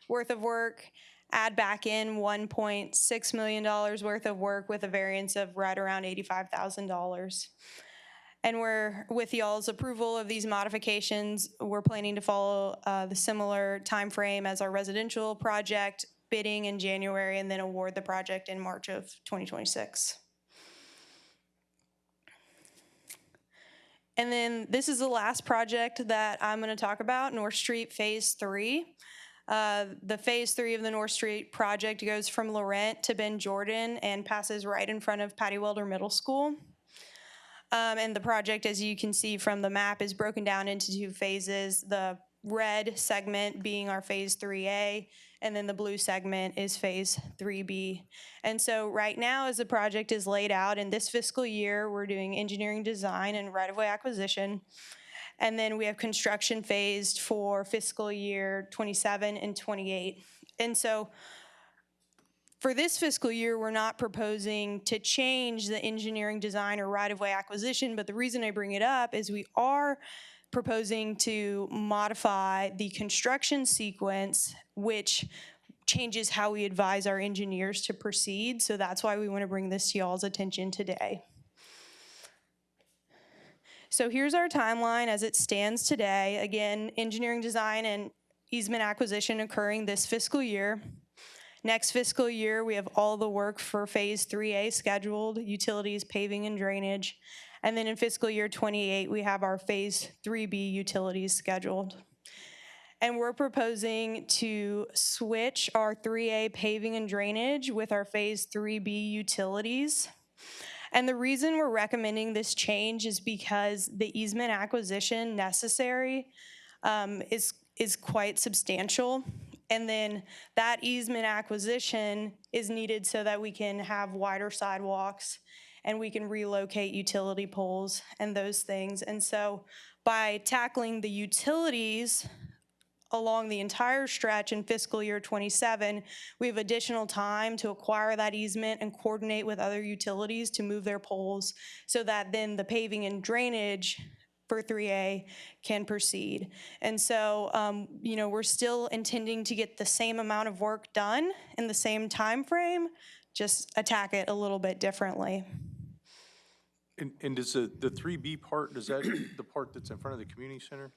worth of work, add back in $1.6 million worth of work with a variance of right around $85,000. And we're, with y'all's approval of these modifications, we're planning to follow the similar time frame as our residential project, bidding in January, and then award the project in March of 2026. And then this is the last project that I'm going to talk about, North Street Phase 3. The Phase 3 of the North Street project goes from Laurent to Ben Jordan and passes right in front of Patty Welder Middle School. And the project, as you can see from the map, is broken down into two phases. The red segment being our Phase 3A, and then the blue segment is Phase 3B. And so right now, as the project is laid out in this fiscal year, we're doing engineering design and right-of-way acquisition. And then we have construction phased for fiscal year 27 and 28. And so for this fiscal year, we're not proposing to change the engineering design or right-of-way acquisition, but the reason I bring it up is we are proposing to modify the construction sequence, which changes how we advise our engineers to proceed. So that's why we want to bring this to y'all's attention today. So here's our timeline as it stands today. Again, engineering design and easement acquisition occurring this fiscal year. Next fiscal year, we have all the work for Phase 3A scheduled, utilities, paving, and drainage. And then in fiscal year 28, we have our Phase 3B utilities scheduled. And we're proposing to switch our 3A paving and drainage with our Phase 3B utilities. And the reason we're recommending this change is because the easement acquisition necessary is quite substantial. And then that easement acquisition is needed so that we can have wider sidewalks and we can relocate utility poles and those things. And so by tackling the utilities along the entire stretch in fiscal year 27, we have additional time to acquire that easement and coordinate with other utilities to move their poles so that then the paving and drainage for 3A can proceed. And so, you know, we're still intending to get the same amount of work done in the same time frame, just attack it a little bit differently. And does the 3B part, does that, the part that's in front of the community center?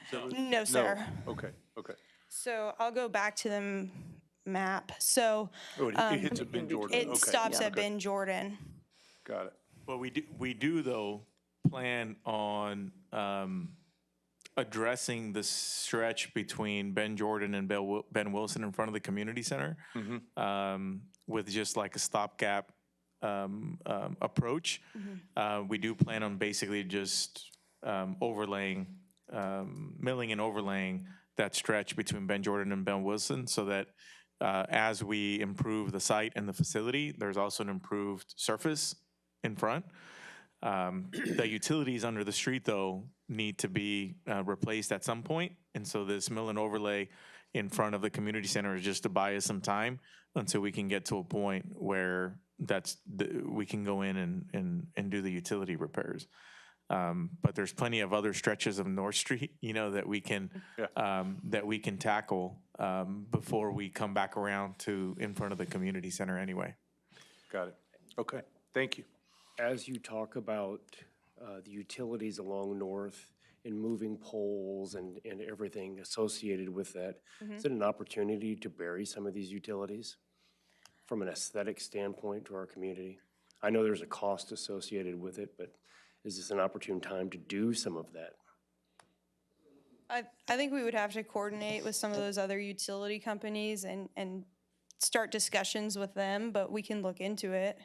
Is that what- No, sir. Okay, okay. So I'll go back to the map. So Oh, it hits at Ben Jordan, okay. it stops at okay. Ben Jordan. Got it. But we do though plan on addressing the stretch between Ben Jordan and Ben Wilson in front of the community center with just like a stopgap approach. We do plan on basically just overlaying, milling and overlaying that stretch between Ben Jordan and Ben Wilson so that as we improve the site and the facility, there's also an improved surface in front. The utilities under the street, though, need to be replaced at some point. And so this mill and overlay in front of the community center is just to buy us some time until we can get to a point where we can go in and do the utility repairs. But there's plenty of other stretches of North Street, you know, that we can tackle before we come back around to in front of the community center anyway. Got it. Okay, thank you. As you talk about the utilities along North and moving poles and everything associated with that, is it an opportunity to bury some of these utilities from an aesthetic standpoint to our community? I know there's a cost associated with it, but is this an opportune time to do some of that? I think we would have to coordinate with some of those other utility companies and start discussions with them, but we can look into it.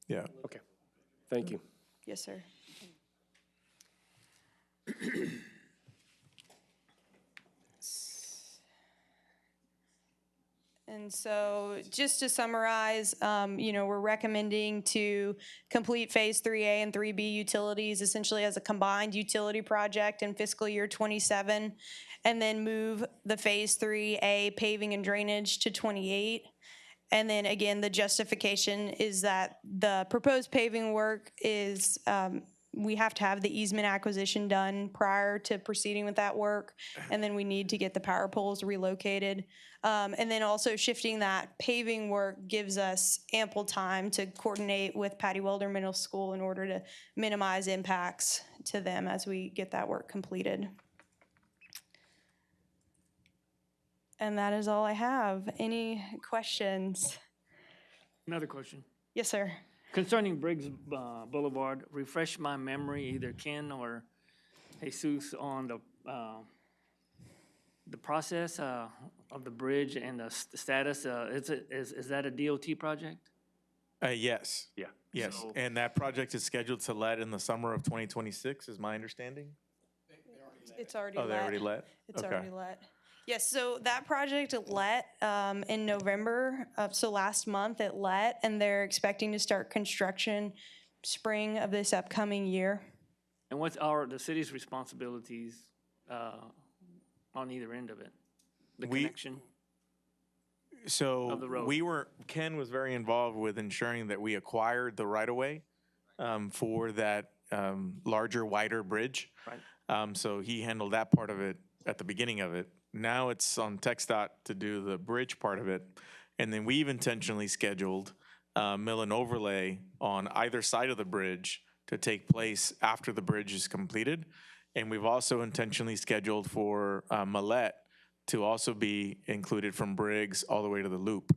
Yeah. Okay, thank you. Yes, sir. And so just to summarize, you know, we're recommending to complete Phase 3A and 3B utilities essentially as a combined utility project in fiscal year 27, and then move the Phase 3A paving and drainage to 28. And then again, the justification is that the proposed paving work is, we have to have the easement acquisition done prior to proceeding with that work. And then we need to get the power poles relocated. And then also shifting that paving work gives us ample time to coordinate with Patty Welder Middle School in order to minimize impacts to them as we get that work completed. And that is all I have. Any questions? Another question. Yes, sir. Concerning Briggs Boulevard, refresh my memory, either Ken or Jesus, on the process of the bridge and the status. Is that a DOT project? Yes. Yeah. Yes, So- and that project is scheduled to let in the summer of 2026, is my understanding? It's already Oh, they already let? It's Okay. already let. Yes, so that project let in November, so last month it let, and they're expecting to start construction spring of this upcoming year. And what's the city's responsibilities on either end of it? The connection? So Of the road. Ken was very involved with ensuring that we acquired the right-of-way for that larger, wider bridge. Right. So he handled that part of it at the beginning of it. Now it's on TxDOT to do the bridge part of it. And then we've intentionally scheduled mill and overlay on either side of the bridge to take place after the bridge is completed. And we've also intentionally scheduled for Millette to also be included from Briggs all the way to the loop.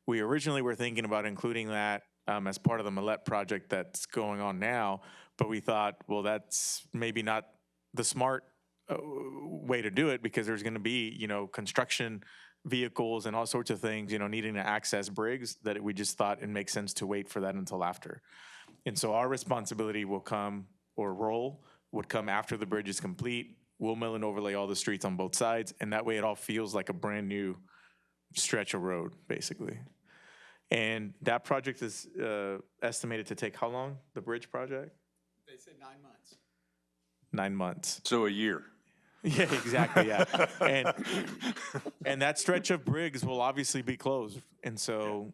We originally were thinking about including that as part of the Millette project that's going on now, but we thought, well, that's maybe not the smart way to do it, because there's gonna be, you know, construction vehicles and all sorts of things, you know, needing to access Briggs, that we just thought it makes sense to wait for that until after. And so our responsibility will come, or role would come after the bridge is complete. We'll mill and overlay all the streets on both sides, and that way it all feels like a brand new stretch of road, basically. And that project is estimated to take how long, the bridge project? They said 9 months. 9 months. So a year. Yeah, exactly, yeah. And that stretch of Briggs will obviously be closed. And so,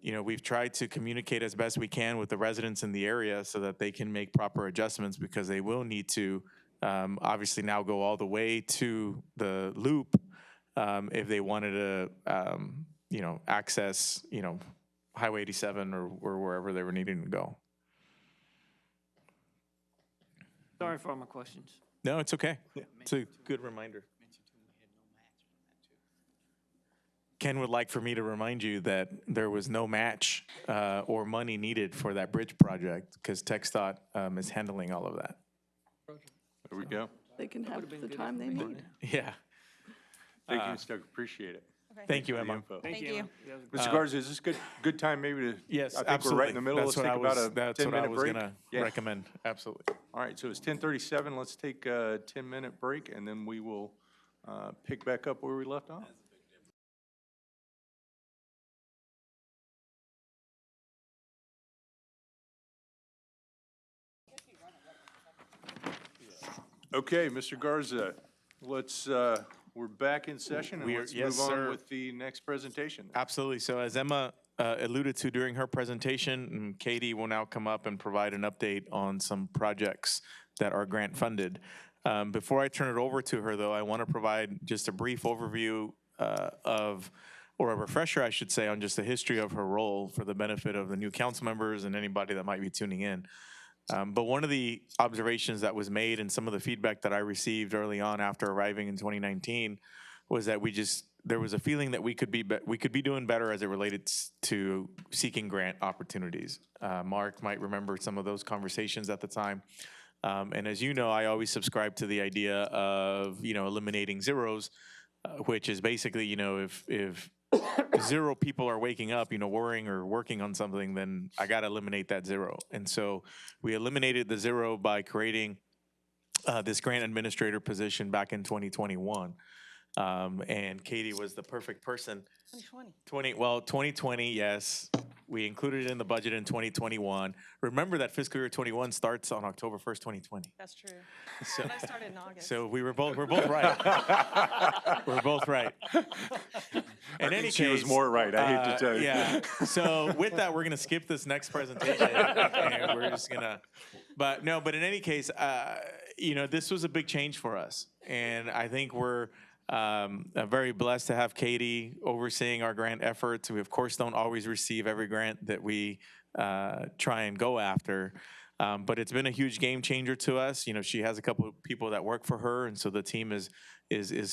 you know, we've tried to communicate as best we can with the residents in the area so that they can make proper adjustments, because they will need to obviously now go all the way to the loop if they wanted to, you know, access, you know, Highway 87 or wherever they were needing to go. Sorry for all my questions. No, it's okay. It's a good reminder. Ken would like for me to remind you that there was no match or money needed for that bridge project, because TxDOT is handling all of that. There we go. They can have the time they need. Yeah. Thank you, Ms. Doug, appreciate it. Thank you, For the Emma. info. Thank you. Emma. That was Mr. Garza, is this good time maybe to? Yes, I think absolutely. we're right in the middle. Let's take about a That's what I 10-minute was break. gonna Yeah. recommend, absolutely. All right, so it's 10:37. Let's take a 10-minute break, and then we will pick back up where we left off. Okay, Mr. Garza, let's, we're back in session, and let's Yes, move on sir. with the next presentation. Absolutely. So as Emma alluded to during her presentation, Katie will now come up and provide an update on some projects that are grant funded. Before I turn it over to her, though, I want to provide just a brief overview or a refresher, I should say, on just the history of her role for the benefit of the new council members and anybody that might be tuning in. But one of the observations that was made and some of the feedback that I received early on after arriving in 2019 was that there was a feeling that we could be doing better as it related to seeking grant opportunities. Mark might remember some of those conversations at the time. And as you know, I always subscribe to the idea of, you know, eliminating zeros, which is basically, you know, if 0 people are waking up, you know, worrying or working on something, then I got to eliminate that 0. And so we eliminated the 0 by creating this grant administrator position back in 2021. And Katie was the perfect person. 2020, yes. We included it in the budget in 2021. Remember that fiscal year 21 starts on October 1st, 2020. That's true. So, And I started in August. so we're both right. We're both right. In any She was case, more right, I hate to tell you. Yeah. So with that, we're gonna skip this next presentation, and we're just gonna. But in any case, you know, this was a big change for us, and I think we're very blessed to have Katie overseeing our grant efforts. We of course don't always receive every grant that we try and go after. But it's been a huge game changer to us. You know, she has a couple of people that work for her, and so the team is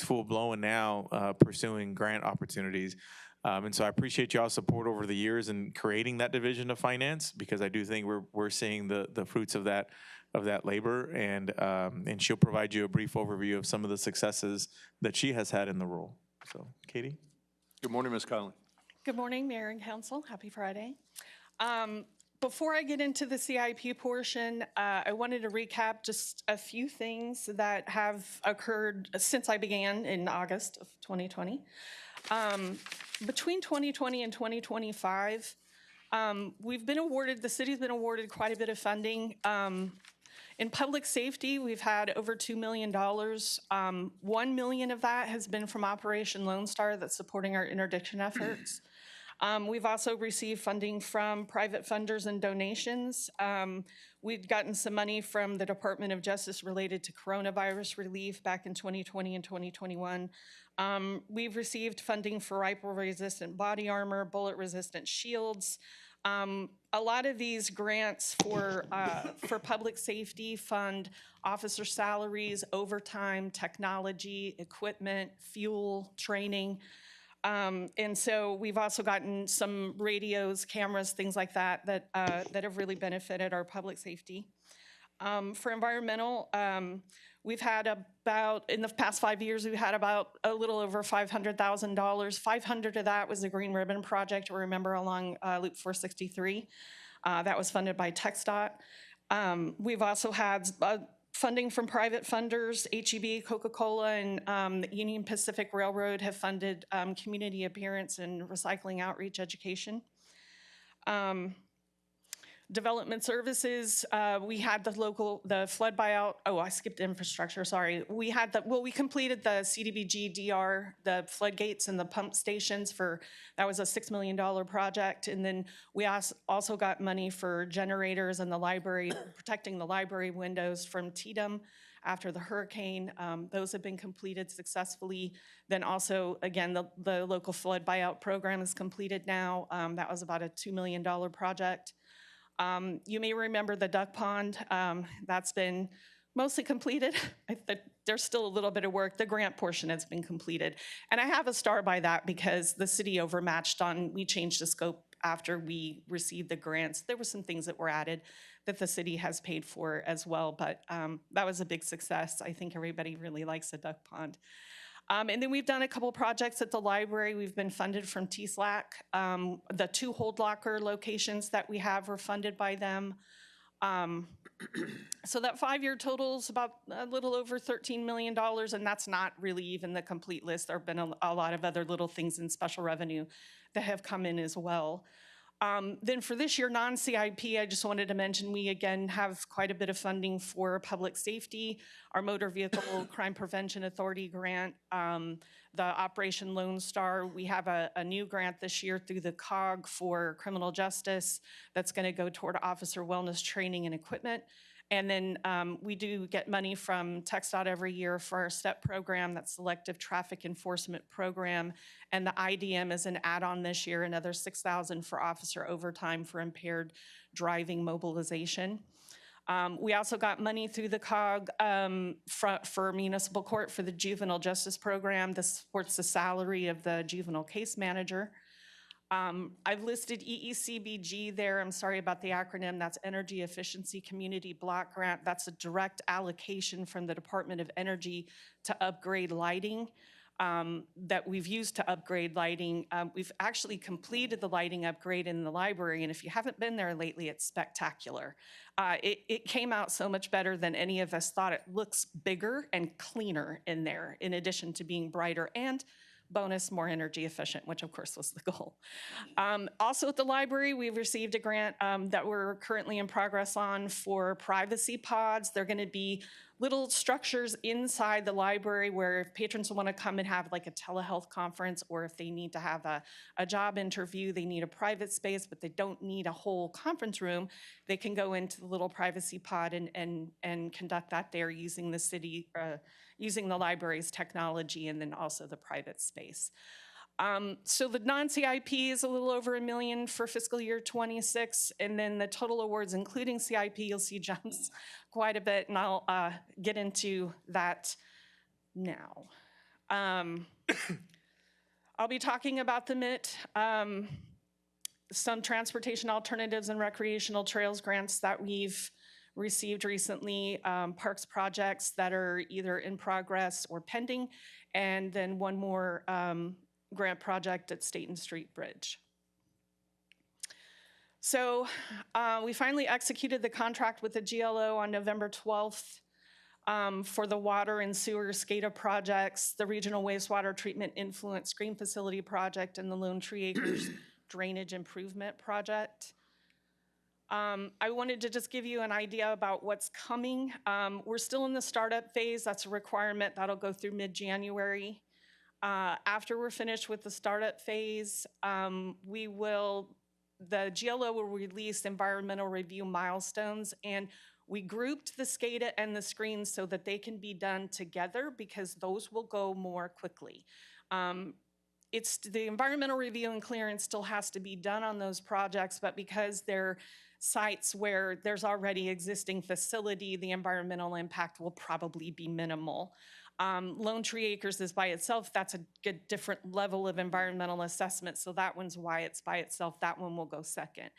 full blown now pursuing grant opportunities. And so I appreciate y'all's support over the years in creating that division of finance, because I do think we're seeing the fruits of that labor, and she'll provide you a brief overview of some of the successes that she has had in the role. So, Katie. Good morning, Ms. Conley. Good morning, Mayor and Council. Happy Friday. Before I get into the CIP portion, I wanted to recap just a few things that have occurred since I began in August of 2020. Between 2020 and 2025, the city's been awarded quite a bit of funding. In public safety, we've had over $2 million. $1 million of that has been from Operation Lone Star that's supporting our interdiction efforts. We've also received funding from private funders and donations. We've gotten some money from the Department of Justice related to coronavirus relief back in 2020 and 2021. We've received funding for rifle-resistant body armor, bullet-resistant shields. A lot of these grants for public safety fund officer salaries, overtime, technology, equipment, fuel, training. And so we've also gotten some radios, cameras, things like that that have really benefited our public safety. For environmental, we've had about, in the past 5 years, we've had about a little over $500,000. 500 of that was the Green Ribbon Project, remember, along Loop 463. That was funded by TxDOT. We've also had funding from private funders. HEB, Coca-Cola, and the Union Pacific Railroad have funded community appearance and recycling outreach education. Development services, we had the flood buyout. Oh, I skipped infrastructure, sorry. We completed the CDBG DR, the floodgates and the pump stations that was a $6 million project. And then we also got money for generators and the library, protecting the library windows from TDM after the hurricane. Those have been completed successfully. Then also, again, the local flood buyout program is completed now. That was about a $2 million project. You may remember the duck pond. That's been mostly completed. There's still a little bit of work. The grant portion has been completed. And I have a star by that because the city overmatched we changed the scope after we received the grants. There were some things that were added that the city has paid for as well, but that was a big success. I think everybody really likes the duck pond. And then we've done a couple projects at the library. We've been funded from TSLAC. The 2 hold locker locations that we have were funded by them. So that 5-year total is about a little over $13 million, and that's not really even the complete list. There have been a lot of other little things in special revenue that have come in as well. Then for this year, non-CIP, I just wanted to mention, we again have quite a bit of funding for public safety, our Motor Vehicle Crime Prevention Authority grant, the Operation Lone Star. We have a new grant this year through the COG for criminal justice that's going to go toward officer wellness training and equipment. And then we do get money from TxDOT every year for our STEP program, that Selective Traffic Enforcement Program. And the IDM is an add-on this year, another $6,000 for officer overtime for impaired driving mobilization. We also got money through the COG for municipal court for the juvenile justice program. This supports the salary of the juvenile case manager. I've listed EECBG there. I'm sorry about the acronym. That's Energy Efficiency Community Block Grant. That's a direct allocation from the Department of Energy to upgrade lighting that we've used to upgrade lighting. We've actually completed the lighting upgrade in the library, and if you haven't been there lately, it's spectacular. It came out so much better than any of us thought. It looks bigger and cleaner in there, in addition to being brighter and bonus, more energy efficient, which of course was the goal. Also at the library, we've received a grant that we're currently in progress on for privacy pods. They're going to be little structures inside the library where if patrons want to come and have like a telehealth conference, or if they need to have a job interview, they need a private space, but they don't need a whole conference room, they can go into the little privacy pod and conduct that there using the city, using the library's technology, and then also the private space. So the non-CIP is a little over $1 million for fiscal year 26, and then the total awards, including CIP, you'll see jumps quite a bit, and I'll get into that now. I'll be talking about the MIT, some transportation alternatives and recreational trails grants that we've received recently, parks projects that are either in progress or pending, and then one more grant project at Staten Street Bridge. So we finally executed the contract with the GLO on November 12th for the water and sewer SCADA projects, the Regional Wastewater Treatment Influent Screen Facility project, and the Lone Tree Acres Drainage Improvement project. I wanted to just give you an idea about what's coming. We're still in the startup phase. That's a requirement that'll go through mid-January. After we're finished with the startup phase, the GLO will release environmental review milestones, and we grouped the SCADA and the screens so that they can be done together because those will go more quickly. It's the environmental review and clearance still has to be done on those projects, but because they're sites where there's already existing facility, the environmental impact will probably be minimal. Lone Tree Acres is by itself. That's a good different level of environmental assessment. So that one's why it's by itself. That one will go second.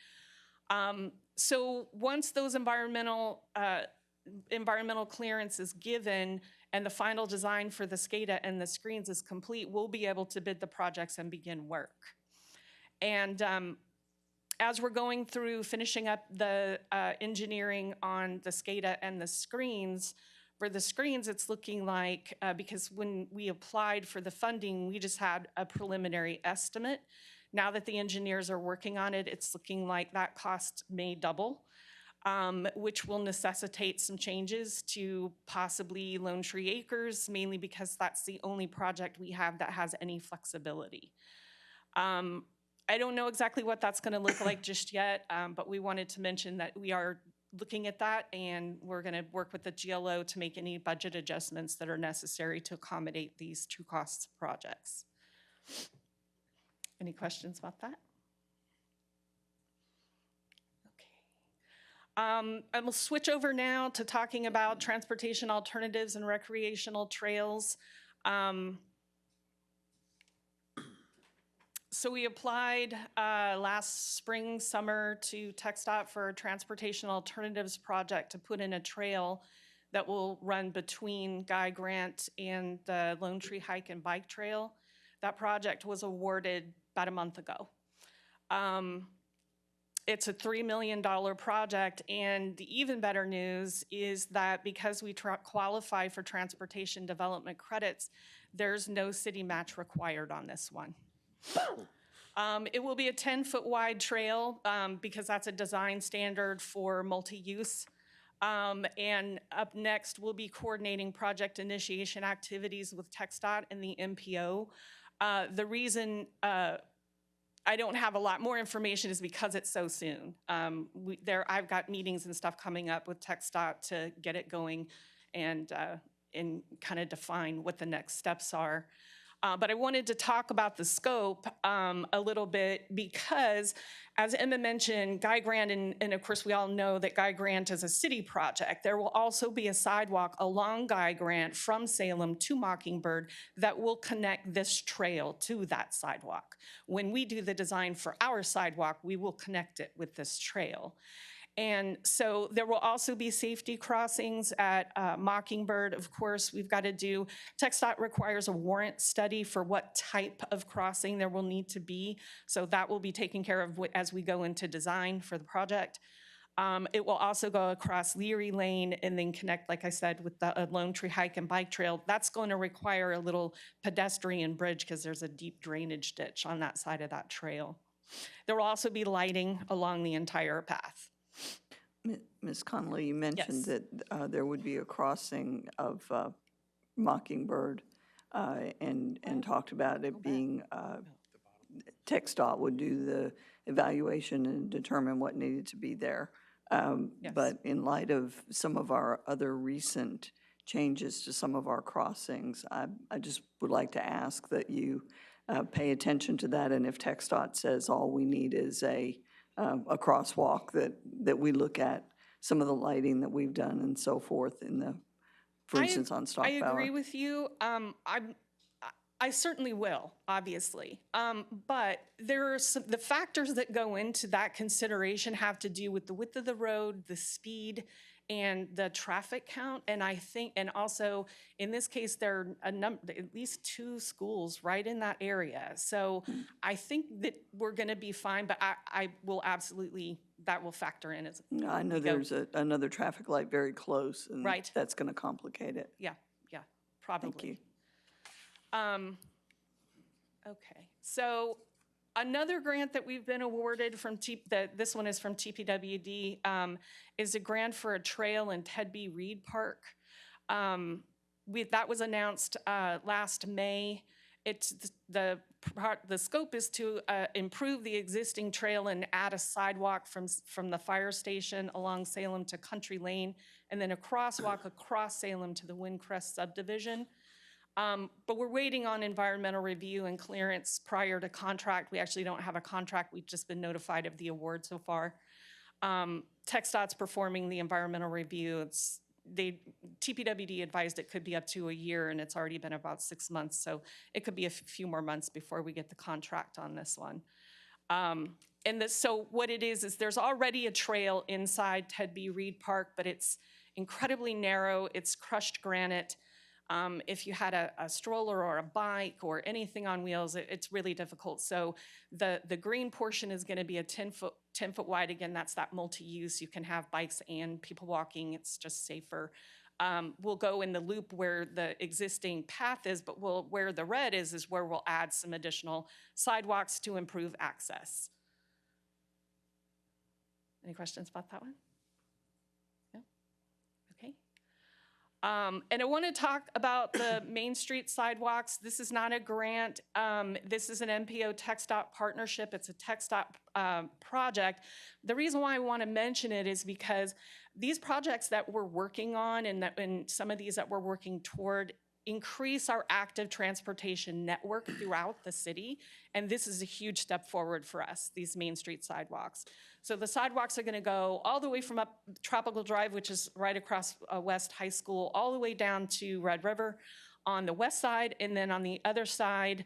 So once those environmental clearance is given and the final design for the SCADA and the screens is complete, we'll be able to bid the projects and begin work. And as we're going through finishing up the engineering on the SCADA and the screens, for the screens, it's looking like, because when we applied for the funding, we just had a preliminary estimate. Now that the engineers are working on it, it's looking like that cost may double, which will necessitate some changes to possibly Lone Tree Acres, mainly because that's the only project we have that has any flexibility. I don't know exactly what that's going to look like just yet, but we wanted to mention that we are looking at that, and we're going to work with the GLO to make any budget adjustments that are necessary to accommodate these two cost projects. Any questions about that? Okay. I will switch over now to talking about transportation alternatives and recreational trails. So we applied last spring, summer to TxDOT for a transportation alternatives project to put in a trail that will run between Guy Grant and the Lone Tree Hike and Bike Trail. That project was awarded about a month ago. It's a $3 million project, and the even better news is that because we qualify for transportation development credits, there's no city match required on this one. It will be a 10-foot wide trail because that's a design standard for multi-use. And up next, we'll be coordinating project initiation activities with TxDOT and the MPO. The reason I don't have a lot more information is because it's so soon. I've got meetings and stuff coming up with TxDOT to get it going and kind of define what the next steps are. But I wanted to talk about the scope a little bit because, as Emma mentioned, Guy Grant, and of course we all know that Guy Grant is a city project. There will also be a sidewalk along Guy Grant from Salem to Mockingbird that will connect this trail to that sidewalk. When we do the design for our sidewalk, we will connect it with this trail. And so there will also be safety crossings at Mockingbird. Of course, we've got to do, TxDOT requires a warrant study for what type of crossing there will need to be. So that will be taken care of as we go into design for the project. It will also go across Leary Lane and then connect, like I said, with the Lone Tree Hike and Bike Trail. That's going to require a little pedestrian bridge because there's a deep drainage ditch on that side of that trail. There will also be lighting along the entire path. Ms. Connolly, you mentioned Yes. that there would be a crossing of Mockingbird and talked about it being, TxDOT would do the evaluation and determine what needed to be there. But in light of some of our other recent changes to some of our crossings, I just would like to ask that you pay attention to that, and if TxDOT says all we need is a crosswalk, that we look at some of the lighting that we've done and so forth in the, for instance, on Stockbauer. I agree with you. I certainly will, obviously. But there are the factors that go into that consideration have to do with the width of the road, the speed, and the traffic count. And I think, and also in this case, there are at least 2 schools right in that area. So I think that we're going to be fine, but I will absolutely, that will factor in as I know there's another traffic light very close, and Right. that's going to complicate it. Yeah, probably. Thank you. Okay, so another grant that we've been awarded from, this one is from TPWD, is a grant for a trail in Ted B. Reed Park. That was announced last May, The scope is to improve the existing trail and add a sidewalk from the fire station along Salem to Country Lane, and then a crosswalk across Salem to the Windcrest subdivision. But we're waiting on environmental review and clearance prior to contract. We actually don't have a contract. We've just been notified of the award so far. TxDOT's performing the environmental review. TPWD advised it could be up to a year, and it's already been about 6 months. So it could be a few more months before we get the contract on this one. So what it is there's already a trail inside Ted B. Reed Park, but it's incredibly narrow. It's crushed granite. If you had a stroller or a bike or anything on wheels, it's really difficult. So the green portion is going to be a 10-foot wide. Again, that's that multi-use. You can have bikes and people walking. It's just safer. We'll go in the loop where the existing path is, but where the red is where we'll add some additional sidewalks to improve access. Any questions about that one? No? Okay. And I want to talk about the Main Street sidewalks. This is not a grant. This is an MPO TxDOT partnership. It's a TxDOT project. The reason why I want to mention it is because these projects that we're working on and some of these that we're working toward increase our active transportation network throughout the city. And this is a huge step forward for us, these Main Street sidewalks. So the sidewalks are going to go all the way from up Tropical Drive, which is right across West High School, all the way down to Red River on the west side. And then on the other side,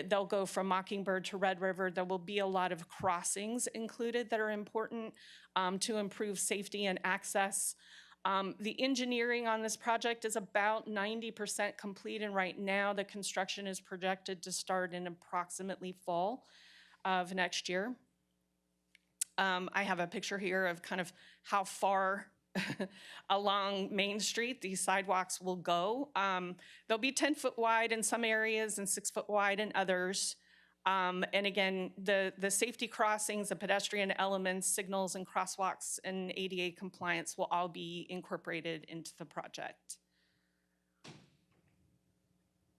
they'll go from Mockingbird to Red River. There will be a lot of crossings included that are important to improve safety and access. The engineering on this project is about 90% complete, and right now the construction is projected to start in approximately fall of next year. I have a picture here of kind of how far along Main Street these sidewalks will go. They'll be 10-foot wide in some areas and 6-foot wide in others. And again, the safety crossings, the pedestrian elements, signals, and crosswalks and ADA compliance will all be incorporated into the project.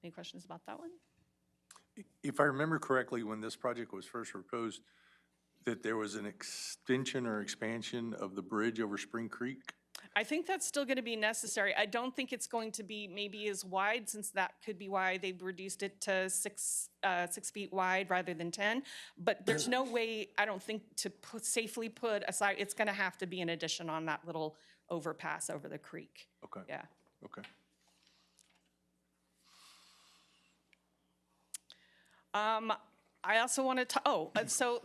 Any questions about that one? If I remember correctly, when this project was first proposed, that there was an extension or expansion of the bridge over Spring Creek? I think that's still going to be necessary. I don't think it's going to be maybe as wide, since that could be why they've reduced it to 6 feet wide rather than 10. But there's no way, I don't think, to safely put aside, it's going to have to be an addition on that little overpass over the creek. Okay. Yeah. Okay. I also wanted to, so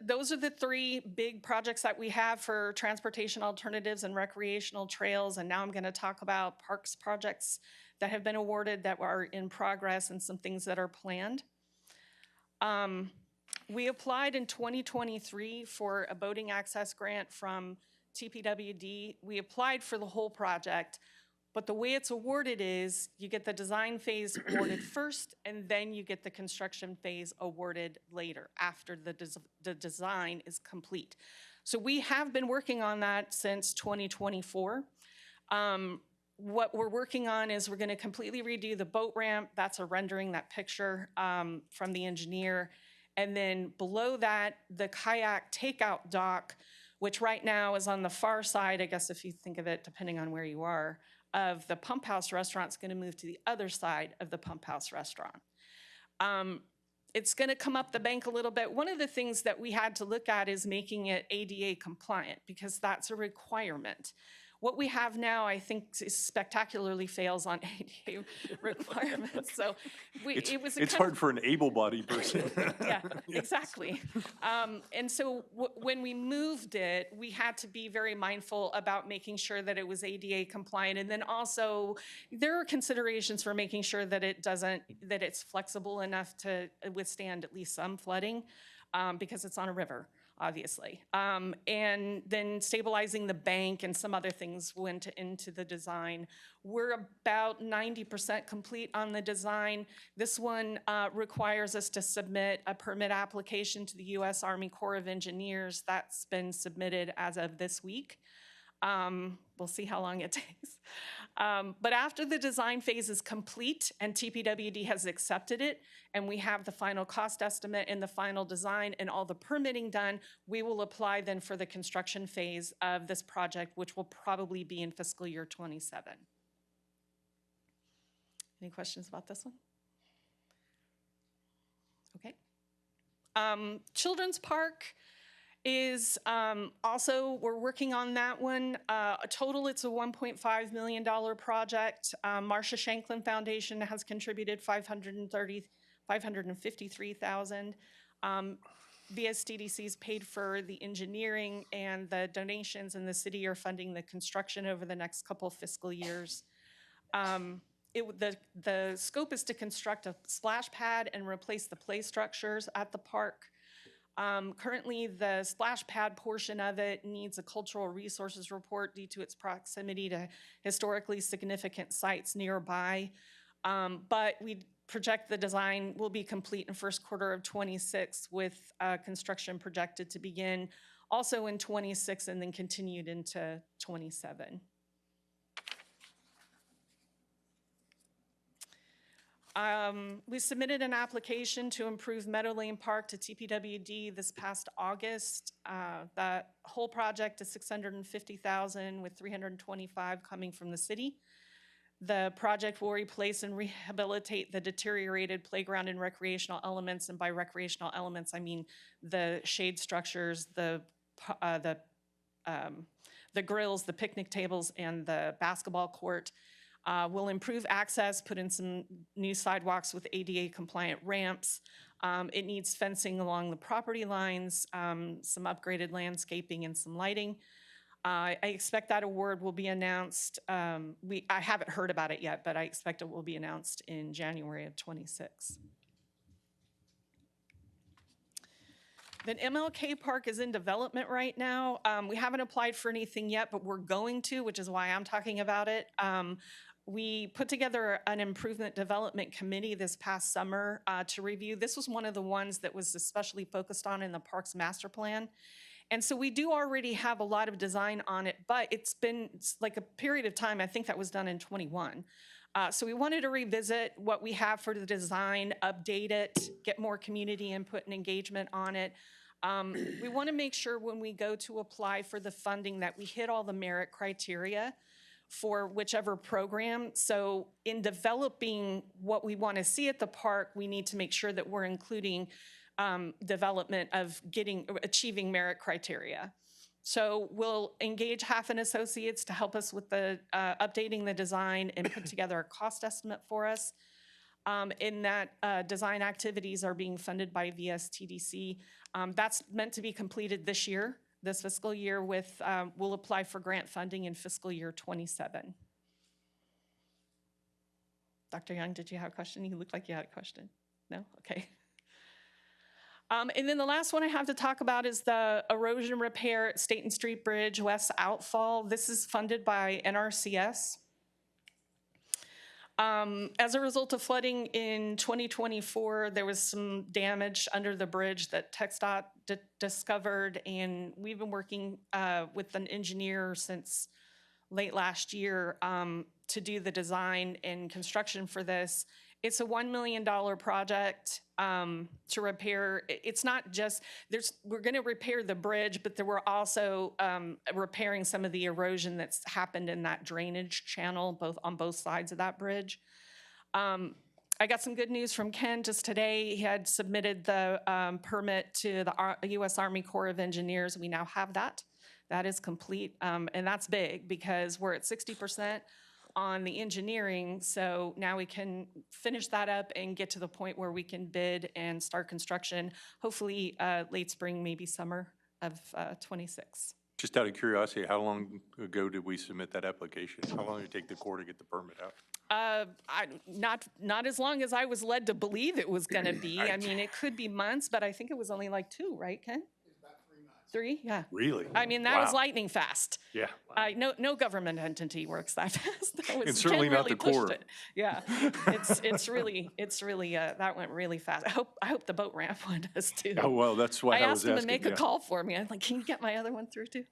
those are the 3 big projects that we have for transportation alternatives and recreational trails. And now I'm going to talk about parks projects that have been awarded, that are in progress, and some things that are planned. We applied in 2023 for a boating access grant from TPWD. We applied for the whole project. But the way it's awarded is you get the design phase awarded first, and then you get the construction phase awarded later, after the design is complete. So we have been working on that since 2024. What we're working on is we're going to completely redo the boat ramp. That's a rendering, that picture from the engineer. And then below that, the kayak takeout dock, which right now is on the far side, I guess if you think of it, depending on where you are, of the Pump House restaurant, is going to move to the other side of the Pump House restaurant. It's going to come up the bank a little bit. One of the things that we had to look at is making it ADA compliant, because that's a requirement. What we have now, I think, spectacularly fails on ADA requirements. So it's hard for an able-bodied person. Yeah, exactly. And so when we moved it, we had to be very mindful about making sure that it was ADA compliant. And then also, there are considerations for making sure that it's flexible enough to withstand at least some flooding, because it's on a river, obviously. And then stabilizing the bank and some other things went into the design. We're about 90% complete on the design. This one requires us to submit a permit application to the U.S. Army Corps of Engineers. That's been submitted as of this week. We'll see how long it takes. But after the design phase is complete and TPWD has accepted it, and we have the final cost estimate and the final design and all the permitting done, we will apply then for the construction phase of this project, which will probably be in fiscal year '27. Any questions about this one? Okay. Children's Park is also, we're working on that one. Total, it's a $1.5 million project. Marcia Shanklin Foundation has contributed $553,000. VSTDC's paid for the engineering and the donations, and the city are funding the construction over the next couple fiscal years. The scope is to construct a splash pad and replace the play structures at the park. Currently, the splash pad portion of it needs a cultural resources report due to its proximity to historically significant sites nearby. But we project the design will be complete in first quarter of '26, with construction projected to begin also in '26 and then continued into '27. We submitted an application to improve Meadow Lane Park to TPWD this past August. That whole project is $650,000 with $325,000 coming from the city. The project will replace and rehabilitate the deteriorated playground and recreational elements, and by recreational elements, I mean the shade structures, the grills, the picnic tables, and the basketball court. We'll improve access, put in some new sidewalks with ADA compliant ramps. It needs fencing along the property lines, some upgraded landscaping, and some lighting. I expect that award will be announced. I haven't heard about it yet, but I expect it will be announced in January of '26. Then MLK Park is in development right now. We haven't applied for anything yet, but we're going to, which is why I'm talking about it. We put together an improvement development committee this past summer to review. This was one of the ones that was especially focused on in the Parks Master Plan. And so we do already have a lot of design on it, but it's like a period of time, I think that was done in '21. So we wanted to revisit what we have for the design, update it, get more community input and engagement on it. We want to make sure when we go to apply for the funding that we hit all the merit criteria for whichever program. So in developing what we want to see at the park, we need to make sure that we're including development of achieving merit criteria. So we'll engage Half & Associates to help us with the updating the design and put together a cost estimate for us. In that design activities are being funded by VSTDC. That's meant to be completed this year, this fiscal year, with we'll apply for grant funding in fiscal year '27. Dr. Young, did you have a question? You looked like you had a question. No? Okay. And then the last one I have to talk about is the erosion repair at Staten Street Bridge West Outfall. This is funded by NRCS. As a result of flooding in 2024, there was some damage under the bridge that TxDOT discovered, and we've been working with an engineer since late last year to do the design and construction for this. It's a $1 million project to repair. It's not just, we're going to repair the bridge, but we're also repairing some of the erosion that's happened in that drainage channel, on both sides of that bridge. I got some good news from Ken just today. He had submitted the permit to the U.S. Army Corps of Engineers. We now have that. That is complete, and that's big because we're at 60% on the engineering, so now we can finish that up and get to the point where we can bid and start construction, hopefully late spring, maybe summer of '26. Just out of curiosity, how long ago did we submit that application? How long did it take the Corps to get the permit out? Not as long as I was led to believe it was going to be. I mean, it could be months, but I think it was only like 2, right, Ken? Three? Yeah. Really? I mean, that was lightning fast. Yeah. No government entity works that fast. And certainly Ken not the pushed Corps. it. Yeah, it's really that went really fast. I hope the boat ramp one does too. Oh, well, that's why I was asked him asking. to make a call for me. I'm like, can you get my other one through too?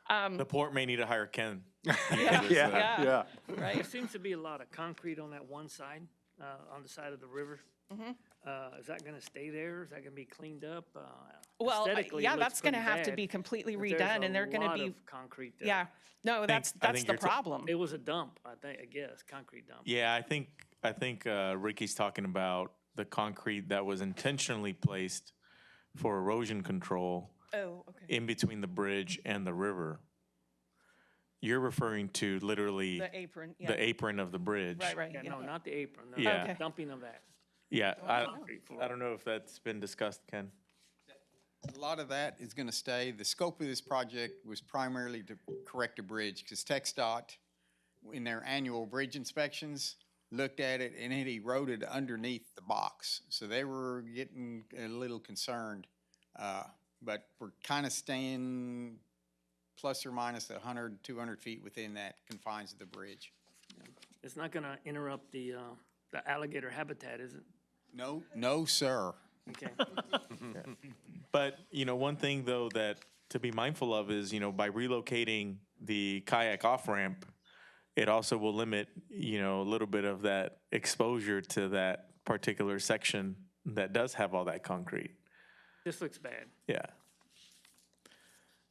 The port may need to hire Ken. Yeah. There seems to be a lot of concrete on that one side, on the side of the river. Is that gonna stay there? Is that gonna be cleaned up? Well, Aesthetically, it yeah, looks that's gonna pretty have to bad, be completely but there's redone, and they're a gonna lot be, of concrete there. yeah. No, that's think the you're ta- problem. It was a dump, I guess, concrete dump. Yeah, I think Ricky's talking about the concrete that was intentionally placed for erosion control Oh, okay. in between the bridge and the river. You're referring to literally The apron, yeah. the apron of the bridge. Right, Yeah, yeah. no, not the apron, the Yeah. Okay. dumping of that. Yeah, Concrete floor. I don't know if that's been discussed, Ken. A lot of that is going to stay. The scope of this project was primarily to correct a bridge because TxDOT, in their annual bridge inspections, looked at it and it eroded underneath the box. So they were getting a little concerned. But we're kind of staying plus or minus 100, 200 feet within that confines of the bridge. It's not gonna interrupt the alligator habitat, is it? No, sir. Okay. But, one thing though that to be mindful of is, by relocating the kayak off-ramp, it also will limit, a little bit of that exposure to that particular section that does have all that concrete. This looks bad. Yeah.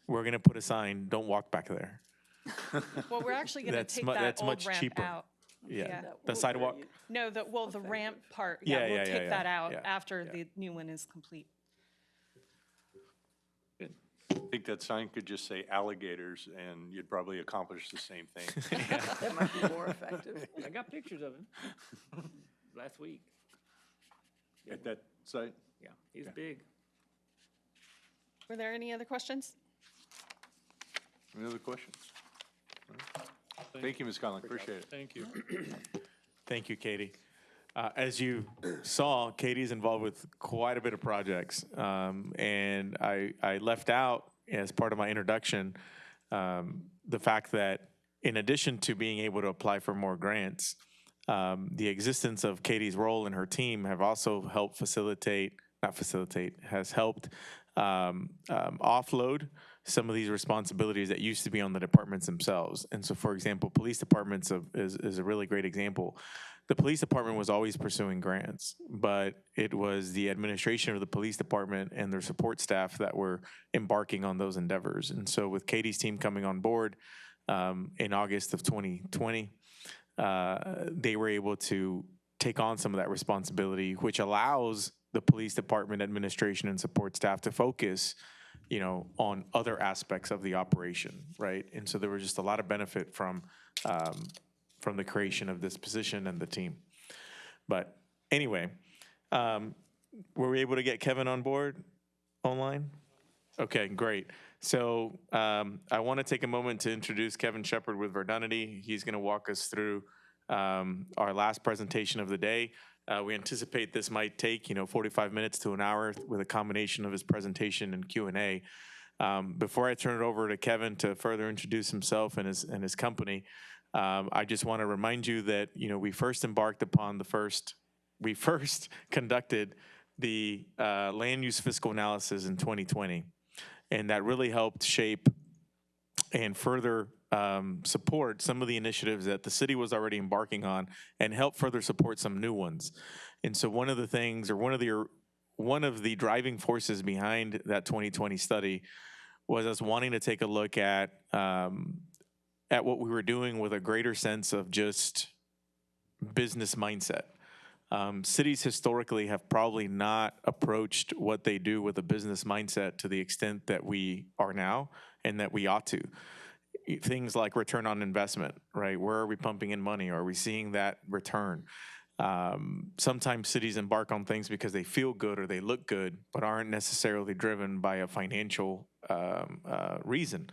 We're gonna put a sign, don't walk back there. Well, we're actually gonna That's take mu- that that's old much ramp cheaper. out. Yeah, the sidewalk, No, the ramp part, Yeah, yeah, we'll yeah, take that out yeah, after the new one is complete. I think that sign could just say alligators, and you'd probably accomplish the same thing. That might be more effective. I got pictures of him last week. At that site? Yeah, he's big. Were there any other questions? Any other questions? Thank you, Ms. Conlon, appreciate it. Thank you. Thank you, Katie. As you saw, Katie's involved with quite a bit of projects. And I left out, as part of my introduction, the fact that in addition to being able to apply for more grants, the existence of Katie's role and her team have also helped has helped offload some of these responsibilities that used to be on the departments themselves. And so, for example, police departments is a really great example. The police department was always pursuing grants, but it was the administration of the police department and their support staff that were embarking on those endeavors. And so with Katie's team coming on board in August of 2020, they were able to take on some of that responsibility, which allows the police department administration and support staff to focus on other aspects of the operation, right? And so there was just a lot of benefit from the creation of this position and the team. But anyway, were we able to get Kevin on board online? Okay, great. So I want to take a moment to introduce Kevin Shepard with Verdunity. He's going to walk us through our last presentation of the day. We anticipate this might take 45 minutes to an hour with a combination of his presentation and Q&A. Before I turn it over to Kevin to further introduce himself and his company, I just want to remind you that we first conducted the land use fiscal analysis in 2020, and that really helped shape and further support some of the initiatives that the city was already embarking on and help further support some new ones. And so one of the things, or one of the driving forces behind that 2020 study was us wanting to take a look at what we were doing with a greater sense of just business mindset. Cities historically have probably not approached what they do with a business mindset to the extent that we are now and that we ought to. Things like return on investment, right? Where are we pumping in money? Are we seeing that return? Sometimes cities embark on things because they feel good or they look good, but aren't necessarily driven by a financial reason.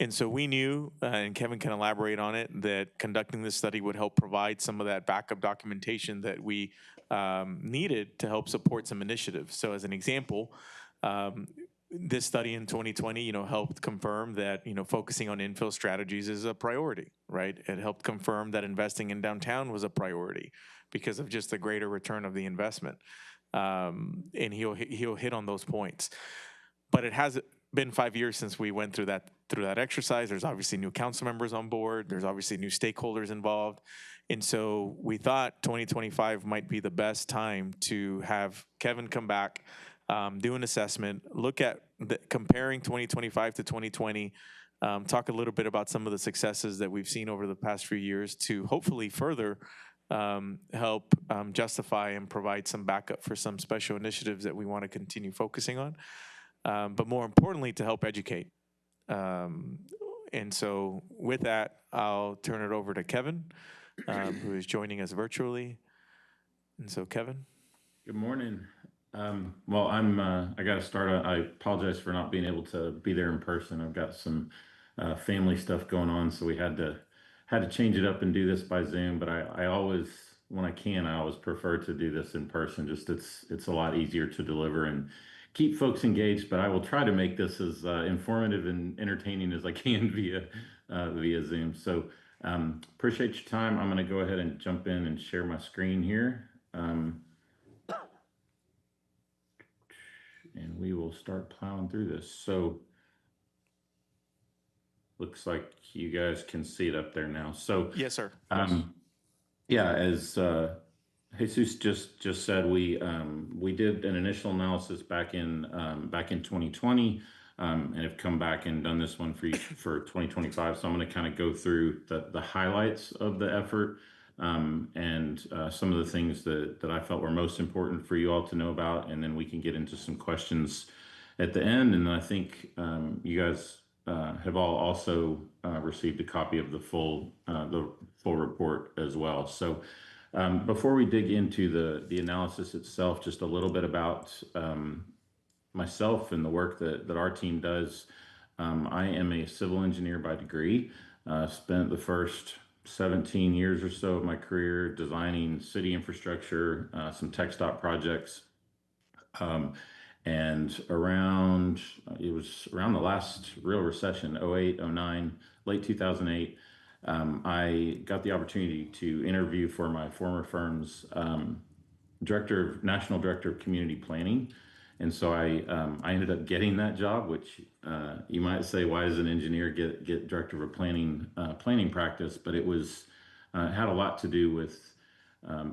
And so we knew, and Kevin can elaborate on it, that conducting this study would help provide some of that backup documentation that we needed to help support some initiatives. So as an example, this study in 2020, helped confirm that, focusing on infill strategies is a priority, right? It helped confirm that investing in downtown was a priority because of just the greater return of the investment. And he'll hit on those points. But it has been 5 years since we went through that exercise. There's obviously new council members on board. There's obviously new stakeholders involved. And so we thought 2025 might be the best time to have Kevin come back, do an assessment, look at comparing 2025 to 2020, talk a little bit about some of the successes that we've seen over the past few years to hopefully further help justify and provide some backup for some special initiatives that we want to continue focusing on. But more importantly, to help educate. And so with that, I'll turn it over to Kevin, who is joining us virtually. And so Kevin. Good morning. Well, I got to start. I apologize for not being able to be there in person. I've got some family stuff going on, so we had to change it up and do this by Zoom. But I always, when I can, I always prefer to do this in person. Just it's a lot easier to deliver and keep folks engaged. But I will try to make this as informative and entertaining as I can via Zoom. So appreciate your time. I'm going to go ahead and jump in and share my screen here. And we will start plowing through this. So looks like you guys can see it up there now. So yes, sir. Yeah, as Jesus just said, we did an initial analysis back in 2020, and have come back and done this one for 2025. So I'm going to kind of go through the highlights of the effort. And some of the things that I felt were most important for you all to know about, and then we can get into some questions at the end. And I think you guys have all also received a copy of the full report as well. So before we dig into the analysis itself, just a little bit about myself and the work that our team does. I am a civil engineer by degree. Spent the first 17 years or so of my career designing city infrastructure, some TxDOT projects. And it was around the last real recession, 08, 09, late 2008, I got the opportunity to interview for my former firm's National Director of Community Planning. And so I ended up getting that job, which you might say, why does an engineer get director of a planning practice? But it had a lot to do with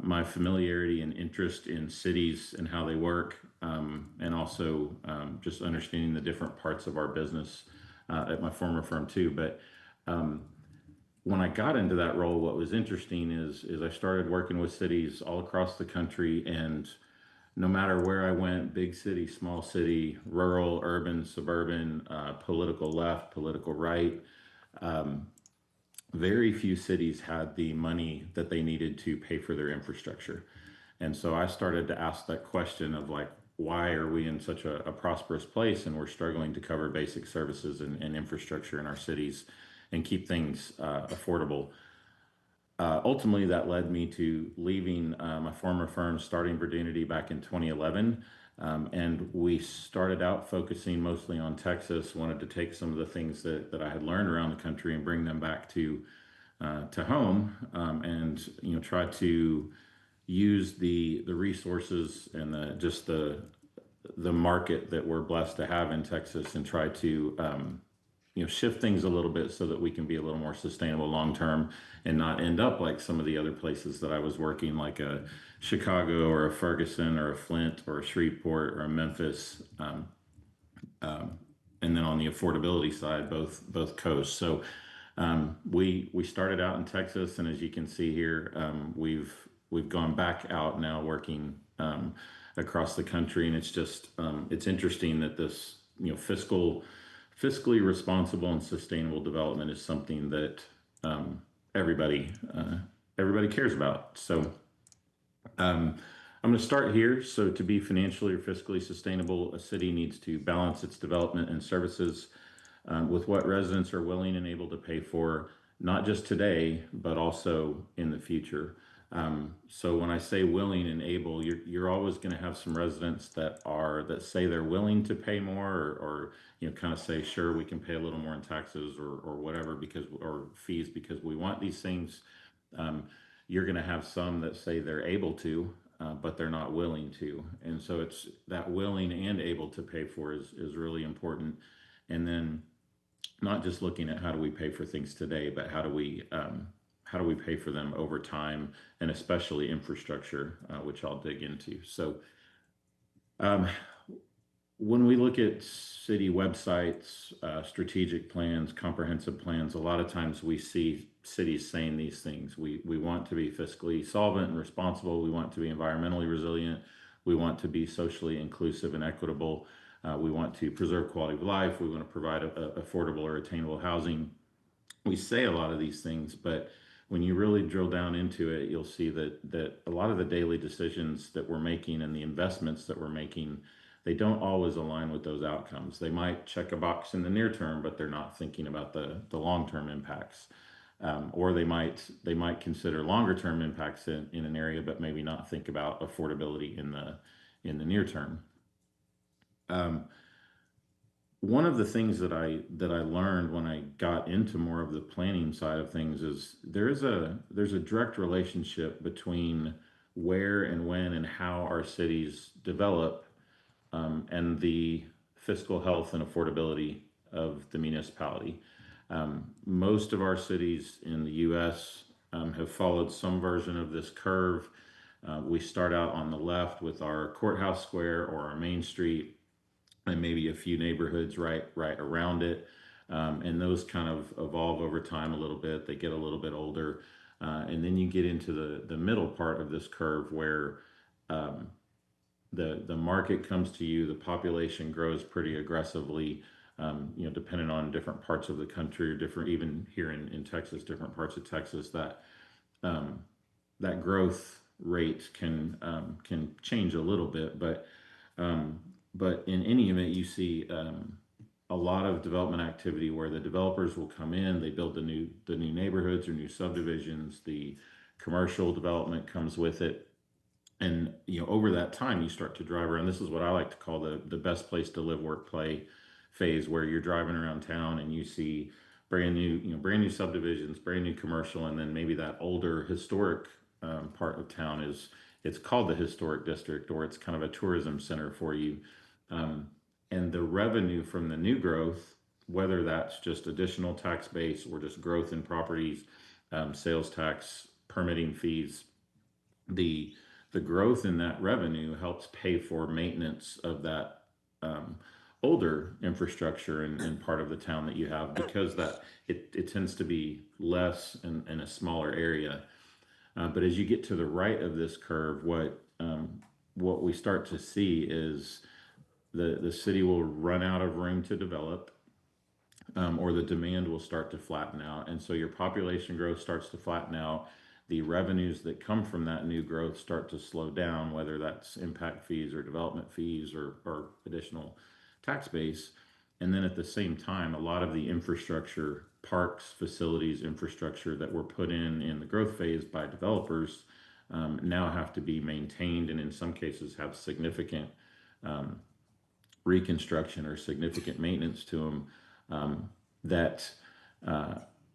my familiarity and interest in cities and how they work, and also just understanding the different parts of our business at my former firm too. But when I got into that role, what was interesting is I started working with cities all across the country, and no matter where I went, big city, small city, rural, urban, suburban, political left, political right, very few cities had the money that they needed to pay for their infrastructure. And so I started to ask that question of like, why are we in such a prosperous place and we're struggling to cover basic services and infrastructure in our cities and keep things affordable? Ultimately, that led me to leaving my former firm, starting Verdunity back in 2011. And we started out focusing mostly on Texas, wanted to take some of the things that I had learned around the country and bring them back to home, and try to use the resources and the market that we're blessed to have in Texas and try to shift things a little bit so that we can be a little more sustainable long term and not end up like some of the other places that I was working, like a Chicago or a Ferguson or a Flint or a Shreveport or a Memphis, and then on the affordability side, both coasts. So we started out in Texas, and as you can see here, we've gone back out now working across the country, and it's just it's interesting that this fiscally responsible and sustainable development is something that everybody cares about. So I'm going to start here. So to be financially or fiscally sustainable, a city needs to balance its development and services with what residents are willing and able to pay for, not just today, but also in the future. So when I say willing and able, you're always going to have some residents that say they're willing to pay more, or kind of say, sure, we can pay a little more in taxes or whatever or fees because we want these things. You're going to have some that say they're able to, but they're not willing to. And so it's that willing and able to pay for is really important. And then not just looking at how do we pay for things today, but how do we pay for them over time, and especially infrastructure, which I'll dig into. So when we look at city websites, strategic plans, comprehensive plans, a lot of times we see cities saying these things. We want to be fiscally solvent and responsible. We want to be environmentally resilient. We want to be socially inclusive and equitable. We want to preserve quality of life. We want to provide affordable or attainable housing. We say a lot of these things, but when you really drill down into it, you'll see that a lot of the daily decisions that we're making and the investments that we're making, they don't always align with those outcomes. They might check a box in the near term, but they're not thinking about the long-term impacts. Or they might consider longer-term impacts in an area, but maybe not think about affordability in the near term. One of the things that I learned when I got into more of the planning side of things is there's a direct relationship between where and when and how our cities develop and the fiscal health and affordability of the municipality. Most of our cities in the U.S. Have followed some version of this curve. We start out on the left with our courthouse square or our main street, and maybe a few neighborhoods right around it. And those kind of evolve over time a little bit. They get a little bit older. And then you get into the middle part of this curve where the market comes to you, the population grows pretty aggressively, depending on different parts of the country, or different, even here in Texas, different parts of Texas, that growth rate can change a little bit, but in any event, you see a lot of development activity where the developers will come in, they build the new neighborhoods or new subdivisions, the commercial development comes with it. And over that time, you start to drive around. This is what I like to call the best place to live, work, play phase, where you're driving around town and you see brand new subdivisions, brand new commercial, and then maybe that older historic part of town it's called the historic district, or it's kind of a tourism center for you. And the revenue from the new growth, whether that's just additional tax base or just growth in properties, sales tax, permitting fees, the growth in that revenue helps pay for maintenance of that older infrastructure in part of the town that you have, because it tends to be less in a smaller area. But as you get to the right of this curve, what we start to see is the city will run out of room to develop, or the demand will start to flatten out. And so your population growth starts to flatten out. The revenues that come from that new growth start to slow down, whether that's impact fees or development fees or additional tax base. And then at the same time, a lot of the infrastructure, parks, facilities, infrastructure that were put in the growth phase by developers now have to be maintained, and in some cases have significant reconstruction or significant maintenance to them that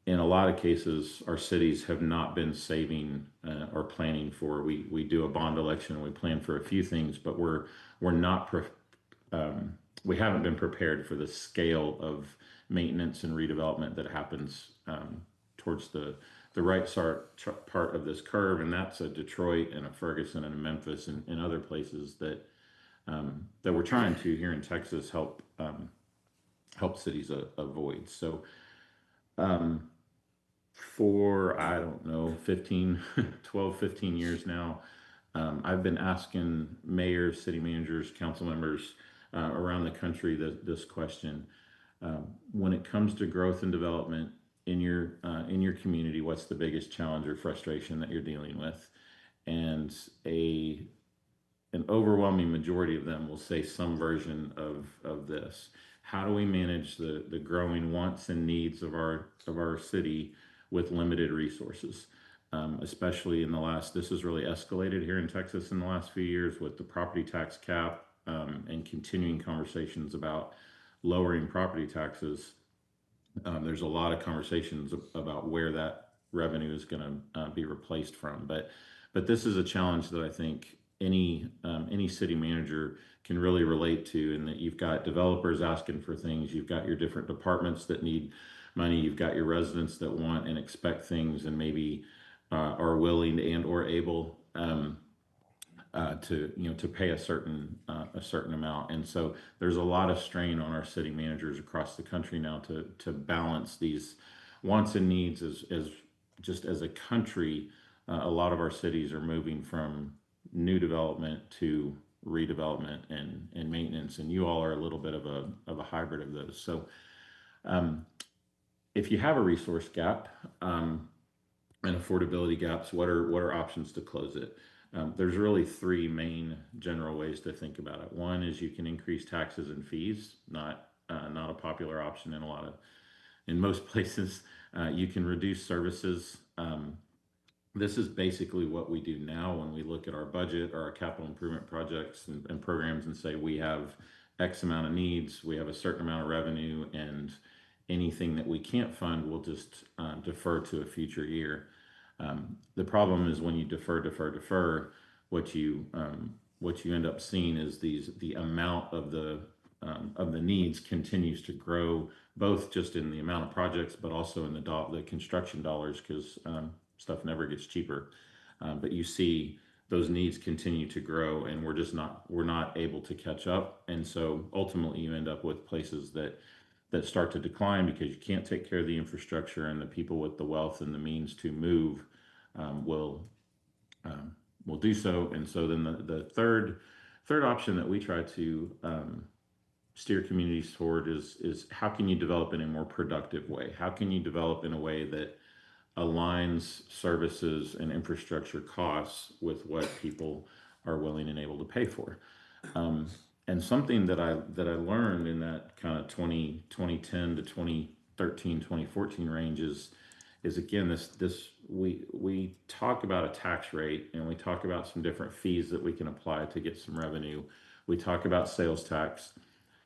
in a lot of cases our cities have not been saving or planning for. We do a bond election and we plan for a few things, but we haven't been prepared for the scale of maintenance and redevelopment that happens towards the right part of this curve, and that's a Detroit and a Ferguson and a Memphis and other places that we're trying to, here in Texas, help cities avoid. So for, I don't know, 12, 15 years now, I've been asking mayors, city managers, council members around the country this question. When it comes to growth and development in your community, what's the biggest challenge or frustration that you're dealing with? And an overwhelming majority of them will say some version of this. How do we manage the growing wants and needs of our city with limited resources? Especially this has really escalated here in Texas in the last few years with the property tax cap and continuing conversations about lowering property taxes. There's a lot of conversations about where that revenue is going to be replaced from. But this is a challenge that I think any city manager can really relate to, in that you've got developers asking for things, you've got your different departments that need money, you've got your residents that want and expect things and maybe are willing and or able to pay a certain amount. And so there's a lot of strain on our city managers across the country now to balance these wants and needs as just as a country. A lot of our cities are moving from new development to redevelopment and maintenance, and you all are a little bit of a hybrid of those. So if you have a resource gap and affordability gaps, what are options to close it? There's really three main general ways to think about it. One is you can increase taxes and fees, not a popular option in most places. You can reduce services. This is basically what we do now when we look at our budget or our capital improvement projects and programs and say we have X amount of needs, we have a certain amount of revenue, and anything that we can't fund, we'll just defer to a future year. The problem is when you defer, what you end up seeing is the amount of the needs continues to grow, both just in the amount of projects, but also in the construction dollars, because stuff never gets cheaper. But you see those needs continue to grow, and we're not able to catch up. And so ultimately you end up with places that start to decline because you can't take care of the infrastructure, and the people with the wealth and the means to move will do so. And so then the third option that we try to steer communities toward is how can you develop in a more productive way? How can you develop in a way that aligns services and infrastructure costs with what people are willing and able to pay for? And something that I learned in that kind of 2010 to 2013, 2014 range is again, we talk about a tax rate, and we talk about some different fees that we can apply to get some revenue. We talk about sales tax,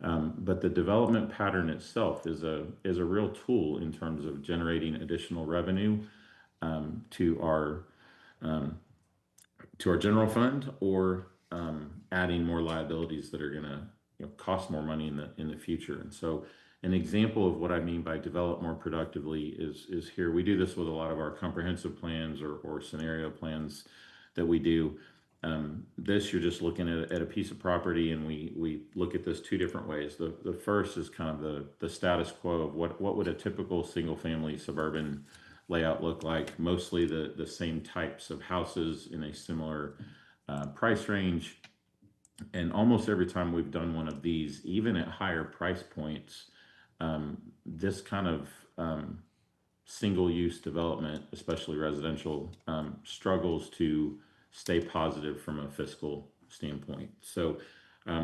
but the development pattern itself is a real tool in terms of generating additional revenue to our general fund, or adding more liabilities that are going to cost more money in the future. And so an example of what I mean by develop more productively is here. We do this with a lot of our comprehensive plans or scenario plans that we do. This, you're just looking at a piece of property, and we look at this two different ways. The first is kind of the status quo of what would a typical single family suburban layout look like. Mostly the same types of houses in a similar price range. And almost every time we've done one of these, even at higher price points, this kind of single-use development, especially residential, struggles to stay positive from a fiscal standpoint. So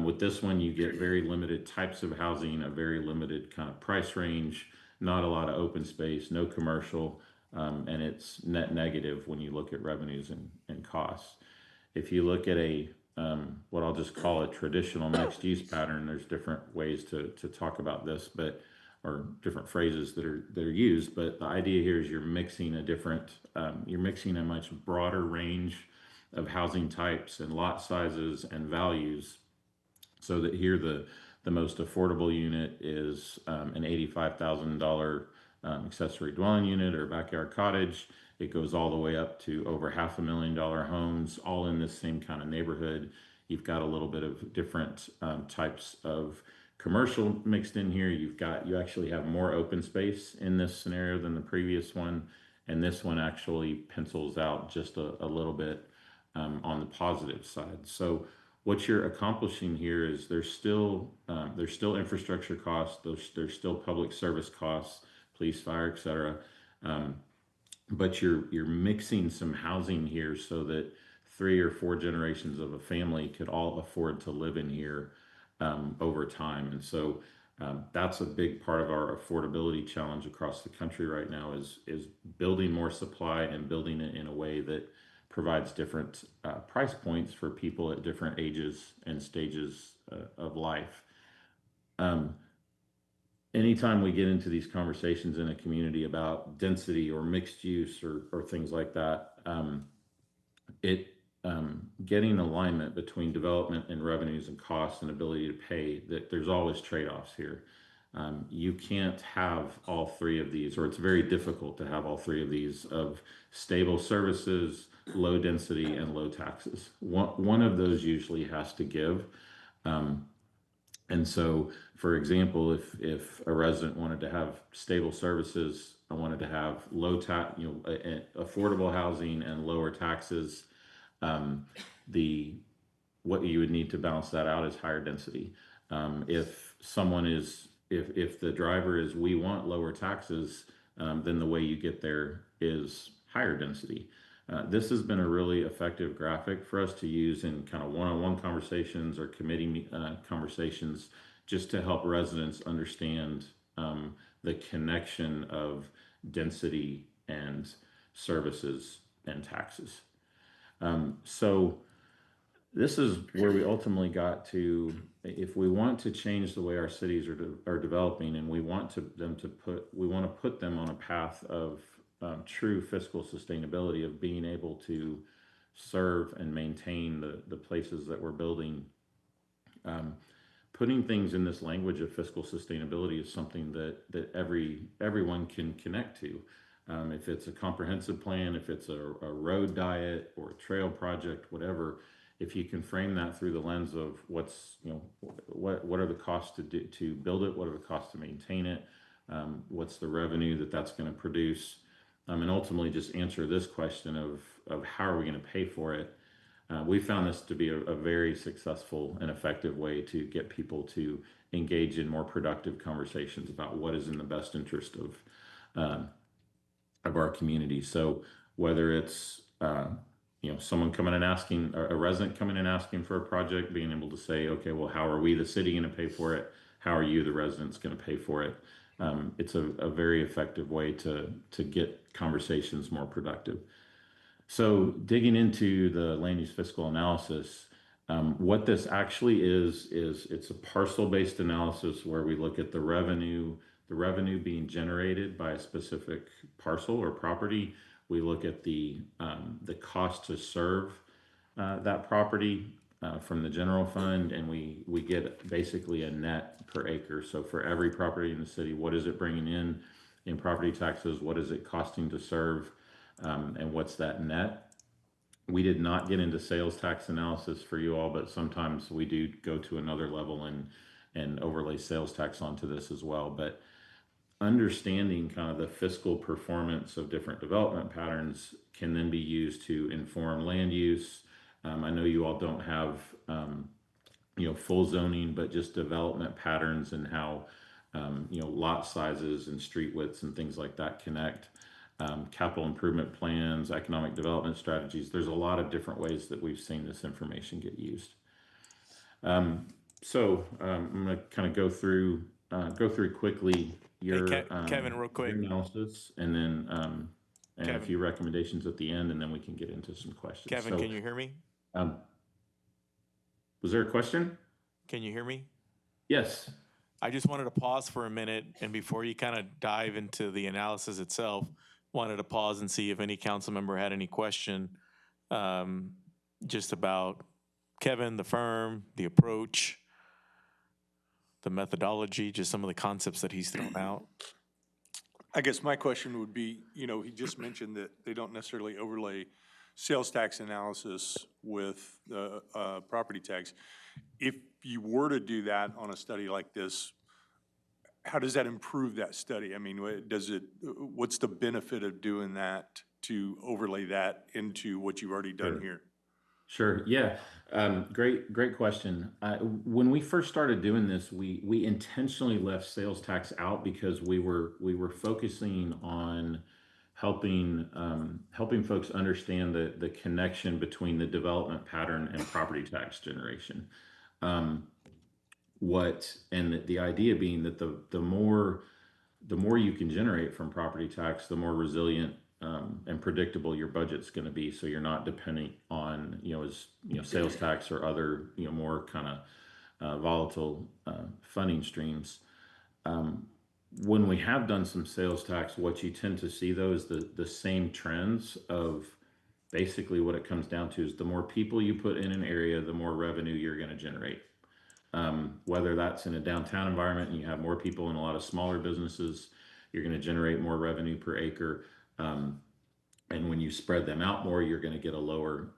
with this one, you get very limited types of housing, a very limited kind of price range, not a lot of open space, no commercial, and it's net negative when you look at revenues and costs. If you look at what I'll just call a traditional mixed-use pattern, there's different ways to talk about this, or different phrases that are used. But the idea here is you're mixing a much broader range of housing types and lot sizes and values, so that here the most affordable unit is an $85,000 accessory dwelling unit or backyard cottage. It goes all the way up to over $500,000 homes, all in this same kind of neighborhood. You've got a little bit of different types of commercial mixed in here. You actually have more open space in this scenario than the previous one, and this one actually pencils out just a little bit on the positive side. So what you're accomplishing here is there's still infrastructure costs, there's still public service costs, police, fire, et cetera. But you're mixing some housing here so that 3 or 4 generations of a family could all afford to live in here over time. And so that's a big part of our affordability challenge across the country right now is building more supply and building it in a way that provides different price points for people at different ages and stages of life. Anytime we get into these conversations in a community about density or mixed use or things like that, getting alignment between development and revenues and costs and ability to pay, that there's always trade-offs here. You can't have all three of these, or it's very difficult to have all three of these of stable services, low density, and low taxes. One of those usually has to give. And so, for example, if a resident wanted to have stable services, I wanted to have low tax, affordable housing and lower taxes, what you would need to balance that out is higher density. If the driver is, we want lower taxes, then the way you get there is higher density. This has been a really effective graphic for us to use in kind of one-on-one conversations or committee conversations, just to help residents understand the connection of density and services and taxes. So this is where we ultimately got to. If we want to change the way our cities are developing, and we want to put them on a path of true fiscal sustainability, of being able to serve and maintain the places that we're building, putting things in this language of fiscal sustainability is something that everyone can connect to. If it's a comprehensive plan, if it's a road diet or a trail project, whatever, if you can frame that through the lens of what are the costs to build it, what are the costs to maintain it, what's the revenue that's going to produce, and ultimately just answer this question of how are we going to pay for it. We found this to be a very successful and effective way to get people to engage in more productive conversations about what is in the best interest of our community. So whether it's someone coming and asking, or a resident coming and asking for a project, being able to say, okay, well, how are we, the city, going to pay for it? How are you, the residents, going to pay for it? It's a very effective way to get conversations more productive. So digging into the land use fiscal analysis, what this actually is it's a parcel-based analysis where we look at the revenue being generated by a specific parcel or property. We look at the cost to serve that property from the general fund, and we get basically a net per acre. So for every property in the city, what is it bringing in property taxes? What is it costing to serve? And what's that net? We did not get into sales tax analysis for you all, but sometimes we do go to another level and overlay sales tax onto this as well. But understanding kind of the fiscal performance of different development patterns can then be used to inform land use. I know you all don't have full zoning, but just development patterns and how lot sizes and street widths and things like that connect. Capital improvement plans, economic development strategies. There's a lot of different ways that we've seen this information get used. So I'm going to kind of go through quickly your Kevin, real quick, your analysis, and then a few recommendations at the end, and then we can get into some questions. Kevin, can you hear me? Was there a question? Can you hear me? Yes. I just wanted to pause for a minute, and before you kind of dive into the analysis itself, wanted to pause and see if any council member had any question just about Kevin, the firm, the approach, the methodology, just some of the concepts that he's thrown out. I guess my question would be, he just mentioned that they don't necessarily overlay sales tax analysis with property tax. If you were to do that on a study like this, how does that improve that study? I mean, what's the benefit of doing that to overlay that into what you've already done here? Sure. Yeah. Great question. When we first started doing this, we intentionally left sales tax out because we were focusing on helping folks understand the connection between the development pattern and property tax generation. The idea being that the more you can generate from property tax, the more resilient and predictable your budget's going to be. So you're not depending on sales tax or other more kind of volatile funding streams. When we have done some sales tax, what you tend to see though is the same trends of basically what it comes down to is the more people you put in an area, the more revenue you're going to generate. Whether that's in a downtown environment and you have more people in a lot of smaller businesses, you're going to generate more revenue per acre. And when you spread them out more, you're going to get a lower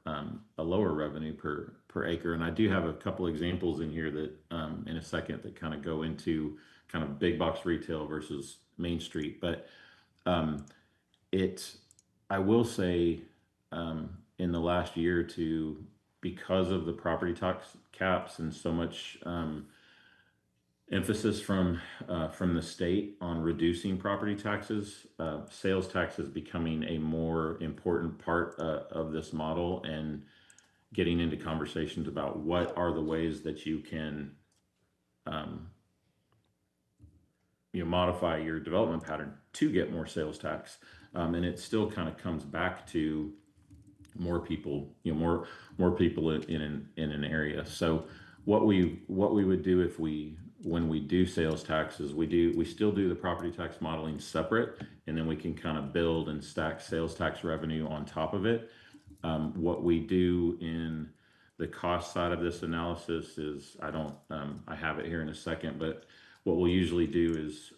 revenue per acre. And I do have a couple examples in here that in a second that kind of go into kind of big box retail versus Main Street. But I will say in the last year or two, because of the property tax caps and so much emphasis from the state on reducing property taxes, sales tax is becoming a more important part of this model, and getting into conversations about what are the ways that you can modify your development pattern to get more sales tax. And it still kind of comes back to more people, more people in an area. So what we would do when we do sales taxes, we still do the property tax modeling separate, and then we can kind of build and stack sales tax revenue on top of it. What we do in the cost side of this analysis is, I have it here in a second, but what we'll usually do is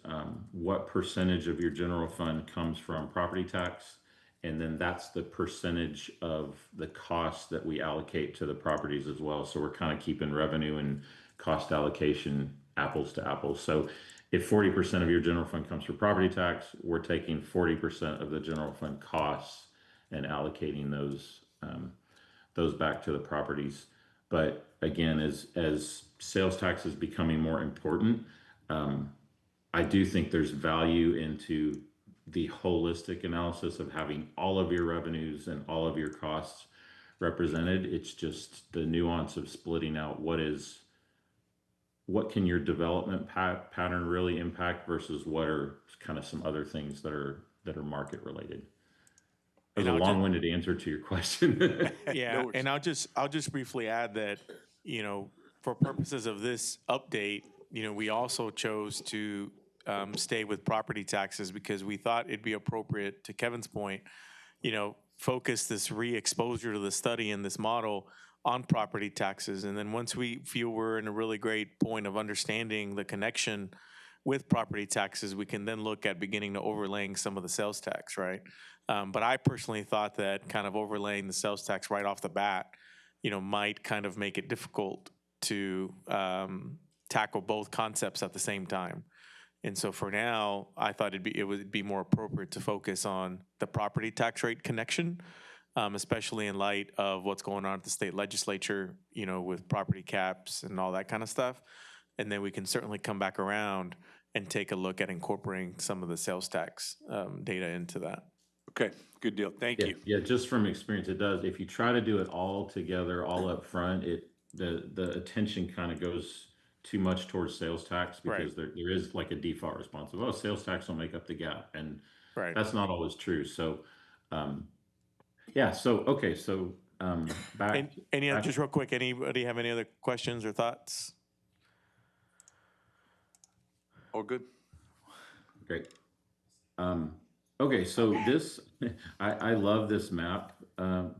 what percentage of your general fund comes from property tax, and then that's the percentage of the cost that we allocate to the properties as well. So we're kind of keeping revenue and cost allocation apples to apples. So if 40% of your general fund comes from property tax, we're taking 40% of the general fund costs and allocating those back to the properties. But again, as sales tax is becoming more important, I do think there's value into the holistic analysis of having all of your revenues and all of your costs represented. It's just the nuance of splitting out what can your development pattern really impact versus what are kind of some other things that are market related. It was a long-winded answer to your question. Yeah, and I'll just briefly add that, for purposes of this update, we also chose to stay with property taxes because we thought it'd be appropriate, to Kevin's point, focus this re-exposure to the study and this model on property taxes. And then once we feel we're in a really great point of understanding the connection with property taxes, we can then look at beginning to overlaying some of the sales tax, right? But I personally thought that kind of overlaying the sales tax right off the bat, might kind of make it difficult to tackle both concepts at the same time. And so for now, I thought it would be more appropriate to focus on the property tax rate connection, especially in light of what's going on at the state legislature, with property caps and all that kind of stuff. And then we can certainly come back around and take a look at incorporating some of the sales tax data into that. Okay, good deal. Thank you. Yeah, just from experience, it does. If you try to do it all together, all up front, the attention kind of goes too much towards sales tax because there is like a default response of, sales tax will make up the gap. And that's not always true. So, back. Just real quick, anybody have any other questions or thoughts? All good? Great. Okay, so this, I love this map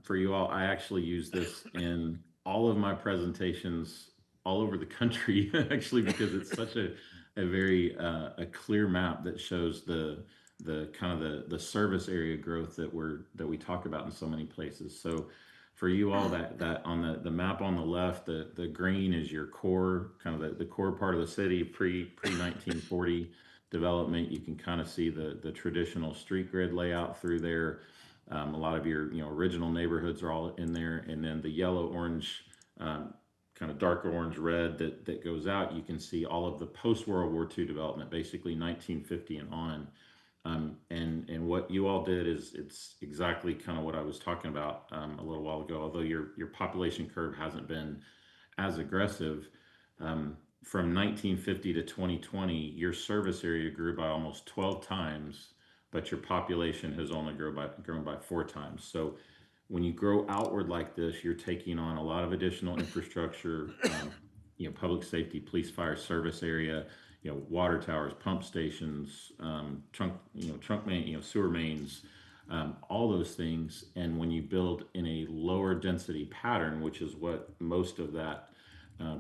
for you all. I actually use this in all of my presentations all over the country, actually, because it's such a very a clear map that shows the kind of the service area growth that we talk about in so many places. So for you all, that on the map on the left, the green is your core, kind of the core part of the city, pre 1940 development. You can kind of see the traditional street grid layout through there. A lot of your original neighborhoods are all in there, and then the yellow, orange, kind of dark orange, red that goes out. You can see all of the post World War II development, basically 1950 and on. And what you all did is it's exactly kind of what I was talking about a little while ago. Although your population curve hasn't been as aggressive. From 1950 to 2020, your service area grew by almost 12 times, but your population has only grown by 4 times. So when you grow outward like this, you're taking on a lot of additional infrastructure, public safety, police, fire service area, water towers, pump stations, trunk main, sewer mains, all those things. And when you build in a lower density pattern, which is what most of that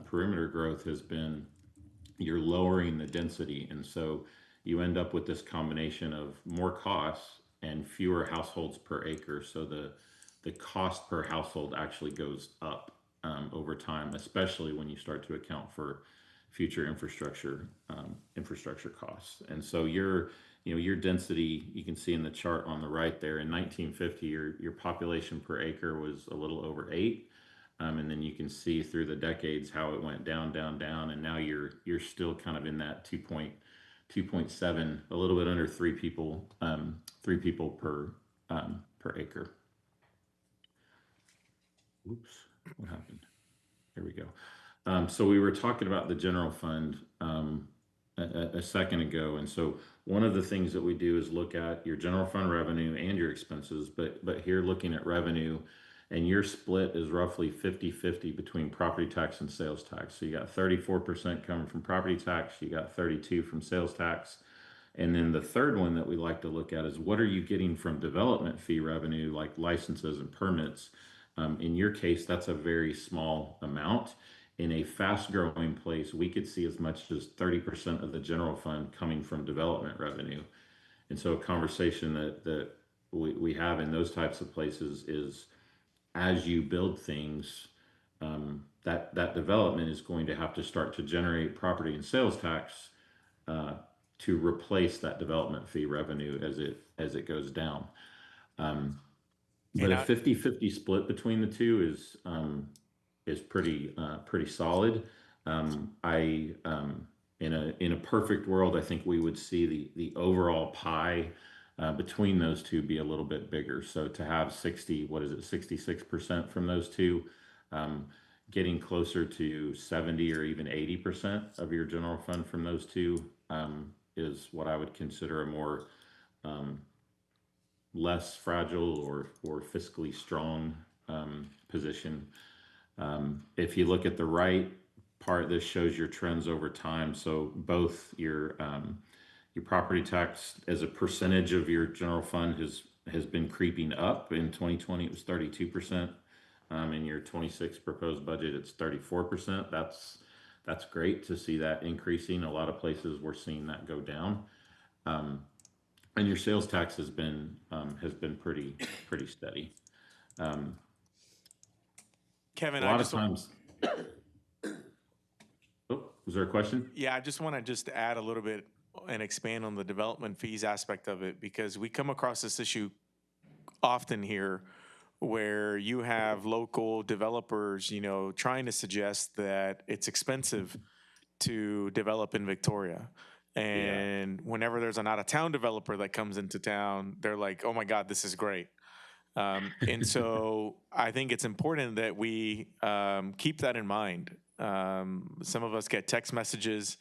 perimeter growth has been, you're lowering the density. And so you end up with this combination of more costs and fewer households per acre. So the cost per household actually goes up over time, especially when you start to account for future infrastructure costs. And so your density, you can see in the chart on the right there, in 1950, your population per acre was a little over 8. And then you can see through the decades how it went down, down, down, and now you're still kind of in that 2.7, a little bit under 3 people per acre. Oops, what happened? Here we go. So we were talking about the general fund a second ago, and so one of the things that we do is look at your general fund revenue and your expenses, but here looking at revenue, and your split is roughly 50-50 between property tax and sales tax. So you got 34% coming from property tax, you got 32% from sales tax. And then the third one that we like to look at is what are you getting from development fee revenue, like licenses and permits? In your case, that's a very small amount. In a fast growing place, we could see as much as 30% of the general fund coming from development revenue. And so a conversation that we have in those types of places is, as you build things, that development is going to have to start to generate property and sales tax to replace that development fee revenue as it goes down. But a 50-50 split between the two is pretty solid. In a perfect world, I think we would see the overall pie between those two be a little bit bigger. So to have 66% from those two, getting closer to 70 or even 80% of your general fund from those two is what I would consider a more less fragile or fiscally strong position. If you look at the right part, this shows your trends over time. So both your property tax as a percentage of your general fund has been creeping up. In 2020, it was 32%. In your 26 proposed budget, it's 34%. That's great to see that increasing. A lot of places we're seeing that go down. And your sales tax has been pretty steady. Kevin, a lot of times. Oh, was there a question? Yeah, I just want to add a little bit and expand on the development fees aspect of it, because we come across this issue often here where you have local developers, trying to suggest that it's expensive to develop in Victoria. And whenever there's an out-of-town developer that comes into town, they're like, oh my God, this is great. And so I think it's important that we keep that in mind. Some of us get text messages,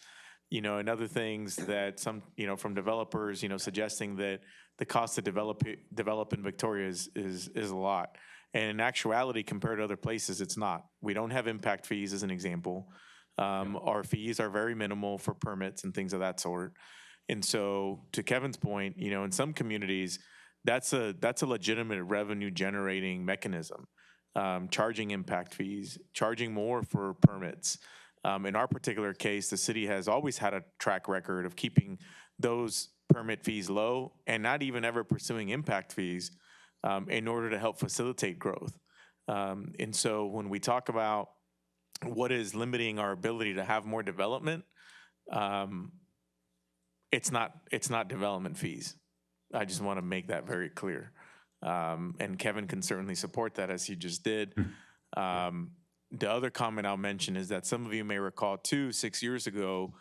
and other things that from developers, suggesting that the cost to develop in Victoria is a lot. And in actuality, compared to other places, it's not. We don't have impact fees, as an example. Our fees are very minimal for permits and things of that sort. And so, to Kevin's point, in some communities, that's a legitimate revenue generating mechanism. Charging impact fees, charging more for permits. In our particular case, the city has always had a track record of keeping those permit fees low and not even ever pursuing impact fees in order to help facilitate growth. And so when we talk about what is limiting our ability to have more development, it's not development fees. I just want to make that very clear. And Kevin can certainly support that, as he just did. The other comment I'll mention is that some of you may recall too, 6 years ago,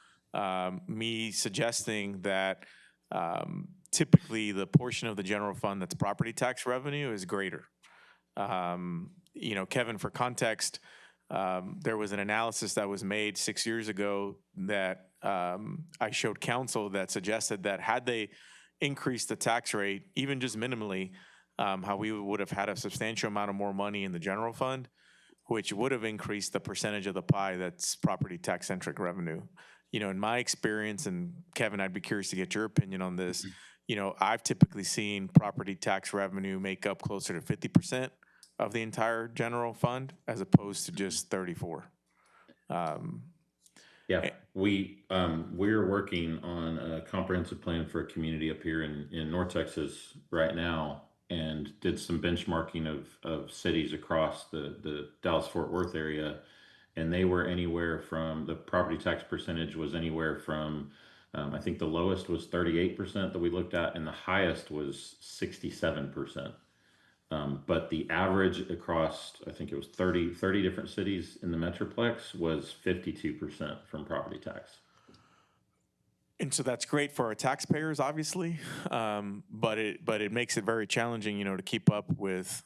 me suggesting that typically the portion of the general fund that's property tax revenue is greater. Kevin, for context, there was an analysis that was made 6 years ago that I showed council that suggested that had they increased the tax rate, even just minimally, how we would have had a substantial amount of more money in the general fund, which would have increased the percentage of the pie that's property tax-centric revenue. In my experience, and Kevin, I'd be curious to get your opinion on this, you know, I've typically seen property tax revenue make up closer to 50% of the entire general fund as opposed to just 34. Yeah, we're working on a comprehensive plan for a community up here in North Texas right now, and did some benchmarking of cities across the Dallas-Fort Worth area. And they were anywhere from, the property tax percentage was anywhere from, I think the lowest was 38% that we looked at, and the highest was 67%. But the average across, I think it was 30 different cities in the Metroplex was 52% from property tax. And so that's great for our taxpayers, obviously, but it makes it very challenging, you know, to keep up with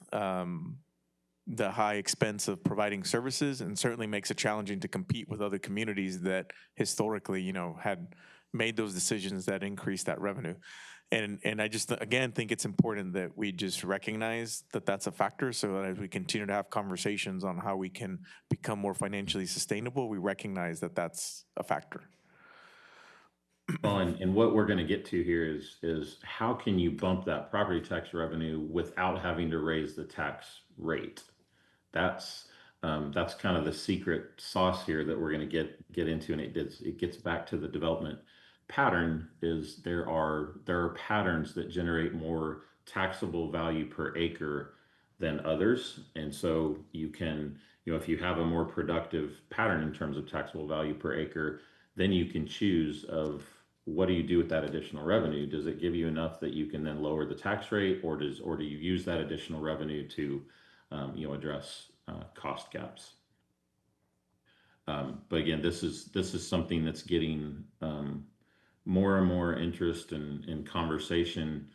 the high expense of providing services, and certainly makes it challenging to compete with other communities that historically, you know, had made those decisions that increased that revenue. And I just, again, think it's important that we just recognize that that's a factor, so that as we continue to have conversations on how we can become more financially sustainable, we recognize that that's a factor. Well, and what we're going to get to here is how can you bump that property tax revenue without having to raise the tax rate? That's kind of the secret sauce here that we're going to get into, and it gets back to the development pattern. Is there are patterns that generate more taxable value per acre than others, and so you can, you know, if you have a more productive pattern in terms of taxable value per acre, then you can choose of what do you do with that additional revenue. Does it give you enough that you can then lower the tax rate, or do you use that additional revenue to address cost gaps? But again, this is something that's getting more and more interest and conversation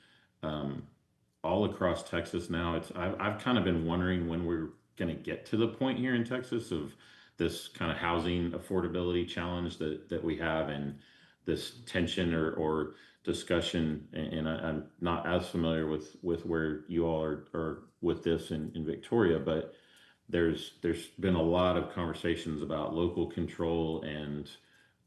all across Texas now. I've kind of been wondering when we're going to get to the point here in Texas of this kind of housing affordability challenge that we have, and this tension or discussion. And I'm not as familiar with where you all are with this in Victoria, but there's been a lot of conversations about local control and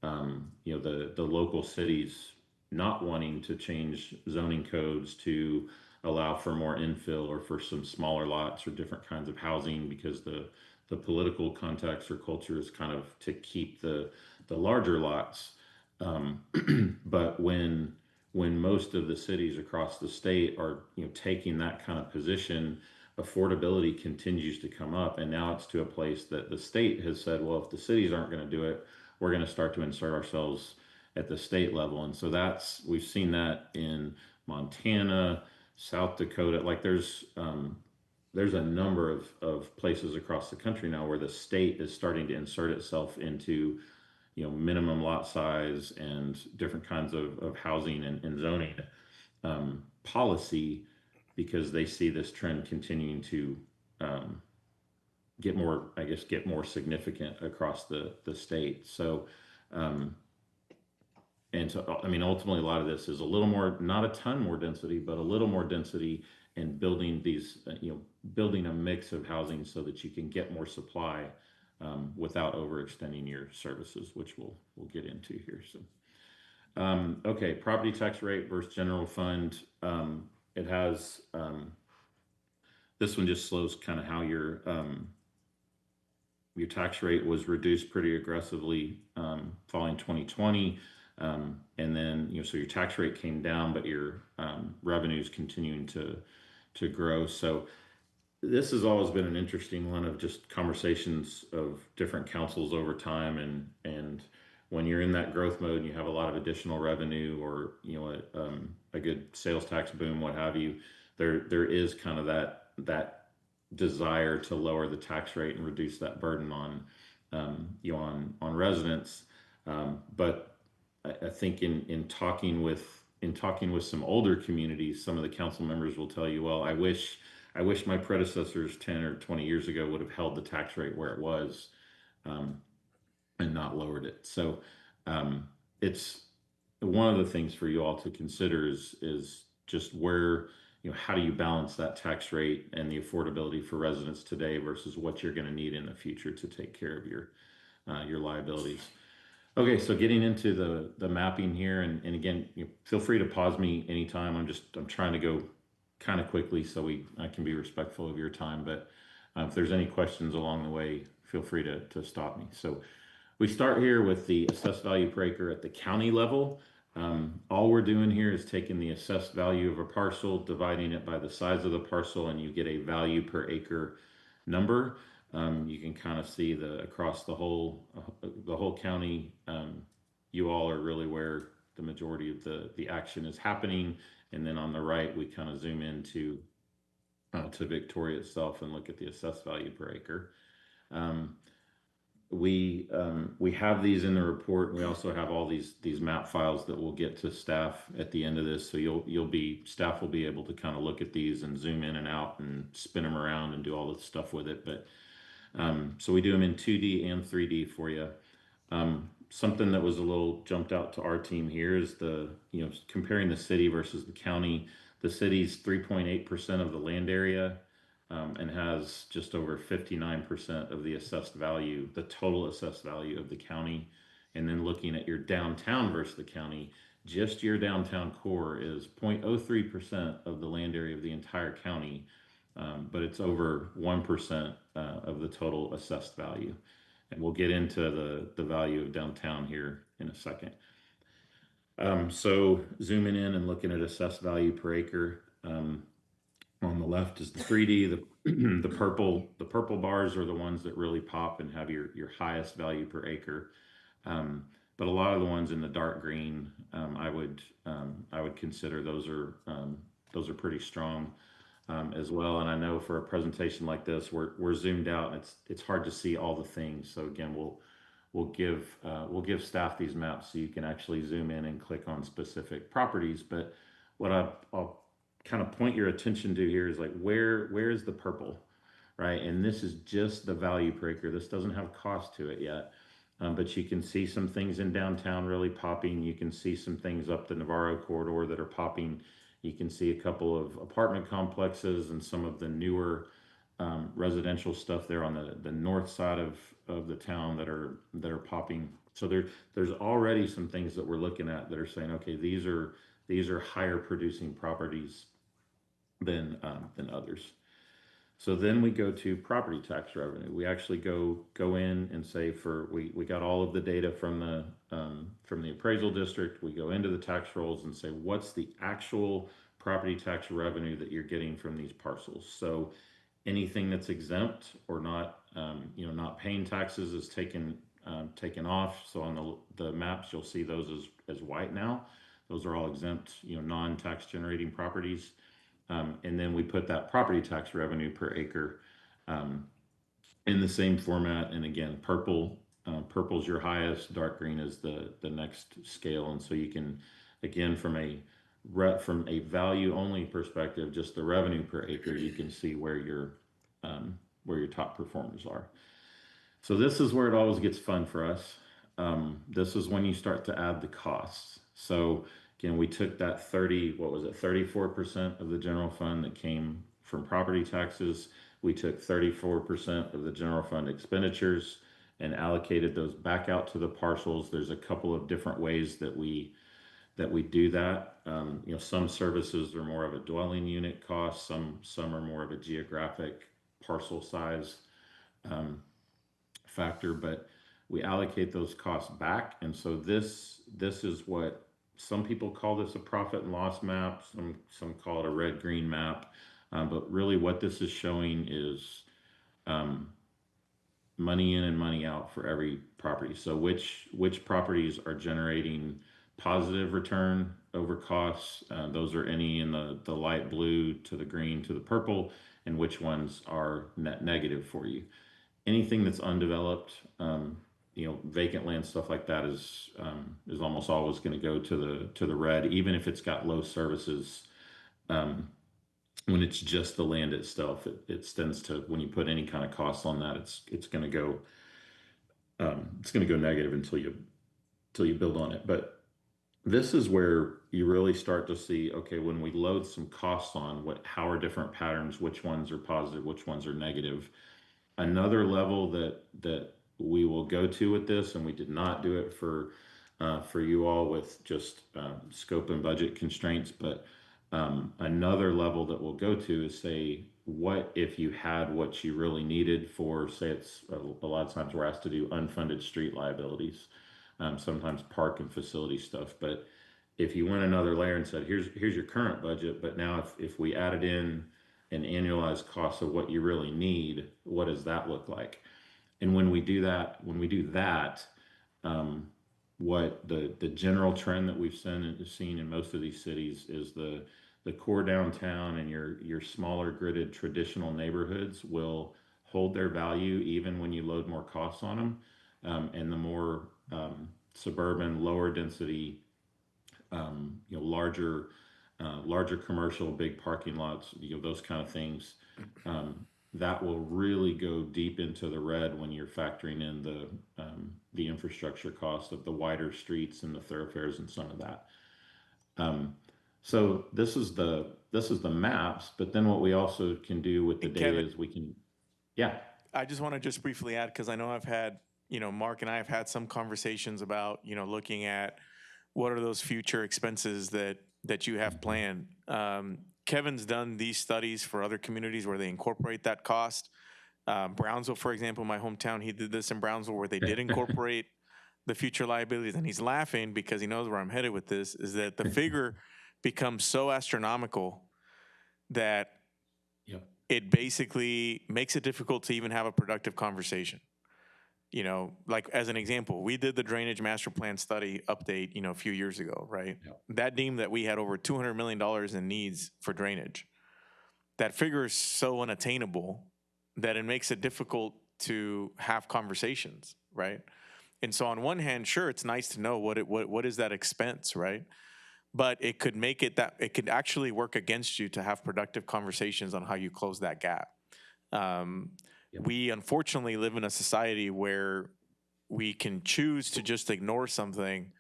the local cities not wanting to change zoning codes to allow for more infill or for some smaller lots or different kinds of housing, because the political context or culture is kind of to keep the larger lots. But when most of the cities across the state are taking that kind of position, affordability continues to come up, and now it's to a place that the state has said, well, if the cities aren't going to do it, we're going to start to insert ourselves at the state level. And so we've seen that in Montana, South Dakota. Like there's a number of places across the country now where the state is starting to insert itself into minimum lot size and different kinds of housing and zoning policy, because they see this trend continuing to get more significant across the state. So, ultimately a lot of this is a little more, not a ton more density, but a little more density, and building these, building a mix of housing so that you can get more supply without overextending your services, which we'll get into here. So, okay, property tax rate versus general fund. It has, this one just shows kind of how your tax rate was reduced pretty aggressively following 2020. And then, so your tax rate came down, but your revenues continuing to grow. So this has always been an interesting one of just conversations of different councils over time. And when you're in that growth mode and you have a lot of additional revenue, or, a good sales tax boom, what have you, there is kind of that desire to lower the tax rate and reduce that burden on residents. But I think in talking with some older communities, some of the council members will tell you, well, I wish my predecessors 10 or 20 years ago would have held the tax rate where it was and not lowered it. So it's one of the things for you all to consider is just where, how do you balance that tax rate and the affordability for residents today versus what you're going to need in the future to take care of your liabilities. Okay, so getting into the mapping here, and again, feel free to pause me anytime. I'm trying to go kind of quickly so I can be respectful of your time. But if there's any questions along the way, feel free to stop me. So we start here with the assessed value per acre at the county level. All we're doing here is taking the assessed value of a parcel, dividing it by the size of the parcel, and you get a value per acre number. You can kind of see across the whole county. You all are really where the majority of the action is happening. And then on the right, we kind of zoom into to Victoria itself and look at the assessed value per acre. We have these in the report. We also have all these map files that we'll get to staff at the end of this. So staff will be able to kind of look at these and zoom in and out and spin them around and do all the stuff with it. But so we do them in 2D and 3D for you. Something that was a little jumped out to our team here is comparing the city versus the county. The city's 3.8% of the land area, and has just over 59% of the assessed value, the total assessed value of the county. And then looking at your downtown versus the county, just your downtown core is 0.03% of the land area of the entire county, but it's over 1% of the total assessed value. And we'll get into the value of downtown here in a second. So zooming in and looking at assessed value per acre, on the left is the 3D. The purple bars are the ones that really pop and have your highest value per acre. But a lot of the ones in the dark green, I would consider those are pretty strong as well. And I know for a presentation like this, we're zoomed out, and it's hard to see all the things. So again, we'll give staff these maps so you can actually zoom in and click on specific properties. But what I'll kind of point your attention to here is like where is the purple, right? And this is just the value per acre. This doesn't have cost to it yet, but you can see some things in downtown really popping. You can see some things up the Navarro corridor that are popping. You can see a couple of apartment complexes and some of the newer residential stuff there on the north side of the town that are popping. So there's already some things that we're looking at that are saying, okay, these are higher producing properties than others. So then we go to property tax revenue. We actually go in and say we got all of the data from the appraisal district. We go into the tax rolls and say, what's the actual property tax revenue that you're getting from these parcels? So anything that's exempt or not, not paying taxes is taken off. So on the maps, you'll see those as white now. Those are all exempt, non-tax generating properties. And then we put that property tax revenue per acre in the same format. And again, purple's your highest, dark green is the next scale. And so you can, again, from a value only perspective, just the revenue per acre, you can see where your top performers are. So this is where it always gets fun for us. This is when you start to add the costs. So again, we took that 34% of the general fund that came from property taxes. We took 34% of the general fund expenditures and allocated those back out to the parcels. There's a couple of different ways that we do that. Some services are more of a dwelling unit cost. Some are more of a geographic parcel size factor, but we allocate those costs back. And so this is what some people call this a profit and loss map. Some call it a red-green map. But really what this is showing is money in and money out for every property. So which properties are generating positive return over costs? Those are any in the light blue to the green to the purple, and which ones are net negative for you. Anything that's undeveloped, vacant land, stuff like that is almost always going to go to the red, even if it's got low services. When it's just the land itself, it tends to, when you put any kind of cost on that, it's going to go negative until you build on it. But this is where you really start to see, okay, when we load some costs on, how are different patterns, which ones are positive, which ones are negative. Another level that we will go to with this, and we did not do it for you all with just scope and budget constraints, but another level that we'll go to is say, what if you had what you really needed for, say, it's a lot of times we're asked to do unfunded street liabilities, sometimes park and facility stuff. But if you went another layer and said, here's your current budget, but now if we added in an annualized cost of what you really need, what does that look like? And when we do that, what the general trend that we've seen in most of these cities is the core downtown and your smaller gridded traditional neighborhoods will hold their value even when you load more costs on them. And the more suburban, lower density, larger commercial, big parking lots, those kind of things, that will really go deep into the red when you're factoring in the infrastructure cost of the wider streets and the thoroughfares and some of that. So this is the maps, but then what we also can do with the data Kevin, is we can, yeah. I just want to just briefly add, because I know I've had, Mark and I have had some conversations about, looking at what are those future expenses that you have planned. Kevin's done these studies for other communities where they incorporate that cost. Brownsville, for example, my hometown, he did this in Brownsville where they did incorporate the future liabilities, and he's laughing because he knows where I'm headed with this, is that the figure becomes so astronomical that it basically makes it difficult to even have a productive conversation. Like as an example, we did the drainage master plan study update, a few years ago, right? That deemed that we had over $200 million in needs for drainage. That figure is so unattainable that it makes it difficult to have conversations, right? And so on one hand, sure, it's nice to know what is that expense, right? But it could make it that it could actually work against you to have productive conversations on how you close that gap. We unfortunately live in a society where we can choose to just ignore something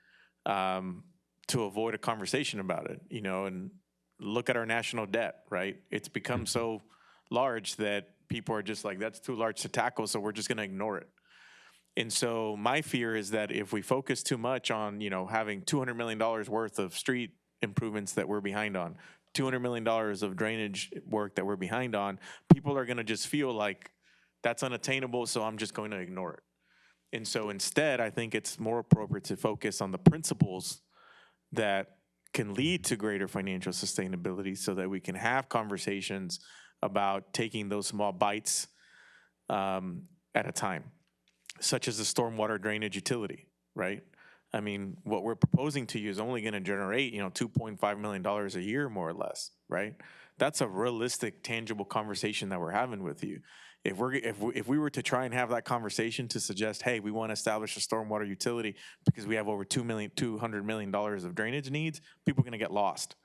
to avoid a conversation about it, and look at our national debt, right? It's become so large that people are just like, that's too large to tackle, so we're just going to ignore it. And so my fear is that if we focus too much on, having $200 million worth of street improvements that we're behind on, $200 million of drainage work that we're behind on, people are going to just feel like that's unattainable, so I'm just going to ignore it. And so instead, I think it's more appropriate to focus on the principles that can lead to greater financial sustainability so that we can have conversations about taking those small bites at a time, such as the stormwater drainage utility, right? I mean, what we're proposing to you is only going to generate, $2.5 million a year, more or less, right? That's a realistic, tangible conversation that we're having with you. If we were to try and have that conversation to suggest, hey, we want to establish a stormwater utility because we have over $200 million of drainage needs, people are going to get lost.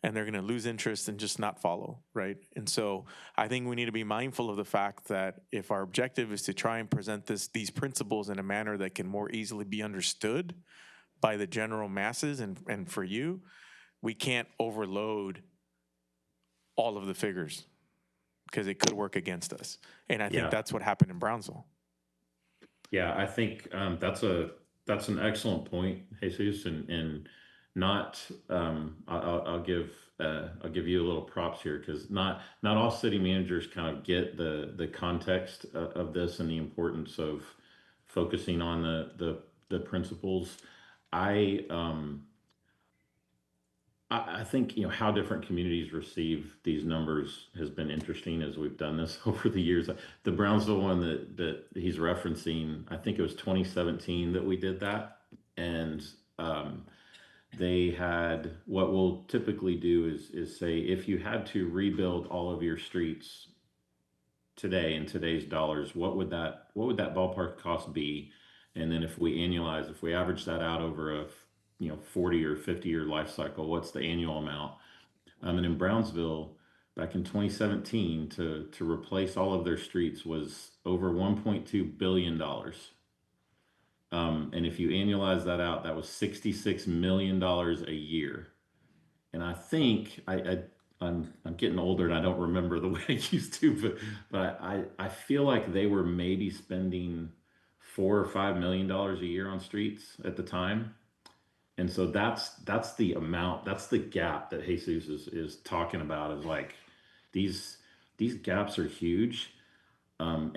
And they're going to lose interest and just not follow, right? And so I think we need to be mindful of the fact that if our objective is to try and present these principles in a manner that can more easily be understood by the general masses and for you, we can't overload all of the figures because it could work against us. And I think that's what happened in Brownsville. Yeah, I think that's an excellent point, Jesus, and not I'll give you a little props here because not all city managers kind of get the context of this and the importance of focusing on the principles. I think how different communities receive these numbers has been interesting as we've done this over the years. The Brownsville one that he's referencing, I think it was 2017 that we did that, and they had what we'll typically do is say if you had to rebuild all of your streets today in today's dollars, what would that ballpark cost be? And then if we average that out over a 40 or 50 year life cycle, what's the annual amount? And in Brownsville, back in 2017, to replace all of their streets was over $1.2 billion. And if you annualize that out, that was $66 million a year. And I think I'm getting older and I don't remember the way I used to, but I feel like they were maybe spending $4 or $5 million a year on streets at the time. And so that's the amount, that's the gap that Jesus is talking about, is like these gaps are huge. And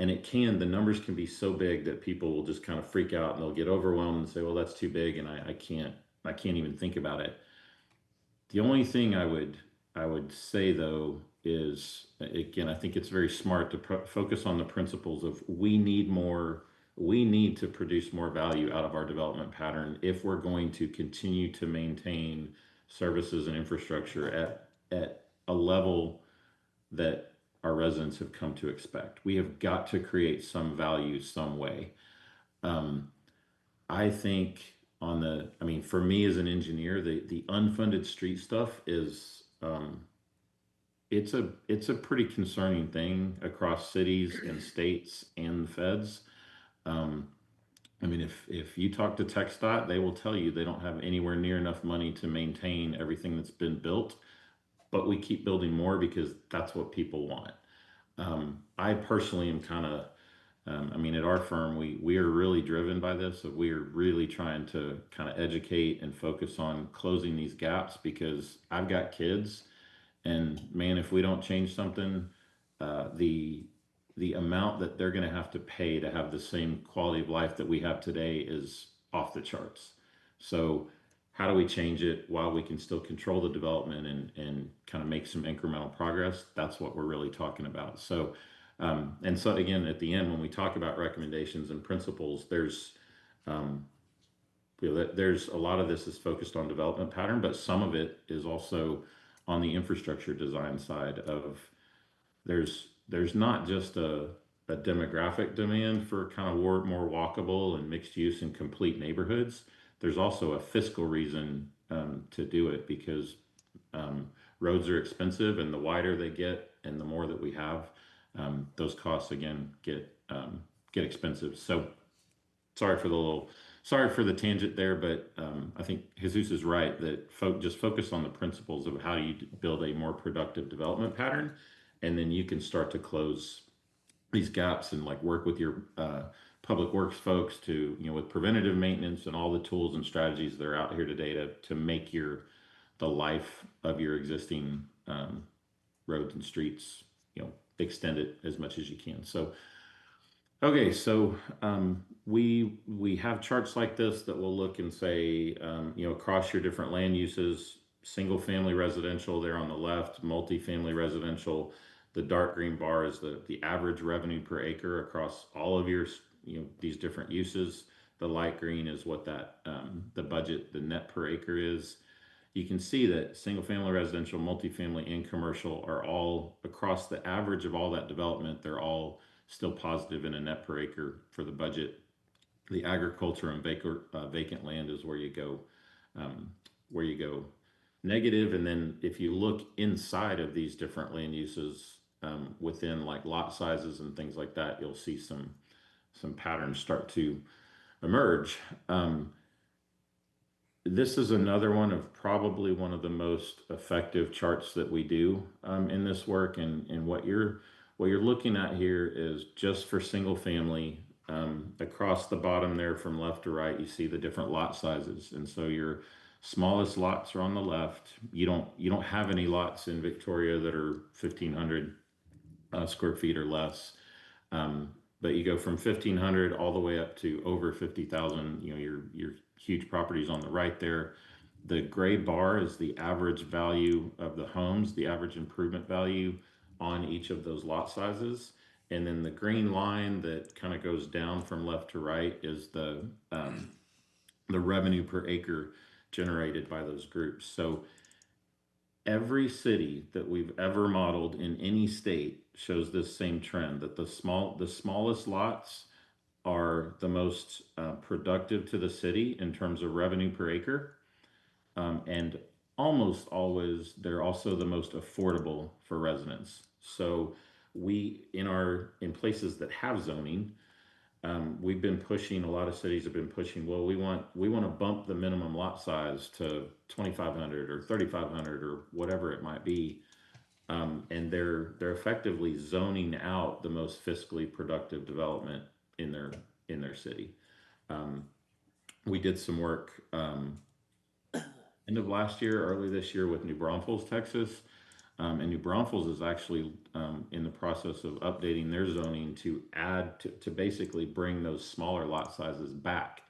the numbers can be so big that people will just kind of freak out and they'll get overwhelmed and say, well, that's too big and I can't even think about it. The only thing I would say though is, again, I think it's very smart to focus on the principles of we need to produce more value out of our development pattern if we're going to continue to maintain services and infrastructure at a level that our residents have come to expect. We have got to create some value some way. I think for me as an engineer, the unfunded street stuff is, it's a pretty concerning thing across cities and states and the feds. If you talk to TxDOT, they will tell you they don't have anywhere near enough money to maintain everything that's been built, but we keep building more because that's what people want. I personally am kind of, at our firm, we are really driven by this. So we are really trying to kind of educate and focus on closing these gaps, because I've got kids, and man, if we don't change something, the amount that they're going to have to pay to have the same quality of life that we have today is off the charts. So how do we change it while we can still control the development and kind of make some incremental progress? That's what we're really talking about. So, and so again, at the end, when we talk about recommendations and principles, there's a lot of this is focused on development pattern, but some of it is also on the infrastructure design side of there's not just a demographic demand for kind of more walkable and mixed use and complete neighborhoods. There's also a fiscal reason to do it, because roads are expensive, and the wider they get and the more that we have, those costs again get expensive. So sorry for the tangent there, but I think Jesus is right that just focus on the principles of how you build a more productive development pattern, and then you can start to close these gaps and like work with your public works folks to, with preventative maintenance and all the tools and strategies that are out here today to make the life of your existing roads and streets, extend it as much as you can. So, okay, so we have charts like this that will look and say, across your different land uses, single family residential there on the left, multifamily residential. The dark green bar is the average revenue per acre across all of your, these different uses. The light green is what that, the budget, the net per acre is. You can see that single family residential, multifamily, and commercial are all across the average of all that development. They're all still positive in a net per acre for the budget. The agriculture and vacant land is where you go negative. And then if you look inside of these different land uses, within like lot sizes and things like that, you'll see some patterns start to emerge. This is another one of probably one of the most effective charts that we do in this work. And what you're looking at here is just for single family. Across the bottom there from left to right, you see the different lot sizes. And so your smallest lots are on the left. You don't have any lots in Victoria that are 1,500 square feet or less. But you go from 1,500 all the way up to over 50,000, your huge properties on the right there. The gray bar is the average value of the homes, the average improvement value on each of those lot sizes. And then the green line that kind of goes down from left to right is the revenue per acre generated by those groups. So every city that we've ever modeled in any state shows this same trend, that the smallest lots are the most productive to the city in terms of revenue per acre. And almost always, they're also the most affordable for residents. So in places that have zoning, we've been pushing, a lot of cities have been pushing, well, we want to bump the minimum lot size to 2,500 or 3,500 or whatever it might be. And they're effectively zoning out the most fiscally productive development in in their city. We did some work end of last year, early this year with New Braunfels, Texas. And New Braunfels is actually in the process of updating their zoning to add, to basically bring those smaller lot sizes back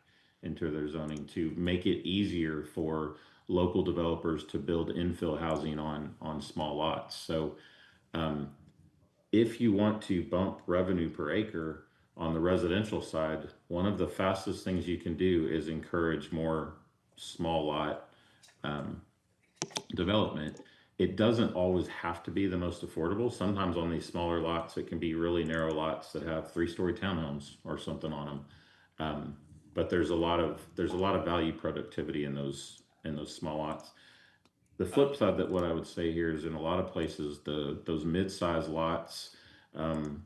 into their zoning to make it easier for local developers to build infill housing on small lots. So if you want to bump revenue per acre on the residential side, one of the fastest things you can do is encourage more small lot development. It doesn't always have to be the most affordable. Sometimes on these smaller lots, it can be really narrow lots that have 3-story townhomes or something on them. But there's a lot of value productivity in those small lots. The flip side that what I would say here is in a lot of places, those mid-size lots, and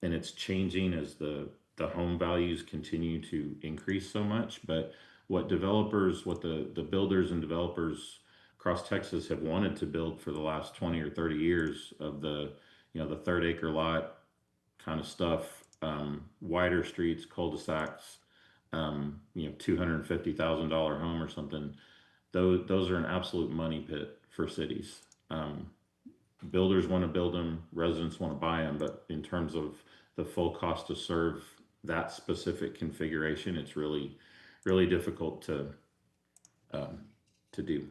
it's changing as the home values continue to increase so much. But what the builders and developers across Texas have wanted to build for the last 20 or 30 years of the third acre lot kind of stuff, wider streets, cul-de-sacs, $250,000 home or something. Those are an absolute money pit for cities. Builders want to build them, residents want to buy them, but in terms of the full cost to serve that specific configuration, it's really, really difficult to do.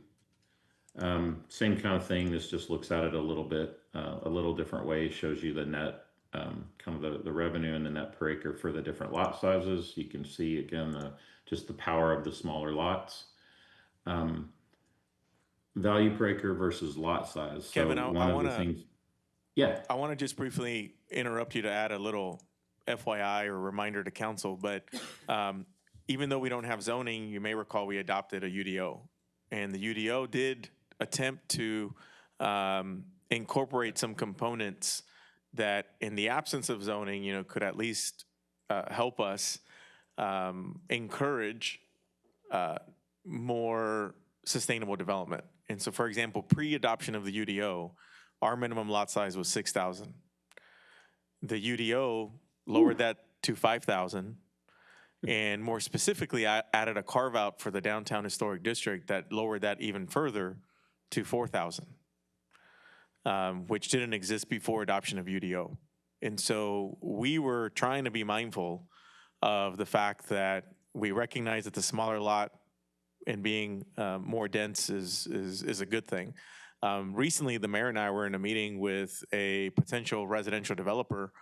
Same kind of thing. This just looks at it a little bit, a little different way, shows you the net, kind of the revenue and the net per acre for the different lot sizes. You can see again, just the power of the smaller lots. Value per acre versus lot size. Kevin, So I one of wanna- the things, yeah, I want to just briefly interrupt you to add a little FYI or reminder to council, but even though we don't have zoning, you may recall we adopted a UDO. And the UDO did attempt to incorporate some components that in the absence of zoning, could at least help us encourage more sustainable development. And so, for example, pre-adoption of the UDO, our minimum lot size was 6,000. The UDO lowered that to 5,000, and more specifically, I added a carve out for the downtown historic district that lowered that even further to 4,000, which didn't exist before adoption of UDO. And so we were trying to be mindful of the fact that we recognize that the smaller lot and being more dense is a good thing. Recently, the mayor and I were in a meeting with a potential residential developer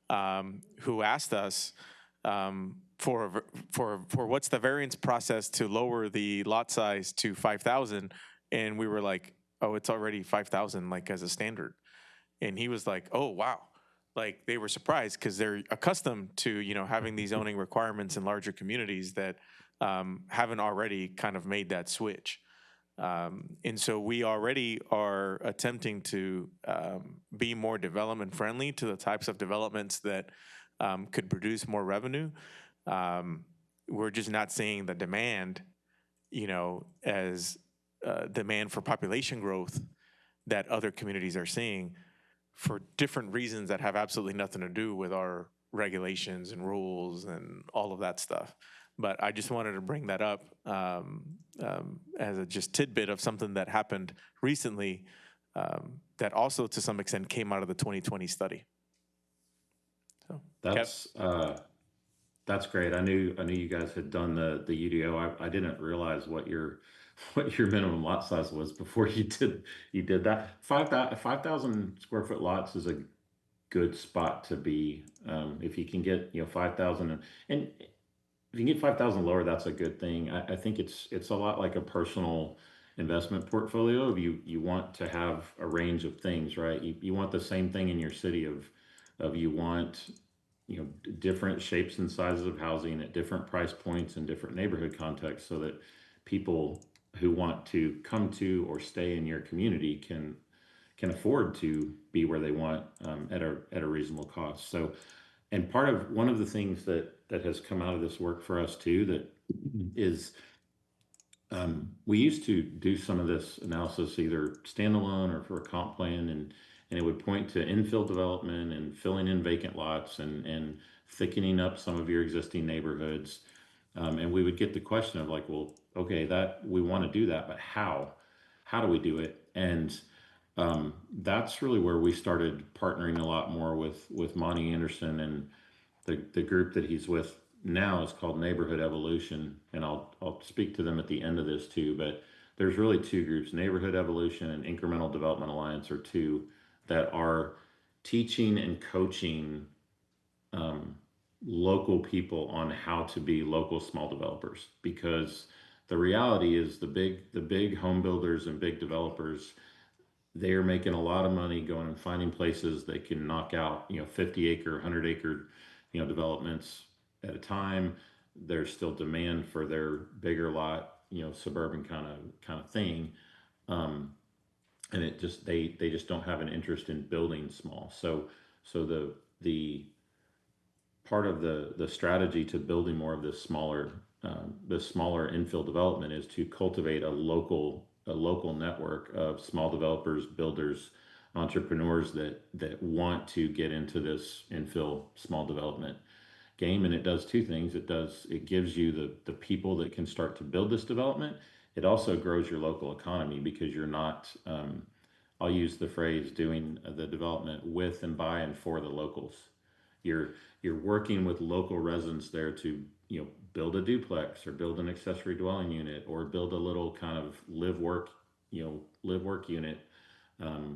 who asked us for what's the variance process to lower the lot size to 5,000, and we were like, oh, it's already 5,000 like as a standard, and he was like, oh wow, like they were surprised because they're accustomed to having these zoning requirements in larger communities that haven't already kind of made that switch. And so we already are attempting to be more development friendly to the types of developments that could produce more revenue. We're just not seeing the demand, as demand for population growth that other communities are seeing for different reasons that have absolutely nothing to do with our regulations and rules and all of that stuff. But I just wanted to bring that up as a just tidbit of something that happened recently that also to some extent came out of the 2020 study. So that's great. I knew you guys had done the UDO. I didn't realize what your minimum lot size was before you did that. 5,000 square foot lots is a good spot to be. If you can get 5,000 and if you can get 5,000 lower, that's a good thing. I think it's a lot like a personal investment portfolio. You want to have a range of things, right? You want the same thing in your city of you want different shapes and sizes of housing at different price points and different neighborhood contexts, so that people who want to come to or stay in your community can afford to be where they want at a reasonable cost. So, and one of the things that has come out of this work for us too, that is, we used to do some of this analysis either standalone or for a comp plan, and it would point to infill development and filling in vacant lots and thickening up some of your existing neighborhoods. And we would get the question of like, well, okay, that we want to do that, but how? How do we do it? And that's really where we started partnering a lot more with Monty Anderson, and the group that he's with now is called Neighborhood Evolution. And I'll speak to them at the end of this too, but there's really two groups, Neighborhood Evolution and Incremental Development Alliance are two that are teaching and coaching local people on how to be local small developers. Because the reality is the big home builders and big developers, they're making a lot of money going and finding places they can knock out, 50 acre, 100 acre, developments at a time. There's still demand for their bigger lot, suburban kind of thing. And it just, they just don't have an interest in building small. So the part of the strategy to building more of this smaller infill development is to cultivate a local network of small developers, builders, entrepreneurs that want to get into this infill small development game. And it does two things. It gives you the people that can start to build this development. It also grows your local economy because you're not, I'll use the phrase, doing the development with and by and for the locals. You're working with local residents there to, build a duplex or build an accessory dwelling unit or build a little kind of live work unit.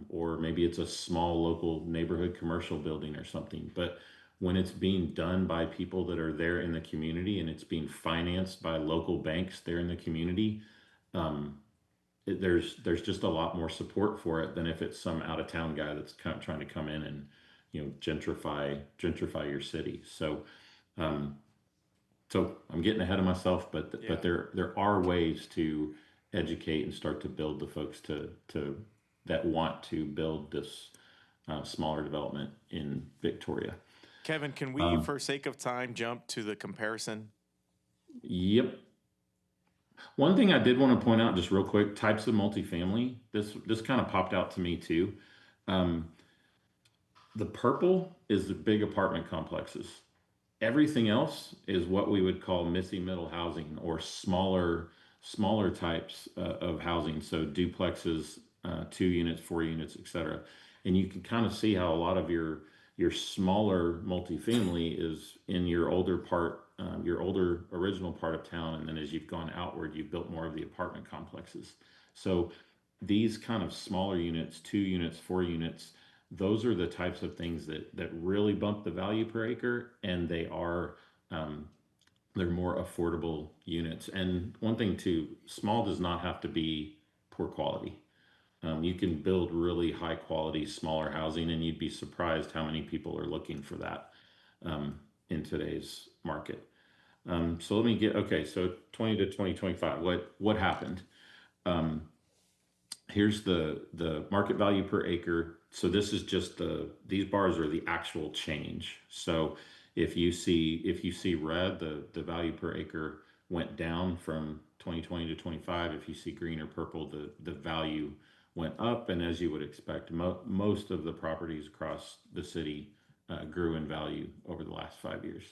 Or maybe it's a small local neighborhood commercial building or something. But when it's being done by people that are there in the community and it's being financed by local banks there in the community, there's just a lot more support for it than if it's some out of town guy that's kind of trying to come in and gentrify your city. So I'm getting ahead of myself, but there are ways to educate and start to build the folks that want to build this smaller development in Victoria. Kevin, can we, for sake of time, jump to the comparison? Yep. One thing I did want to point out just real quick, types of multifamily, this kind of popped out to me too. The purple is the big apartment complexes. Everything else is what we would call missing middle housing or smaller types of housing. So duplexes, 2 units, 4 units, et cetera. And you can kind of see how a lot of your smaller multifamily is in your older original part of town. And then as you've gone outward, you've built more of the apartment complexes. So these kind of smaller units, 2 units, 4 units, those are the types of things that really bump the value per acre, and they're more affordable units. And one thing too, small does not have to be poor quality. You can build really high quality, smaller housing, and you'd be surprised how many people are looking for that in today's market. So let me so 20 to 2025, what happened? Here's the market value per acre. So this is just these bars are the actual change. So if you see red, the value per acre went down from 2020 to 25. If you see green or purple, the value went up. And as you would expect, most of the properties across the city grew in value over the last 5 years.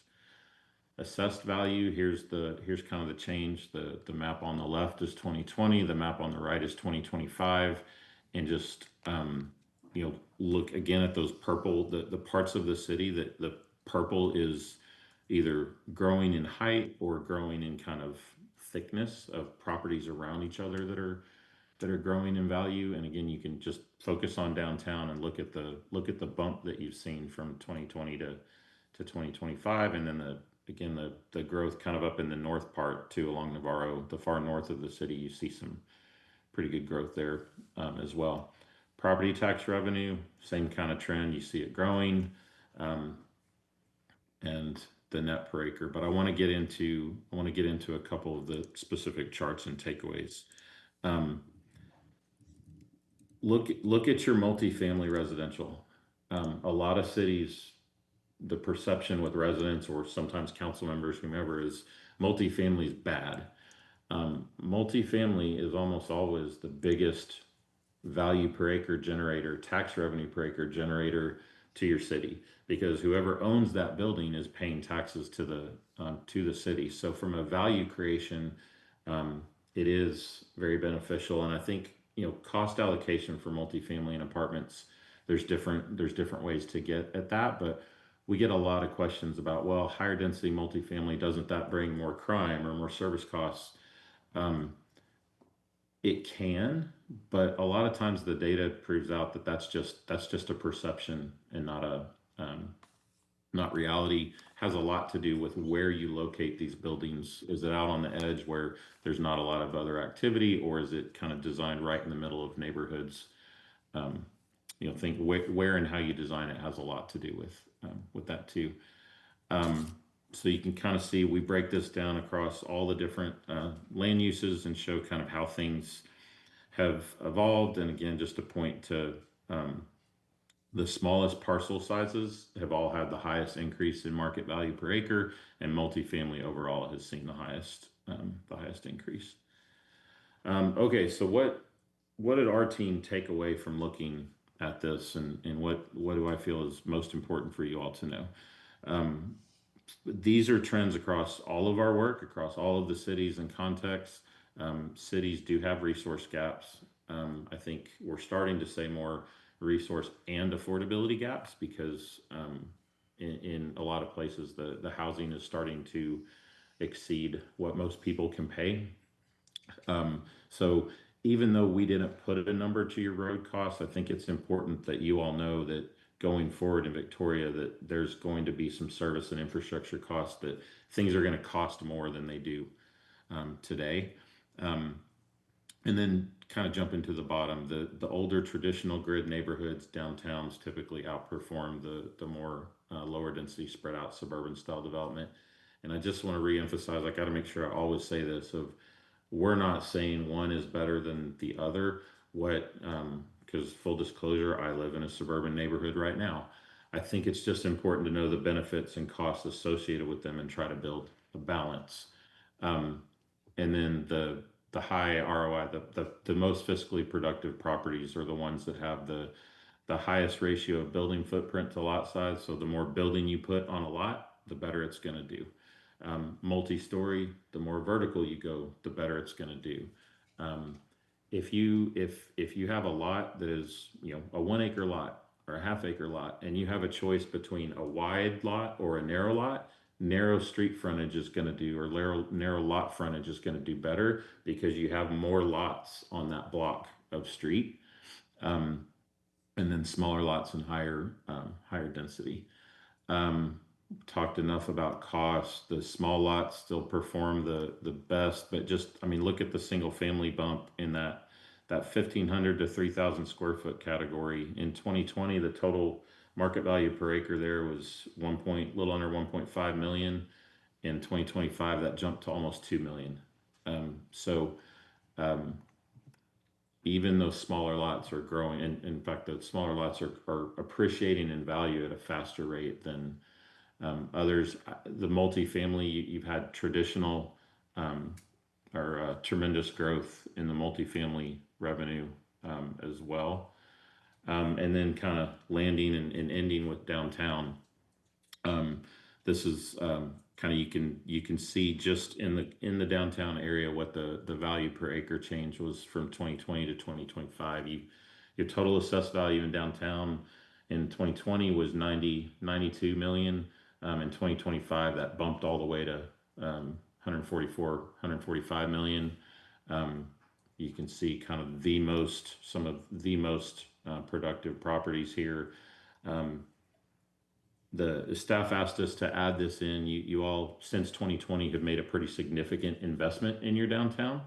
Assessed value, here's kind of the change. The map on the left is 2020, the map on the right is 2025. And just look again at those purple, the parts of the city that the purple is either growing in height or growing in kind of thickness of properties around each other that are growing in value. And again, you can just focus on downtown and look at the bump that you've seen from 2020 to 2025, and then the growth kind of up in the north part too, along Navarro, the far north of the city. You see some pretty good growth there as well. Property tax revenue, same kind of trend. You see it growing, and the net per acre. But I want to get into a couple of the specific charts and takeaways. Look at your multifamily residential. A lot of cities, the perception with residents or sometimes council members, whomever, is multifamily is bad. Multifamily is almost always the biggest value per acre generator, tax revenue per acre generator to your city, because whoever owns that building is paying taxes to the city. So from a value creation, it is very beneficial. And I think, cost allocation for multifamily and apartments, there's different ways to get at that, but we get a lot of questions about, well, higher density multifamily, doesn't that bring more crime or more service costs? It can, but a lot of times the data proves out that that's just a perception and not reality. Has a lot to do with where you locate these buildings. Is it out on the edge where there's not a lot of other activity, or is it kind of designed right in the middle of neighborhoods? Think where and how you design it has a lot to do with that too. So you can kind of see, we break this down across all the different land uses and show kind of how things have evolved. And again, just to point to the smallest parcel sizes have all had the highest increase in market value per acre, and multifamily overall has seen the highest increase. Okay, so what did our team take away from looking at this, and what do I feel is most important for you all to know? These are trends across all of our work, across all of the cities and contexts. Cities do have resource gaps. I think we're starting to say more resource and affordability gaps, because in a lot of places the housing is starting to exceed what most people can pay. So even though we didn't put a number to your road costs, I think it's important that you all know that going forward in Victoria, that there's going to be some service and infrastructure costs, that things are going to cost more than they do today. And then kind of jump into the bottom, the older traditional grid neighborhoods, downtowns typically outperform the more lower density spread out suburban style development. And I just want to reemphasize, I got to make sure I always say this, we're not saying one is better than the other. Because full disclosure, I live in a suburban neighborhood right now. I think it's just important to know the benefits and costs associated with them and try to build a balance. And then the high ROI, the most fiscally productive properties are the ones that have the highest ratio of building footprint to lot size. So the more building you put on a lot, the better it's going to do. Multi-story, the more vertical you go, the better it's going to do. If you have a lot that is, a 1 acre lot or a half acre lot, and you have a choice between a wide lot or a narrow lot, narrow street frontage is going to do, or narrow lot frontage is going to do better, because you have more lots on that block of street, and then smaller lots and higher density. Talked enough about costs. The small lots still perform the best, but look at the single family bump in that 1,500 to 3,000 square foot category. In 2020, the total market value per acre there was little under 1.5 million. In 2025, that jumped to almost 2 million. Even those smaller lots are growing. And in fact, the smaller lots are appreciating in value at a faster rate than others. The multifamily, you've had traditional or tremendous growth in the multifamily revenue as well. And then kind of landing and ending with downtown. This is kind of, you can see just in the downtown area what the value per acre change was from 2020 to 2025. Your total assessed value in downtown in 2020 was 92 million. In 2025, that bumped all the way to 145 million. You can see kind of some of the most productive properties here. The staff asked us to add this in. You all, since 2020, have made a pretty significant investment in your downtown.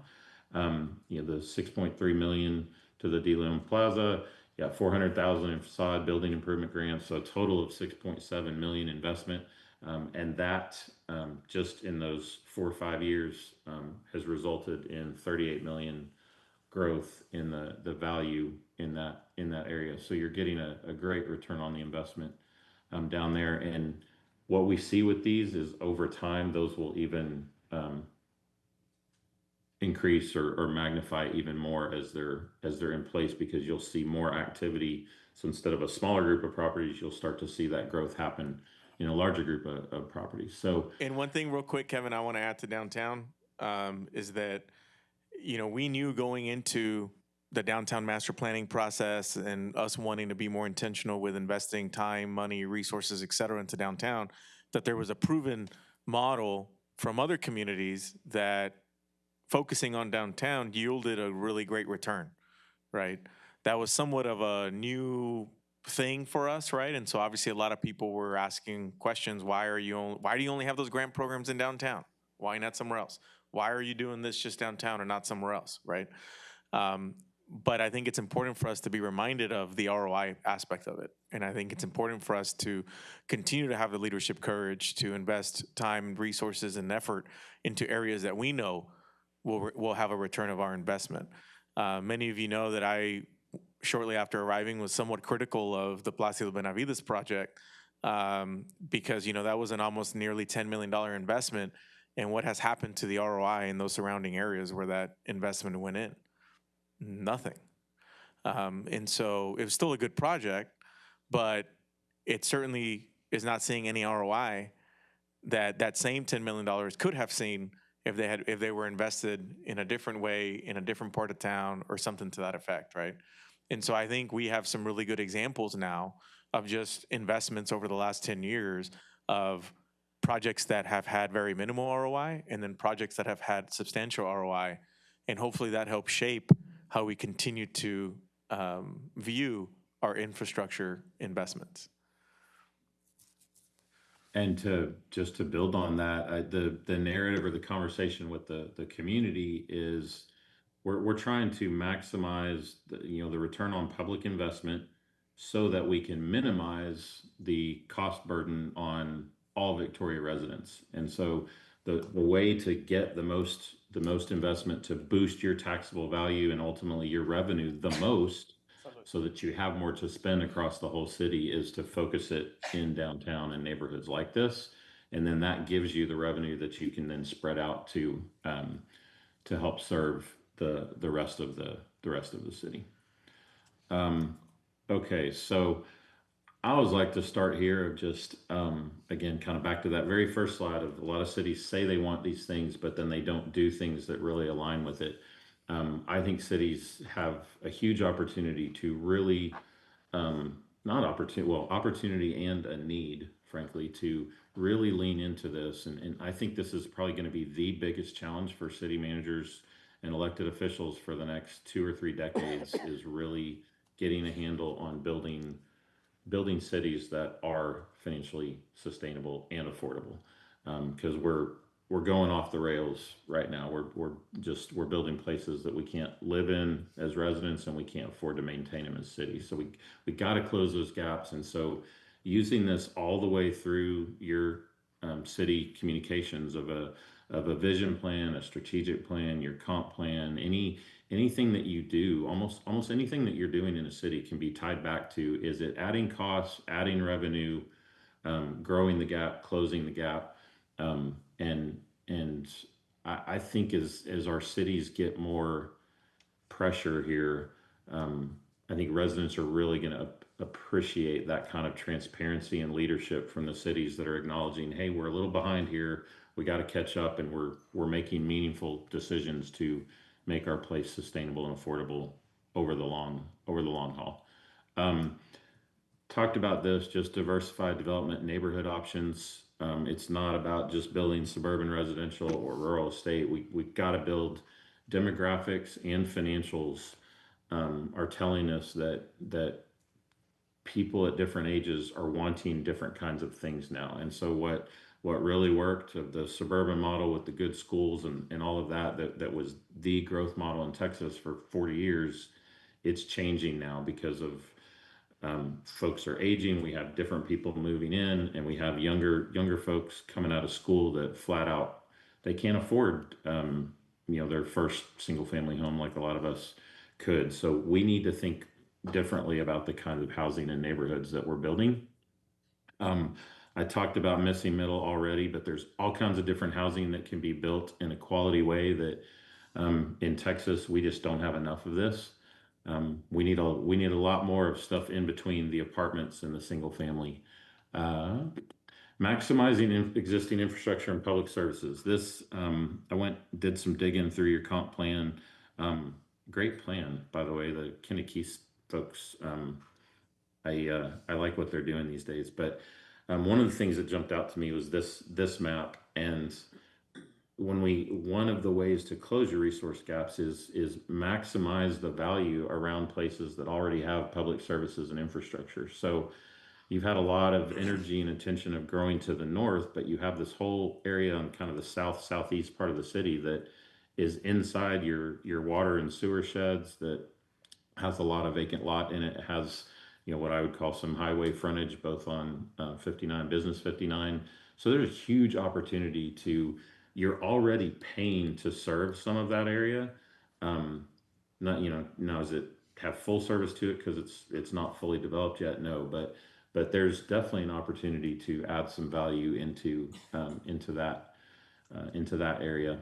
The 6.3 million to the DeLeon Plaza, 400,000 in facade building improvement grants, so a total of 6.7 million investment. And that just in those 4 or 5 years has resulted in 38 million growth in the value in that area. So you're getting a great return on the investment down there. And what we see with these is over time, those will even increase or magnify even more as they're in place, because you'll see more activity. So instead of a smaller group of properties, you'll start to see that growth happen in a larger group of properties. So And one thing real quick, Kevin, I want to add to downtown, is that, we knew going into the downtown master planning process and us wanting to be more intentional with investing time, money, resources, et cetera, into downtown, that there was a proven model from other communities that focusing on downtown yielded a really great return, right? That was somewhat of a new thing for us, right? And so obviously a lot of people were asking questions. Why do you only have those grant programs in downtown? Why not somewhere else? Why are you doing this just downtown and not somewhere else, right? But I think it's important for us to be reminded of the ROI aspect of it. And I think it's important for us to continue to have the leadership courage to invest time, resources, and effort into areas that we know will have a return of our investment. Many of you know that I, shortly after arriving, was somewhat critical of the Plácido Benavides project because, that was an almost nearly $10 million investment. And what has happened to the ROI in those surrounding areas where that investment went in? Nothing. And so it was still a good project, but it certainly is not seeing any ROI that same $10 million could have seen if they were invested in a different way, in a different part of town, or something to that effect, right? And so I think we have some really good examples now of just investments over the last 10 years of projects that have had very minimal ROI and then projects that have had substantial ROI. And hopefully that helps shape how we continue to view our infrastructure investments. And to build on that, the narrative or the conversation with the community is we're trying to maximize the return on public investment so that we can minimize the cost burden on all Victoria residents. And so the way to get the most investment to boost your taxable value and ultimately your revenue the most, so that you have more to spend across the whole city, is to focus it in downtown and neighborhoods like this. And then that gives you the revenue that you can then spread out to help serve the rest of the city. Okay, so I always like to start here of just, again, kind of back to that very first slide of a lot of cities say they want these things, but then they don't do things that really align with it. I think cities have a huge opportunity to really, opportunity and a need, frankly, to really lean into this. And I think this is probably going to be the biggest challenge for city managers and elected officials for the next 2 or 3 decades is really getting a handle on building cities that are financially sustainable and affordable, because we're going off the rails right now. We're building places that we can't live in as residents, and we can't afford to maintain them as cities. So we got to close those gaps. And so using this all the way through your city communications of a vision plan, a strategic plan, your comp plan, anything that you do, almost anything that you're doing in a city can be tied back to, is it adding costs, adding revenue, growing the gap, closing the gap. And I think as our cities get more pressure here, I think residents are really going to appreciate that kind of transparency and leadership from the cities that are acknowledging, hey, we're a little behind here. We got to catch up, and we're making meaningful decisions to make our place sustainable and affordable over the long haul. Talked about this, just diversified development neighborhood options. It's not about just building suburban residential or rural estate. We've got to build demographics, and financials are telling us that people at different ages are wanting different kinds of things now. And so what really worked of the suburban model with the good schools and all of that was the growth model in Texas for 40 years, it's changing now because of folks are aging. We have different people moving in, and we have younger folks coming out of school that flat out, they can't afford their first single family home like a lot of us could. So we need to think differently about the kind of housing and neighborhoods that we're building. I talked about missing middle already, but there's all kinds of different housing that can be built in a quality way that In Texas, we just don't have enough of this. We need a lot more of stuff in between the apartments and the single family. Maximizing existing infrastructure and public services. This, did some digging through your comp plan. Great plan, by the way, the Kinnicky folks. I like what they're doing these days, but one of the things that jumped out to me was this map. And one of the ways to close your resource gaps is maximize the value around places that already have public services and infrastructure. So you've had a lot of energy and attention of growing to the north, but you have this whole area on kind of the southeast part of the city that is inside your water and sewer sheds, that has a lot of vacant lot in it. It has, what I would call some highway frontage, both on 59, Business 59. So there's a huge opportunity you're already paying to serve some of that area. Now does it have full service to it because it's not fully developed yet? No, but there's definitely an opportunity to add some value into that area.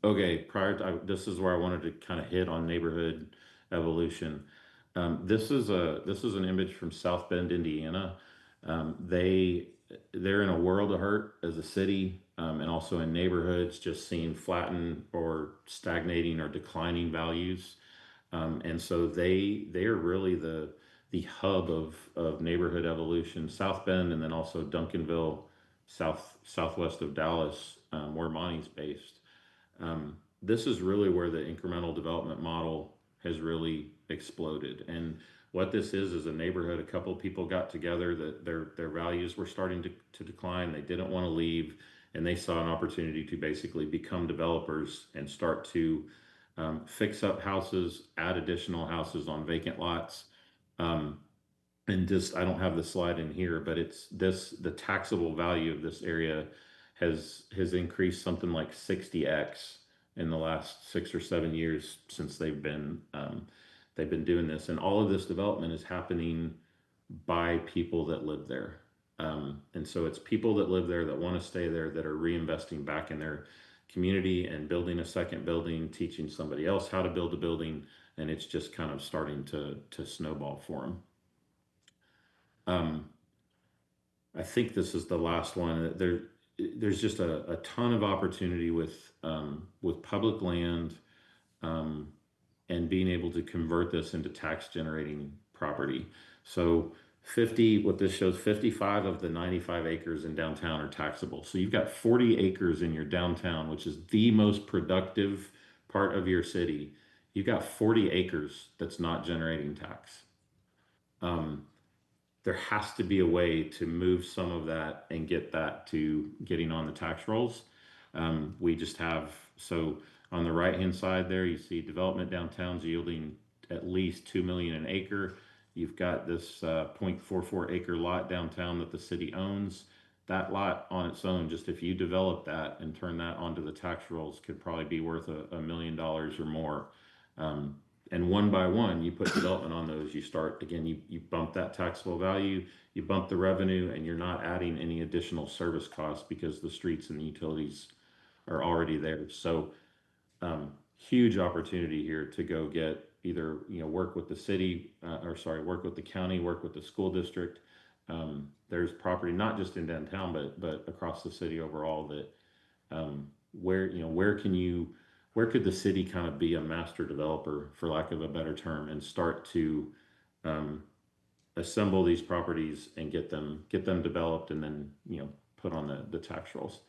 Okay, this is where I wanted to kind of hit on neighborhood evolution. This is an image from South Bend, Indiana. They're in a world of hurt as a city, and also in neighborhoods, just seeing flatten or stagnating or declining values. And so they are really the hub of neighborhood evolution. South Bend, and then also Duncanville, southwest of Dallas, where Monty's based. This is really where the incremental development model has really exploded. And what this is a neighborhood. A couple of people got together that their values were starting to decline. They didn't want to leave, and they saw an opportunity to basically become developers and start to fix up houses, add additional houses on vacant lots. And just, I don't have the slide in here, but the taxable value of this area has increased something like 60x in the last 6 or 7 years since they've been doing this. And all of this development is happening by people that live there. And so it's people that live there, that want to stay there, that are reinvesting back in their community and building a second building, teaching somebody else how to build a building. And it's just kind of starting to snowball for them. I think this is the last one. There's just a ton of opportunity with public land, and being able to convert this into tax generating property. So what this shows, 55 of the 95 acres in downtown are taxable. So you've got 40 acres in your downtown, which is the most productive part of your city. You've got 40 acres that's not generating tax. There has to be a way to move some of that and get that to getting on the tax rolls. We just have, so on the right-hand side there, you see development downtowns yielding at least $2 million an acre. You've got this 0.44 acre lot downtown that the city owns. That lot on its own, just if you develop that and turn that onto the tax rolls, could probably be worth $1 million or more. And one by one, you put development on those, you start, again, you bump that taxable value, you bump the revenue, and you're not adding any additional service costs because the streets and the utilities are already there. So huge opportunity here to go get either, work with the city, work with the county, work with the school district. There's property, not just in downtown, but across the city overall that, where could the city kind of be a master developer, for lack of a better term, and start to assemble these properties and get them developed and then, put on the tax rolls.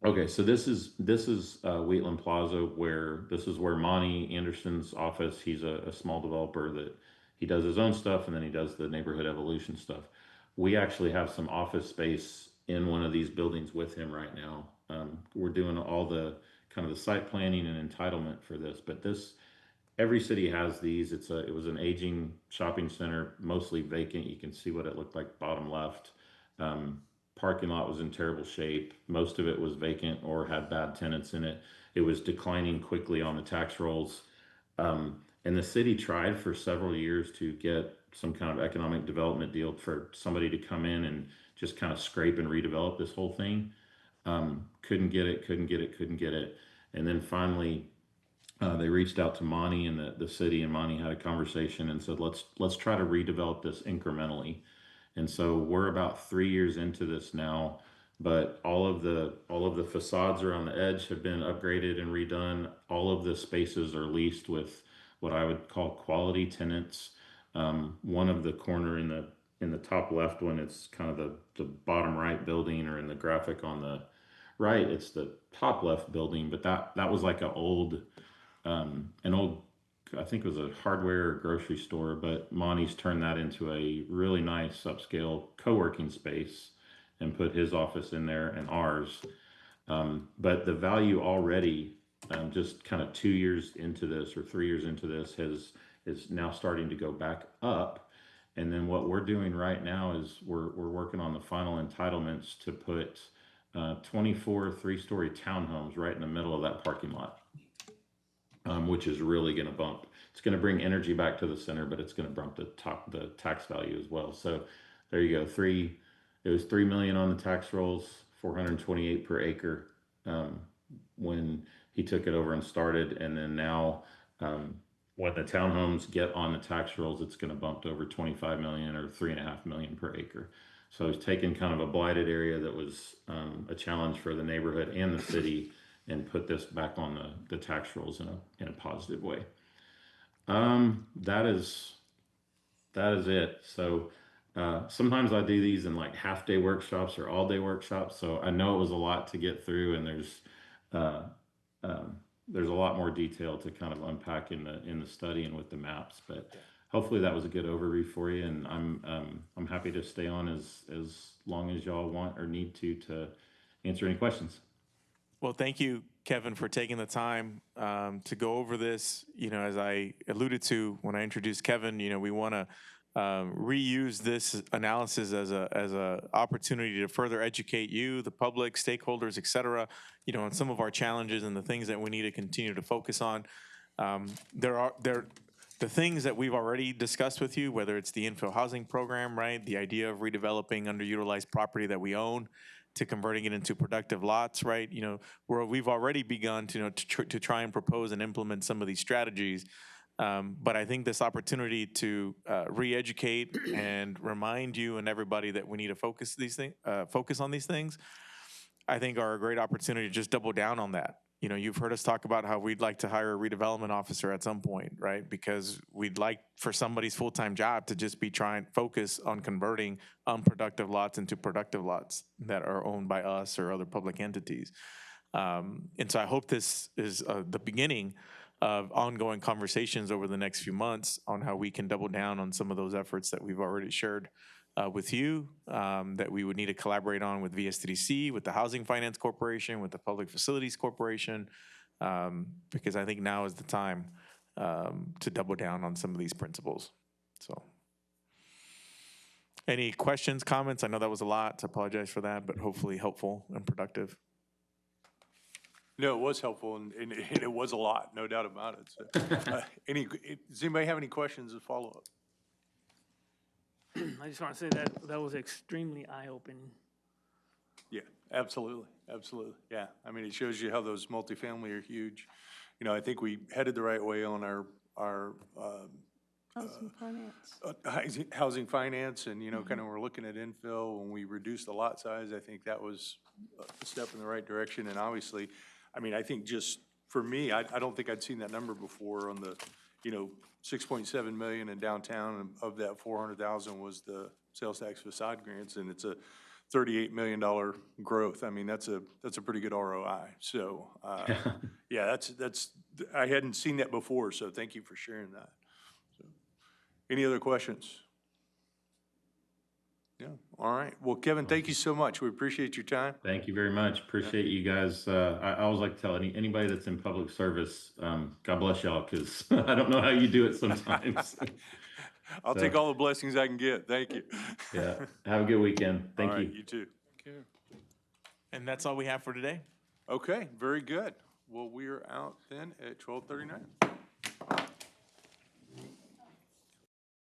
Okay, so this is Wheatland Plaza, where Monty Anderson's office. He's a small developer that he does his own stuff, and then he does the neighborhood evolution stuff. We actually have some office space in one of these buildings with him right now. We're doing all the kind of the site planning and entitlement for this, but every city has these. It was an aging shopping center, mostly vacant. You can see what it looked like bottom left. Parking lot was in terrible shape. Most of it was vacant or had bad tenants in it. It was declining quickly on the tax rolls. And the city tried for several years to get some kind of economic development deal for somebody to come in and just kind of scrape and redevelop this whole thing. Couldn't get it. And then finally, they reached out to Monty and the city, and Monty had a conversation and said, let's try to redevelop this incrementally. And so we're about 3 years into this now, but all of the facades around the edge have been upgraded and redone. All of the spaces are leased with what I would call quality tenants. One of the corner in the top left one, it's kind of the bottom right building, or in the graphic on the right, it's the top left building. But that was like an old, I think it was a hardware or grocery store, but Monty's turned that into a really nice upscale co-working space and put his office in there and ours. But the value already, just kind of 2 years into this or 3 years into this, is now starting to go back up. And then what we're doing right now is we're working on the final entitlements to put 24 three-story townhomes right in the middle of that parking lot, which is really going to bump. It's going to bring energy back to the center, but it's going to bump the tax value as well. So there you go. It was $3 million on the tax rolls, $428 per acre when he took it over and started. And then now, when the townhomes get on the tax rolls, it's going to bump to over $25 million or $3.5 million per acre. So he's taken kind of a blighted area that was a challenge for the neighborhood and the city, and put this back on the tax rolls in a positive way. That is it. So sometimes I do these in like half-day workshops or all-day workshops. So I know it was a lot to get through, and there's a lot more detail to kind of unpack in the study and with the maps. But hopefully that was a good overview for you, and I'm happy to stay on as long as y'all want or need to answer any questions. Well, thank you, Kevin, for taking the time to go over this. You know, as I alluded to when I introduced Kevin, you know, we want to reuse this analysis as a opportunity to further educate you, the public, stakeholders, et cetera, you know, on some of our challenges and the things that we need to continue to focus on. The things that we've already discussed with you, whether it's the infill housing program, right? The idea of redeveloping underutilized property that we own to converting it into productive lots, right? You know, we've already begun to try and propose and implement some of these strategies. But I think this opportunity to re-educate and remind you and everybody that we need to focus on these things, I think are a great opportunity to just double down on that. You know, you've heard us talk about how we'd like to hire a redevelopment officer at some point, right? Because we'd like for somebody's full-time job to just be focus on converting unproductive lots into productive lots that are owned by us or other public entities. And so I hope this is the beginning of ongoing conversations over the next few months on how we can double down on some of those efforts that we've already shared with you, that we would need to collaborate on with VSTDC, with the Housing Finance Corporation, with the Public Facilities Corporation, because I think now is the time to double down on some of these principles. So, any questions, comments? I know that was a lot, so I apologize for that, but hopefully helpful and productive. No, it was helpful, and it was a lot, no doubt about it. So, does anybody have any questions as follow-up? I just want to say that was extremely eye-opening. Yeah, absolutely, absolutely. Yeah, I mean, it shows you how those multifamily are huge. You know, I think we headed the right way on our Housing finance. housing finance, and, you know, kind of we're looking at infill. When we reduced the lot size, I think that was a step in the right direction. And obviously, I mean, I think just for me, I don't think I'd seen that number before on the, you know, 6.7 million in downtown, and of that 400,000 was the sales tax facade grants, and it's a $38 million growth. I mean, that's a pretty good ROI. So, yeah, that's I hadn't seen that before, so thank you for sharing that. So, any other questions? Yeah, all right. Well, Kevin, thank you so much. We appreciate your time. Thank you very much. Appreciate you guys. I always like to tell anybody that's in public service, God bless y'all, because I don't know how you do it sometimes. I'll take all the blessings I can get. Thank you. Yeah. Have a good weekend. Thank All you. right, you too. And that's all we have for today. Okay, very good. Well, we are out then at 12:39.